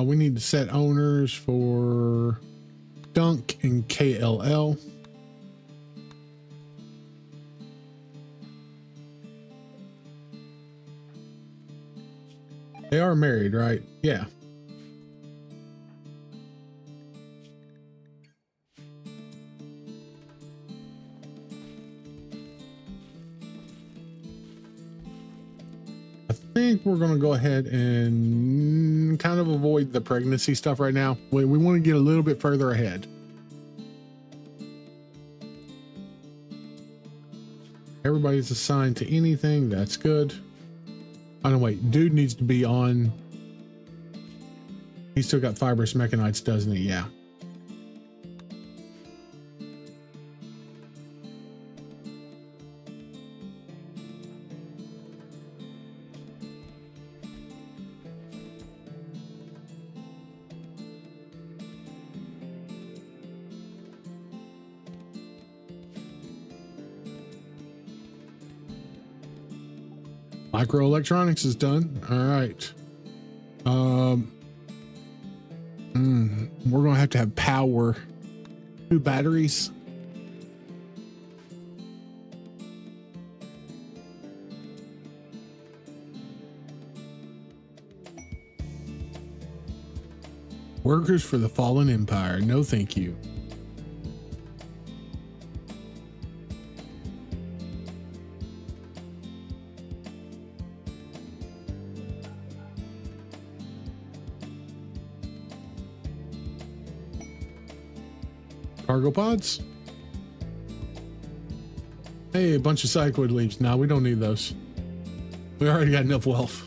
We need to set owners for Dunk and KLL. They are married, right? Yeah. I think we're going to go ahead and kind of avoid the pregnancy stuff right now. We want to get a little bit further ahead. Everybody's assigned to anything. That's good. Oh no, wait, dude needs to be on. He's still got fibrous mechanites, doesn't he? Yeah. Microelectronics is done. All right. We're gonna have power. 2 batteries. Workers for the fallen empire. No, thank you. Cargo pods. Hey, a bunch of psychoid leaves. No, we don't need those. We already got enough wealth.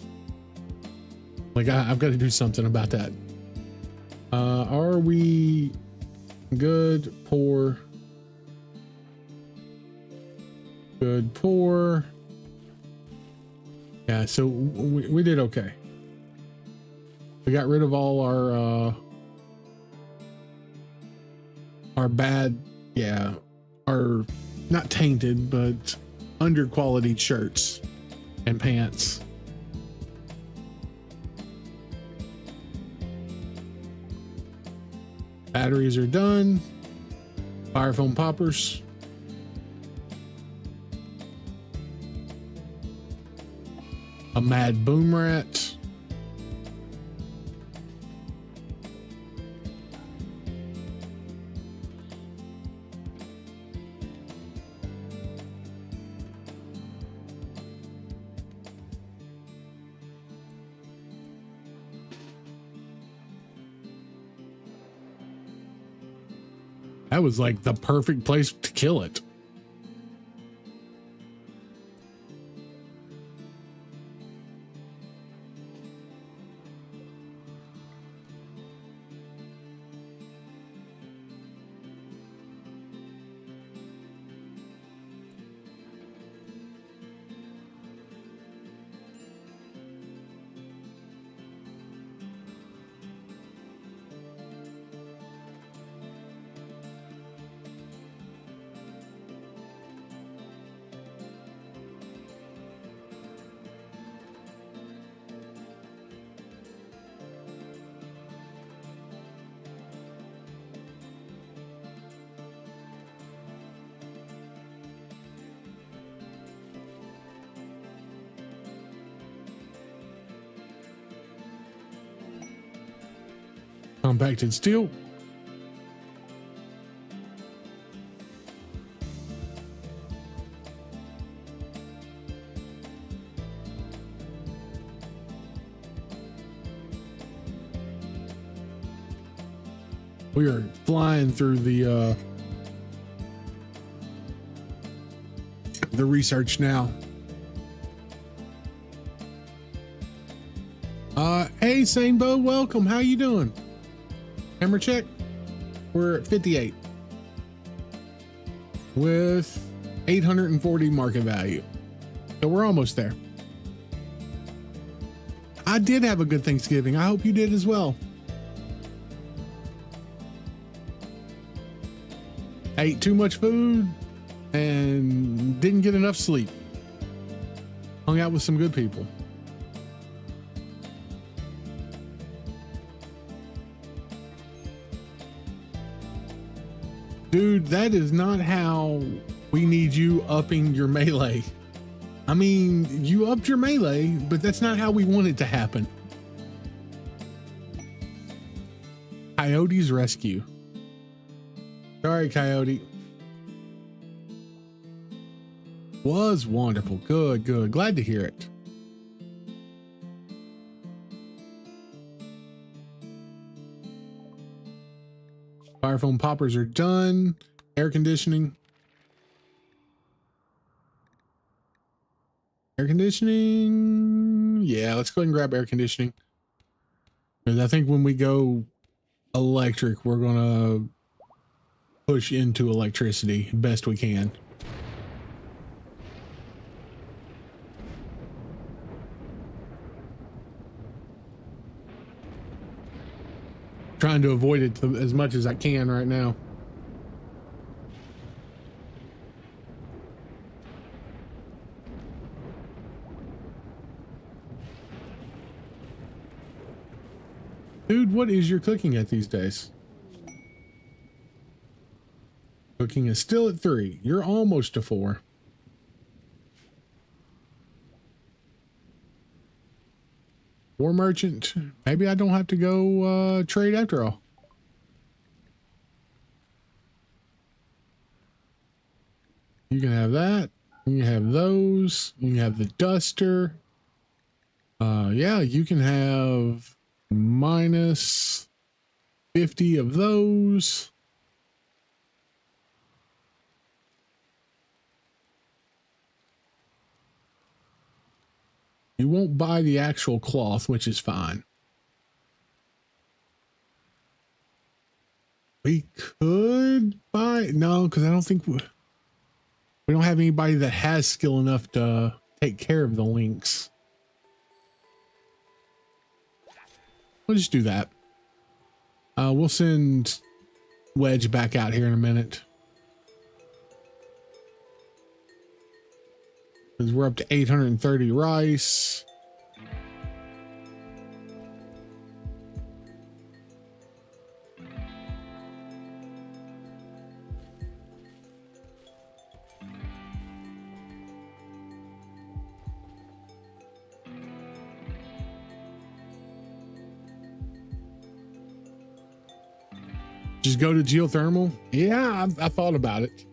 Like, I've got to do something about that. Are we good, poor? Good, poor. Yeah, so we did okay. We got rid of all our bad, yeah, our not tainted, but under quality shirts and pants. Batteries are done. Fire foam poppers. A mad boom rat. That was like the perfect place to kill it. Compacted steel. We are flying through the research now. Hey Sanebo, welcome. How you doing? Hammer check. We're at 58 with 840 market value. So we're almost there. I did have a good Thanksgiving. I hope you did as well. Ate too much food and didn't get enough sleep. Hung out with some good people. Dude, that is not how we need you upping your melee. I mean, you upped your melee, but that's not how we want it to happen. Coyote's rescue. Sorry, Coyote. Was wonderful. Good, good. Glad to hear it. Fire foam poppers are done. Air conditioning. Air conditioning. Yeah, let's go ahead and grab air conditioning. Because I think when we go electric, we're going to push into electricity best we can. Trying to avoid it as much as I can right now. Dude, what is your cooking at these days? Cooking is still at 3. You're almost to 4. War merchant. Maybe I don't have to go trade after all. You can have that. You can have those. You can have the duster. Yeah, you can have minus 50 of those. You won't buy the actual cloth, which is fine. We could buy, no, because I don't think we don't have anybody that has skill enough to take care of the lynx. We'll just do that. We'll send Wedge back out here in a minute. Because we're up to 830 rice. Just go to geothermal? Yeah, I thought about it.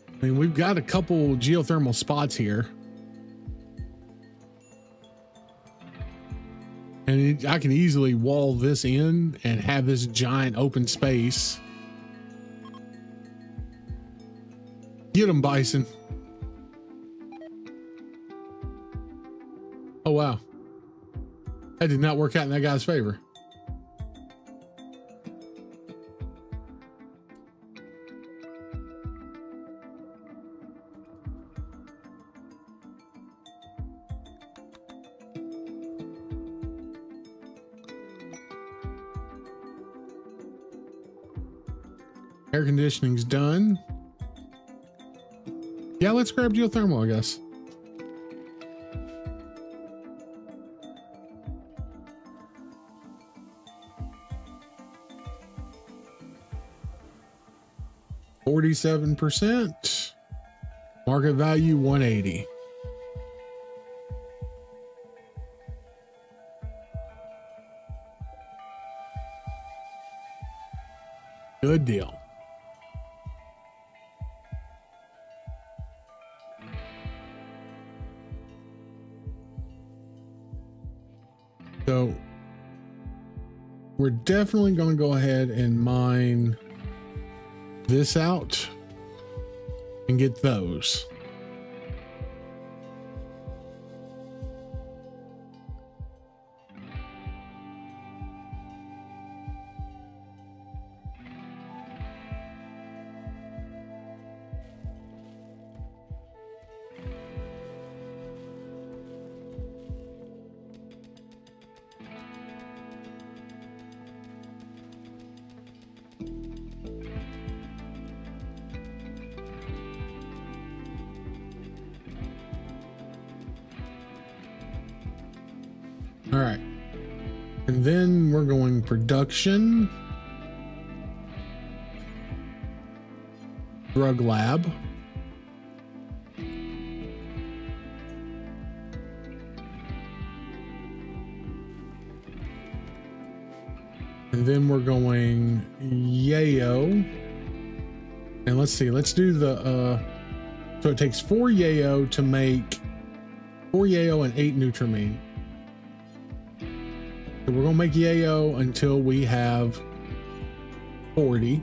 I mean, we've got a couple geothermal spots here. And I can easily wall this in and have this giant open space. Get them, Bison. Oh, wow. That did not work out in that guy's favor. Air conditioning's done. Yeah, let's grab geothermal, I guess. %. Market value 180. Good deal. So we're definitely going to go ahead and mine this out and get those. All right. And then we're going production. Drug lab. And then we're going yayo. And let's see, let's do the, so it takes 4 yayo to make 4 yayo and 8 Nutramine. So we're gonna make yayo until we have 40.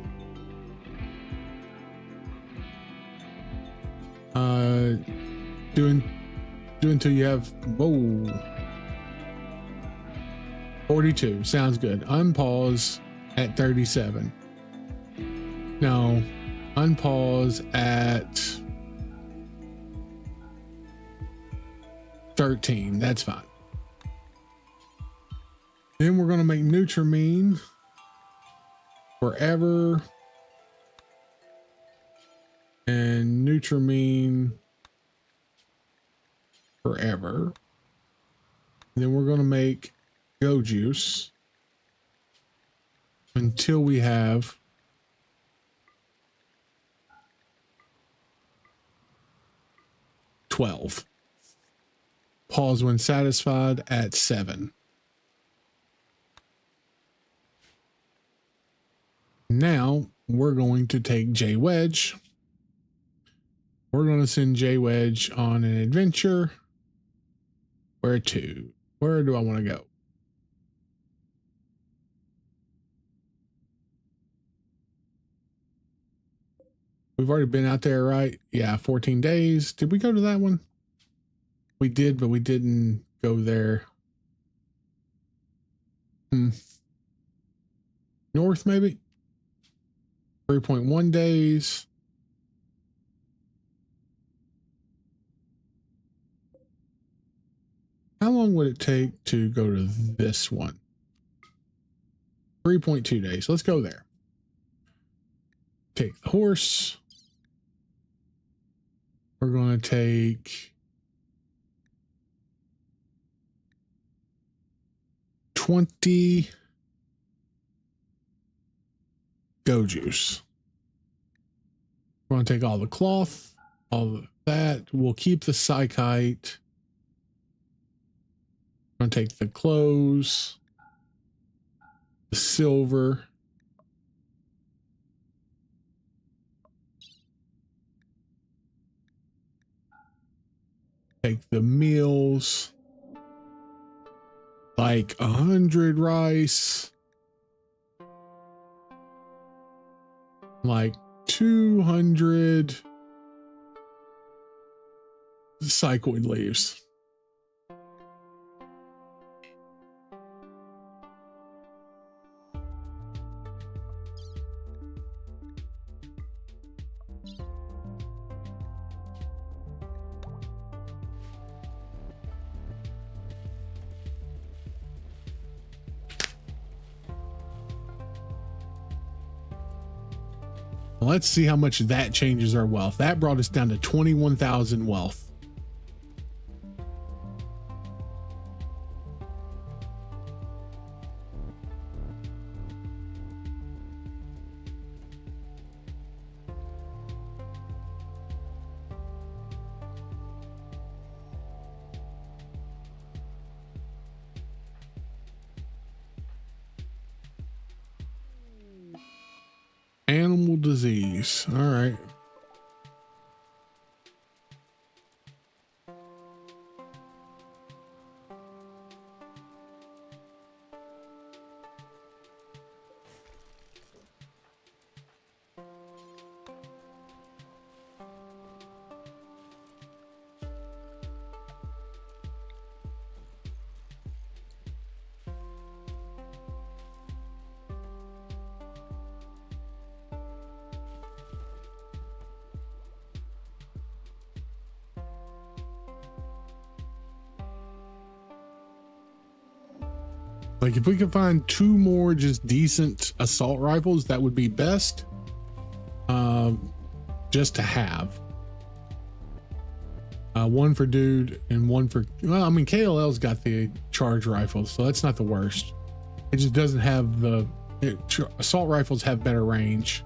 Do until you have, whoa, 42. Sounds good. Unpause at 37. No, unpause at 13. That's fine. Then we're going to make Nutramine forever. And Nutramine forever. And then we're going to make Go Juice until we have 12. Pause when satisfied at 7. Now we're going to take J Wedge. We're going to send J Wedge on an adventure. Where to? Where do I want to go? We've already been out there, right? Yeah, 14 days. Did we go to that one? We did, but we didn't go there. North, maybe 3.1 days. How long would it take to go to this one? 3.2 days. Let's go there. Take the horse. We're going to take 20 go juice. We're going to take all the cloth, all of that. We'll keep the psychite. We're going to take the clothes, the silver. Take the meals, like 100 rice, like 200 cycloid leaves. Let's see how much that changes our wealth. That brought us down to 21,000 wealth. Animal disease. All right. Like if we could find 2 more just decent assault rifles, that would be best. Just to have. One for dude and one for, well, I mean, KLL's got the charge rifles, so that's not the worst. It just doesn't have the, assault rifles have better range.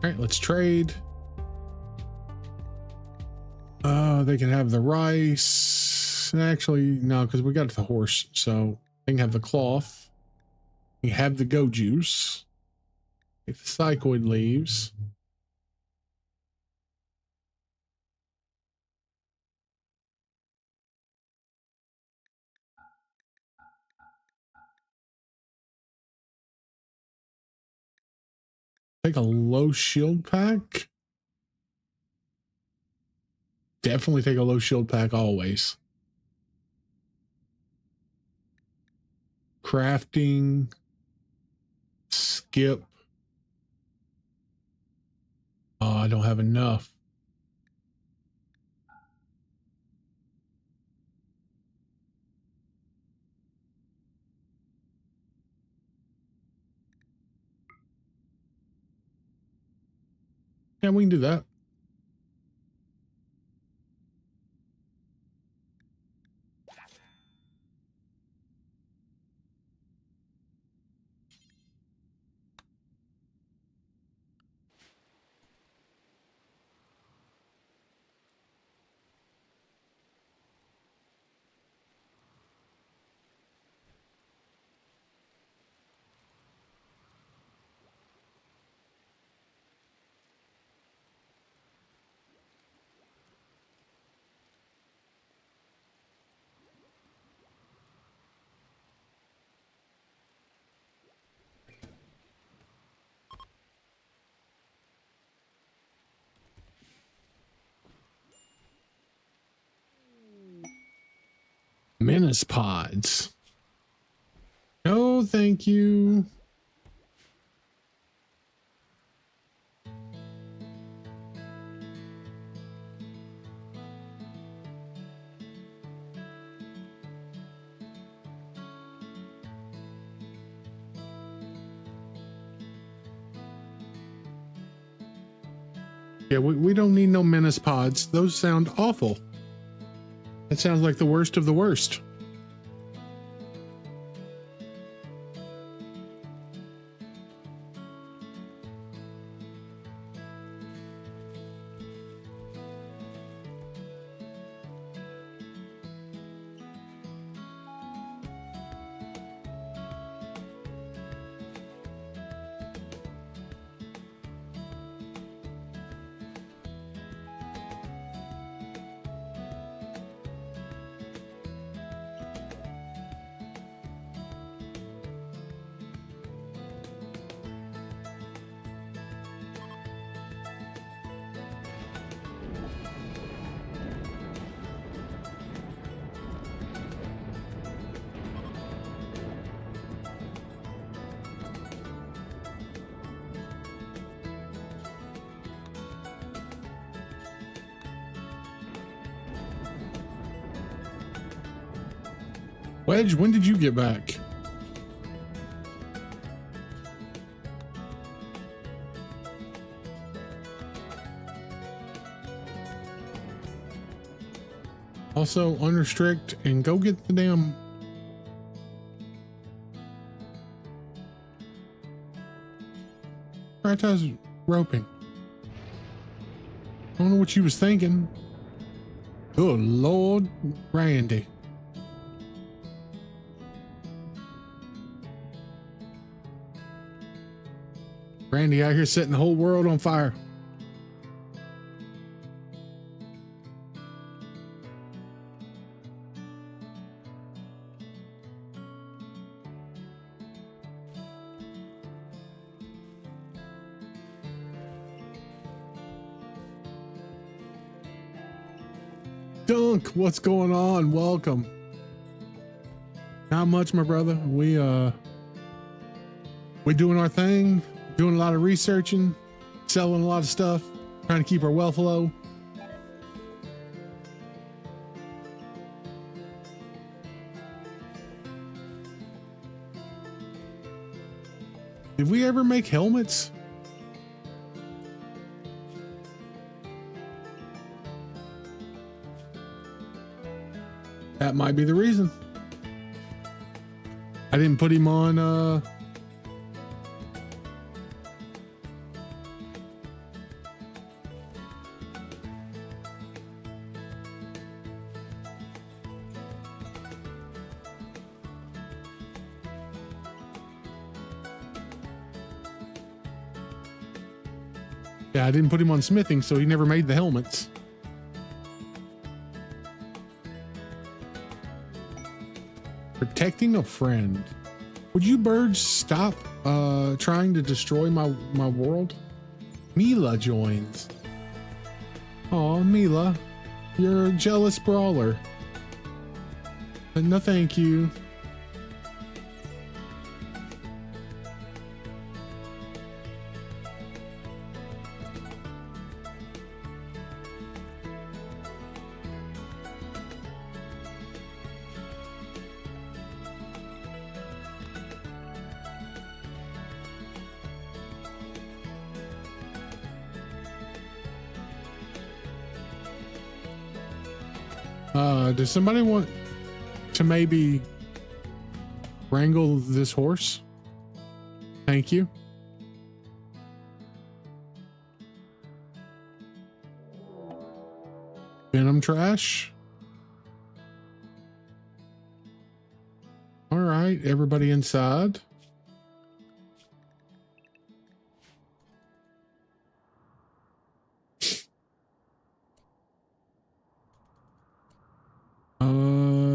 All right, let's trade. They can have the rice. Actually, no, because we got the horse. So they can have the cloth. We have the go juice. Take the psychoid leaves. Take a low shield pack. Definitely take a low shield pack always. Crafting. Skip. Oh, I don't have enough. Yeah, we can do that. Menace pods. No, thank you. Yeah, we don't need no menace pods. Those sound awful. That sounds like the worst of the worst. Wedge, when did you get back? Also, unrestrict and go get the damn... prioritize roping. I don't know what you was thinking. Good Lord, Randy. Randy out here setting the whole world on fire. Dunk, what's going on? Welcome. Not much, my brother. We doing our thing. Doing a lot of researching, selling a lot of stuff, trying to keep our wealth low. Did we ever make helmets? That might be the reason. I didn't put him on, yeah, I didn't put him on smithing, so he never made the helmets. Protecting a friend. Would you birds stop trying to destroy my world? Mila joins. Aw, Mila, you're a jealous brawler. But no thank you. Does somebody want to maybe wrangle this horse? Thank you. Venom trash. All right, everybody inside.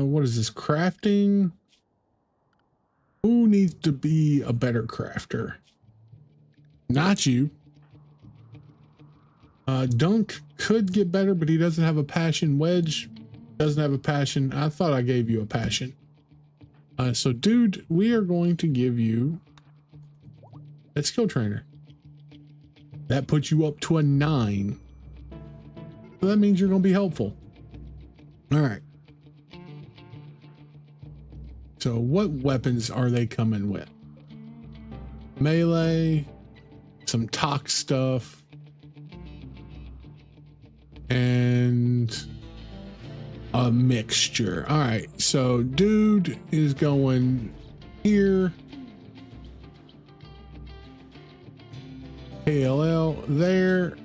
What is this? Crafting? Who needs to be a better crafter? Not you. Dunk could get better, but he doesn't have a passion. Wedge Doesn't have a passion. I thought I gave you a passion. So dude, we are going to give you that skill trainer. That puts you up to a 9. So that means you're going to be helpful. All right. So what weapons are they coming with? Melee, some talk stuff, and a mixture. All right, so dude is going here. KLL there.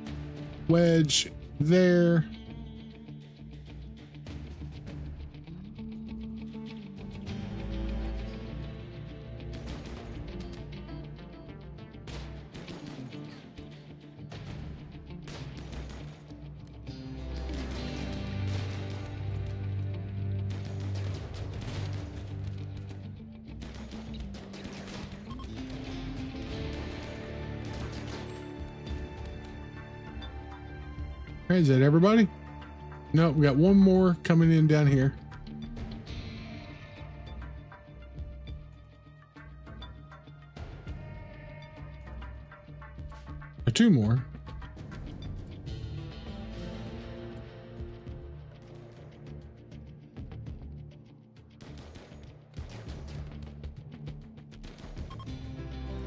Wedge there. All right, is that everybody? No, we got one more coming in down here. Or 2 more.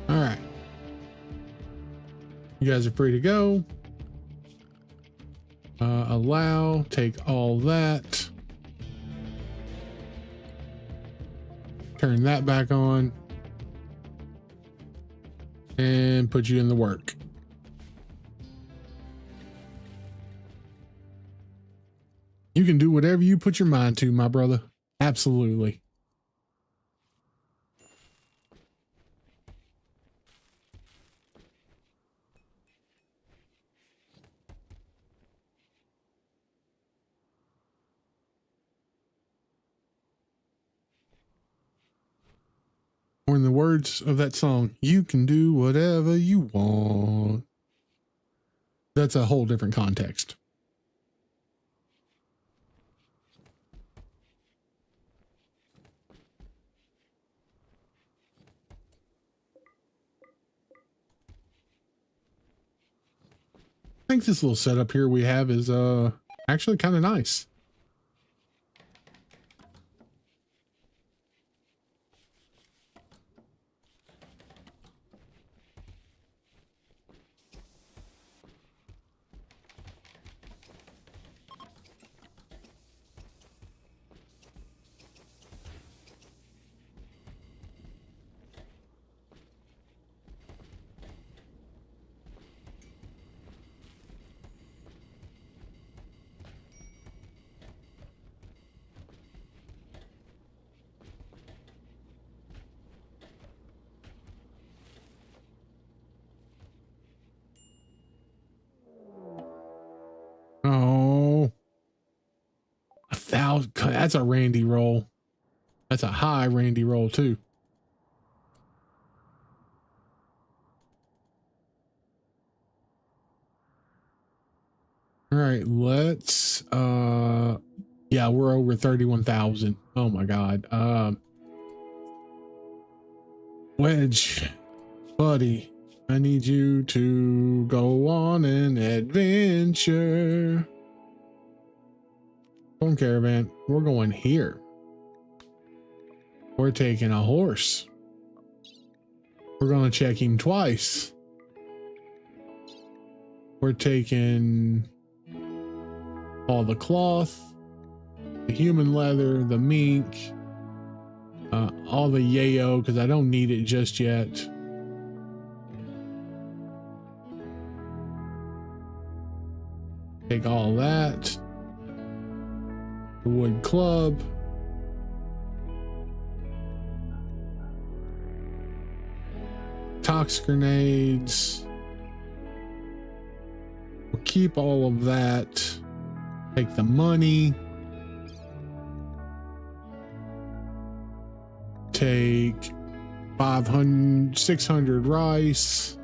All right. You guys are free to go. Allow, take all that. Turn that back on. And put you in the work. You can do whatever you put your mind to, my brother. Absolutely. Or in the words of that song, you can do whatever you want. That's a whole different context. I think this little setup here we have is actually kind of nice. Oh, 1,000. That's a Randy roll. That's a high Randy roll too. All right, let's yeah, we're over 31,000. Oh my God. Wedge, buddy, I need you to go on an adventure. Home caravan, we're going here. We're taking a horse. We're going to check him twice. We're taking all the cloth, the human leather, the mink, all the yayo, because I don't need it just yet. Take all that. The wood club. Tox grenades. We'll keep all of that. Take the money. Take 500, 600 rice.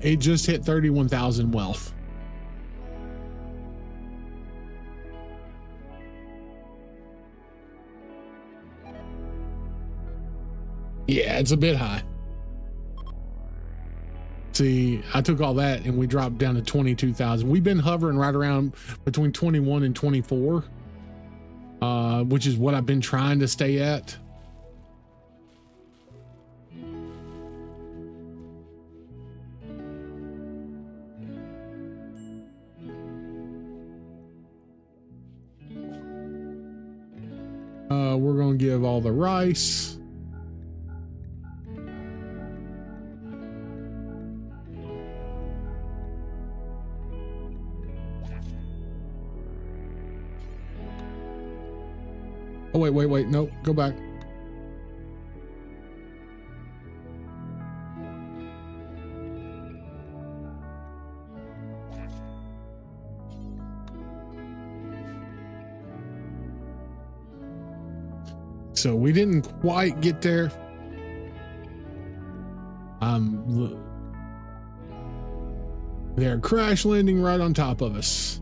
It just hit 31,000 wealth. Yeah, it's a bit high. See, I took all that and we dropped down to 22,000. We've been hovering right around between 21 and 24, which is what I've been trying to stay at. We're going to give all the rice. Oh, wait. No, go back. So we didn't quite get there. They're crash landing right on top of us.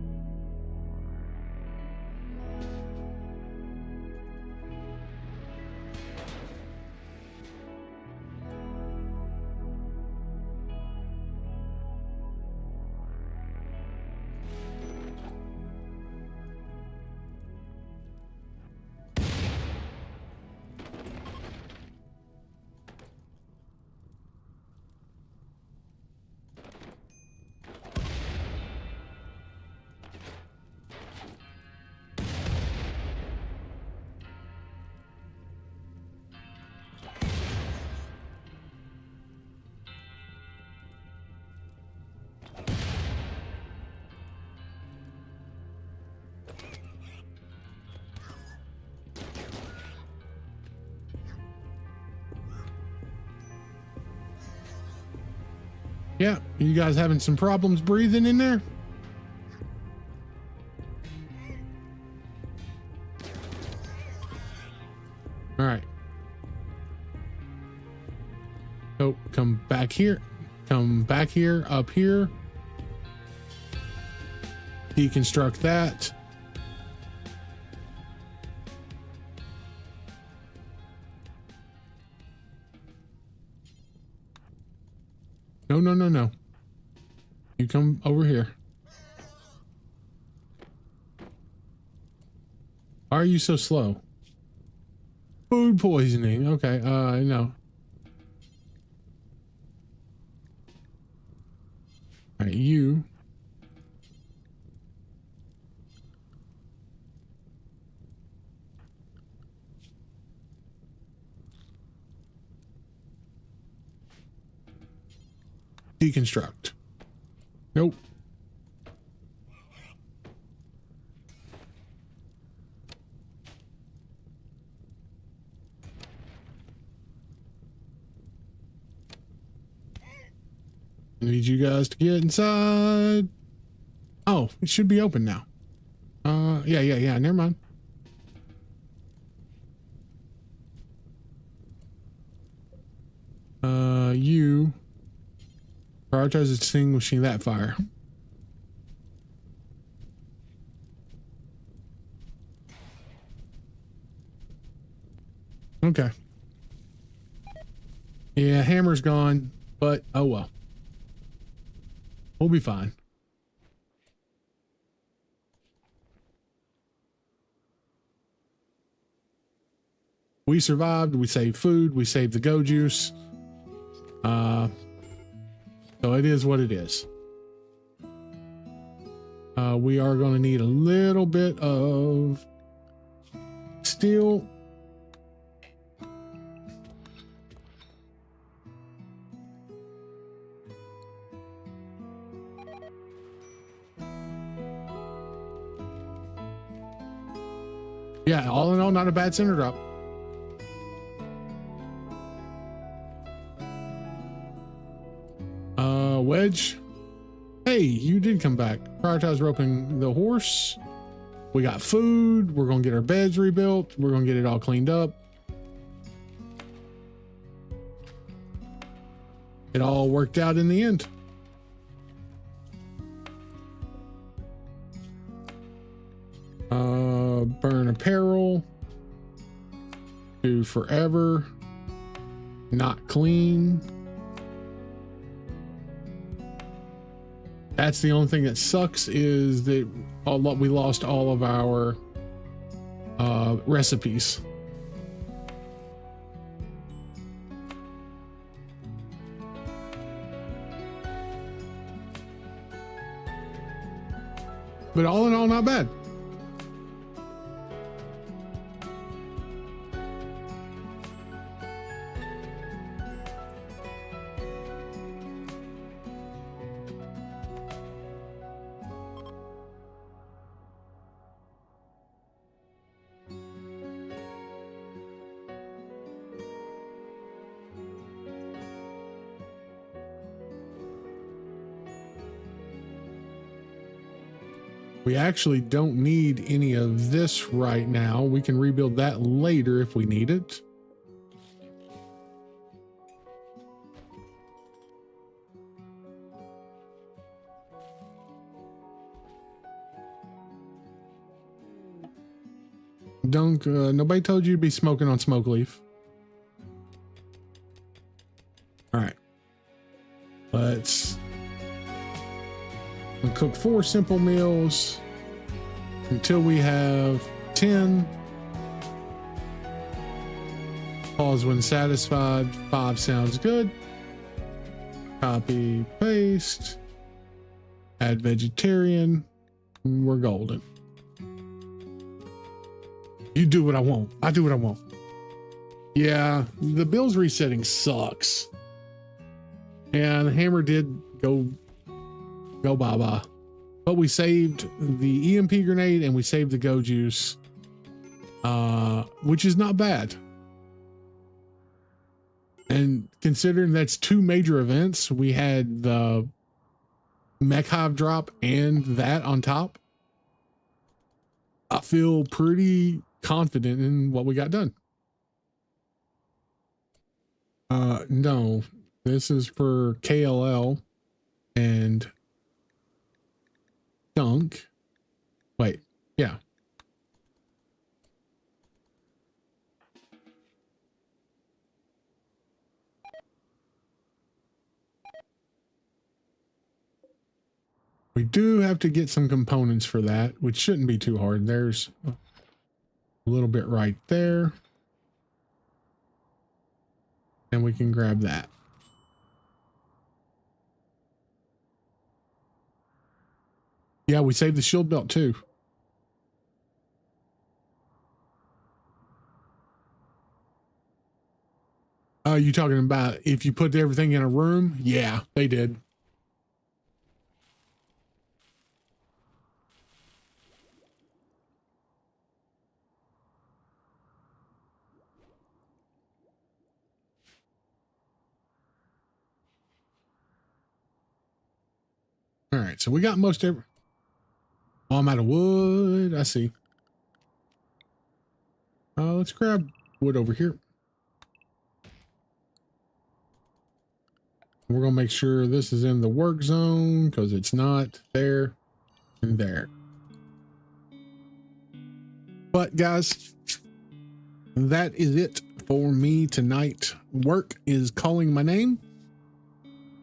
Yeah, you guys having some problems breathing in there? All right. Oh, come back here. Come back here, up here. Deconstruct that. No. You come over here. Why are you so slow? Food poisoning. Okay, no. All right, you. Deconstruct. Nope. I need you guys to get inside. Oh, it should be open now. Yeah. Never mind. You prioritize extinguishing that fire. Okay. Yeah, hammer's gone, but oh well. We'll be fine. We survived. We saved food. We saved the go juice. So it is what it is. We are going to need a little bit of steel. Yeah, all in all, not a bad center drop. Wedge. Hey, you did come back. Prioritize roping the horse. We got food. We're gonna get our beds rebuilt. We're gonna get it all cleaned up. it all worked out in the end. Burn apparel. Do forever. Not clean. That's the only thing that sucks, is that we lost all of our recipes. But all in all, not bad. We actually don't need any of this right now. We can rebuild that later if we need it. Dunk, nobody told you to be smoking on smoke leaf. All right. We'll cook 4 simple meals until we have 10. Pause when satisfied. 5 sounds good. Copy, paste. Add vegetarian. We're golden. You do what I want. I do what I want. Yeah, the bills resetting sucks. Yeah, the hammer did go bye-bye. But we saved the EMP grenade and we saved the go juice, which is not bad. And considering that's 2 major events, we had the mech hive drop and that on top. I feel pretty confident in what we got done. No, this is for KLL and Dunk. Wait, yeah. We do have to get some components for that, which shouldn't be too hard. There's a little bit right there. And we can grab that. Yeah, we saved the shield belt too. Oh, you talking about if you put everything in a room? Yeah, they did. All right, so we got most every. Oh, I'm out of wood. I see. Let's grab wood over here. We're gonna make sure this is in the work zone because it's not there and there. But guys, that is it for me tonight. Work is calling my name.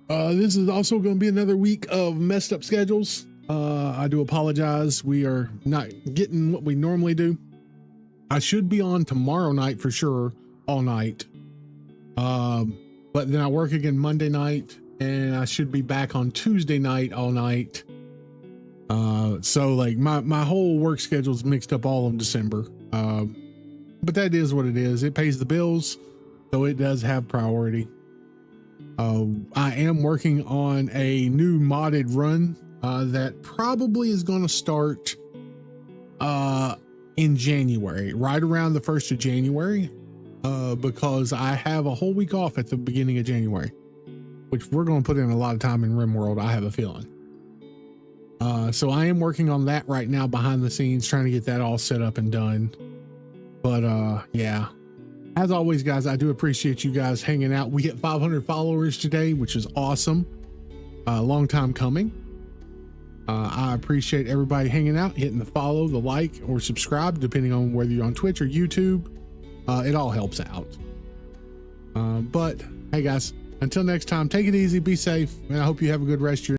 This is also going to be another week of messed up schedules. I do apologize. We are not getting what we normally do. I should be on tomorrow night for sure, all night. But then I work again Monday night, and I should be back on Tuesday night all night. So like my whole work schedule is mixed up all of December. But that is what it is. It pays the bills, so it does have priority. I am working on a new modded run that probably is going to start in January, right around the 1st of January, because I have a whole week off at the beginning of January, which we're going to put in a lot of time in Rimworld, I have a feeling. So I am working on that right now behind the scenes, trying to get that all set up and done. But yeah, As always, guys, I do appreciate you guys hanging out. We hit 500 followers today, which is awesome. A long time coming. I appreciate everybody hanging out, hitting the follow, the like, or subscribe, depending on whether you're on Twitch or YouTube. It all helps out. But hey, guys, until next time, take it easy, be safe, and I hope you have a good rest of your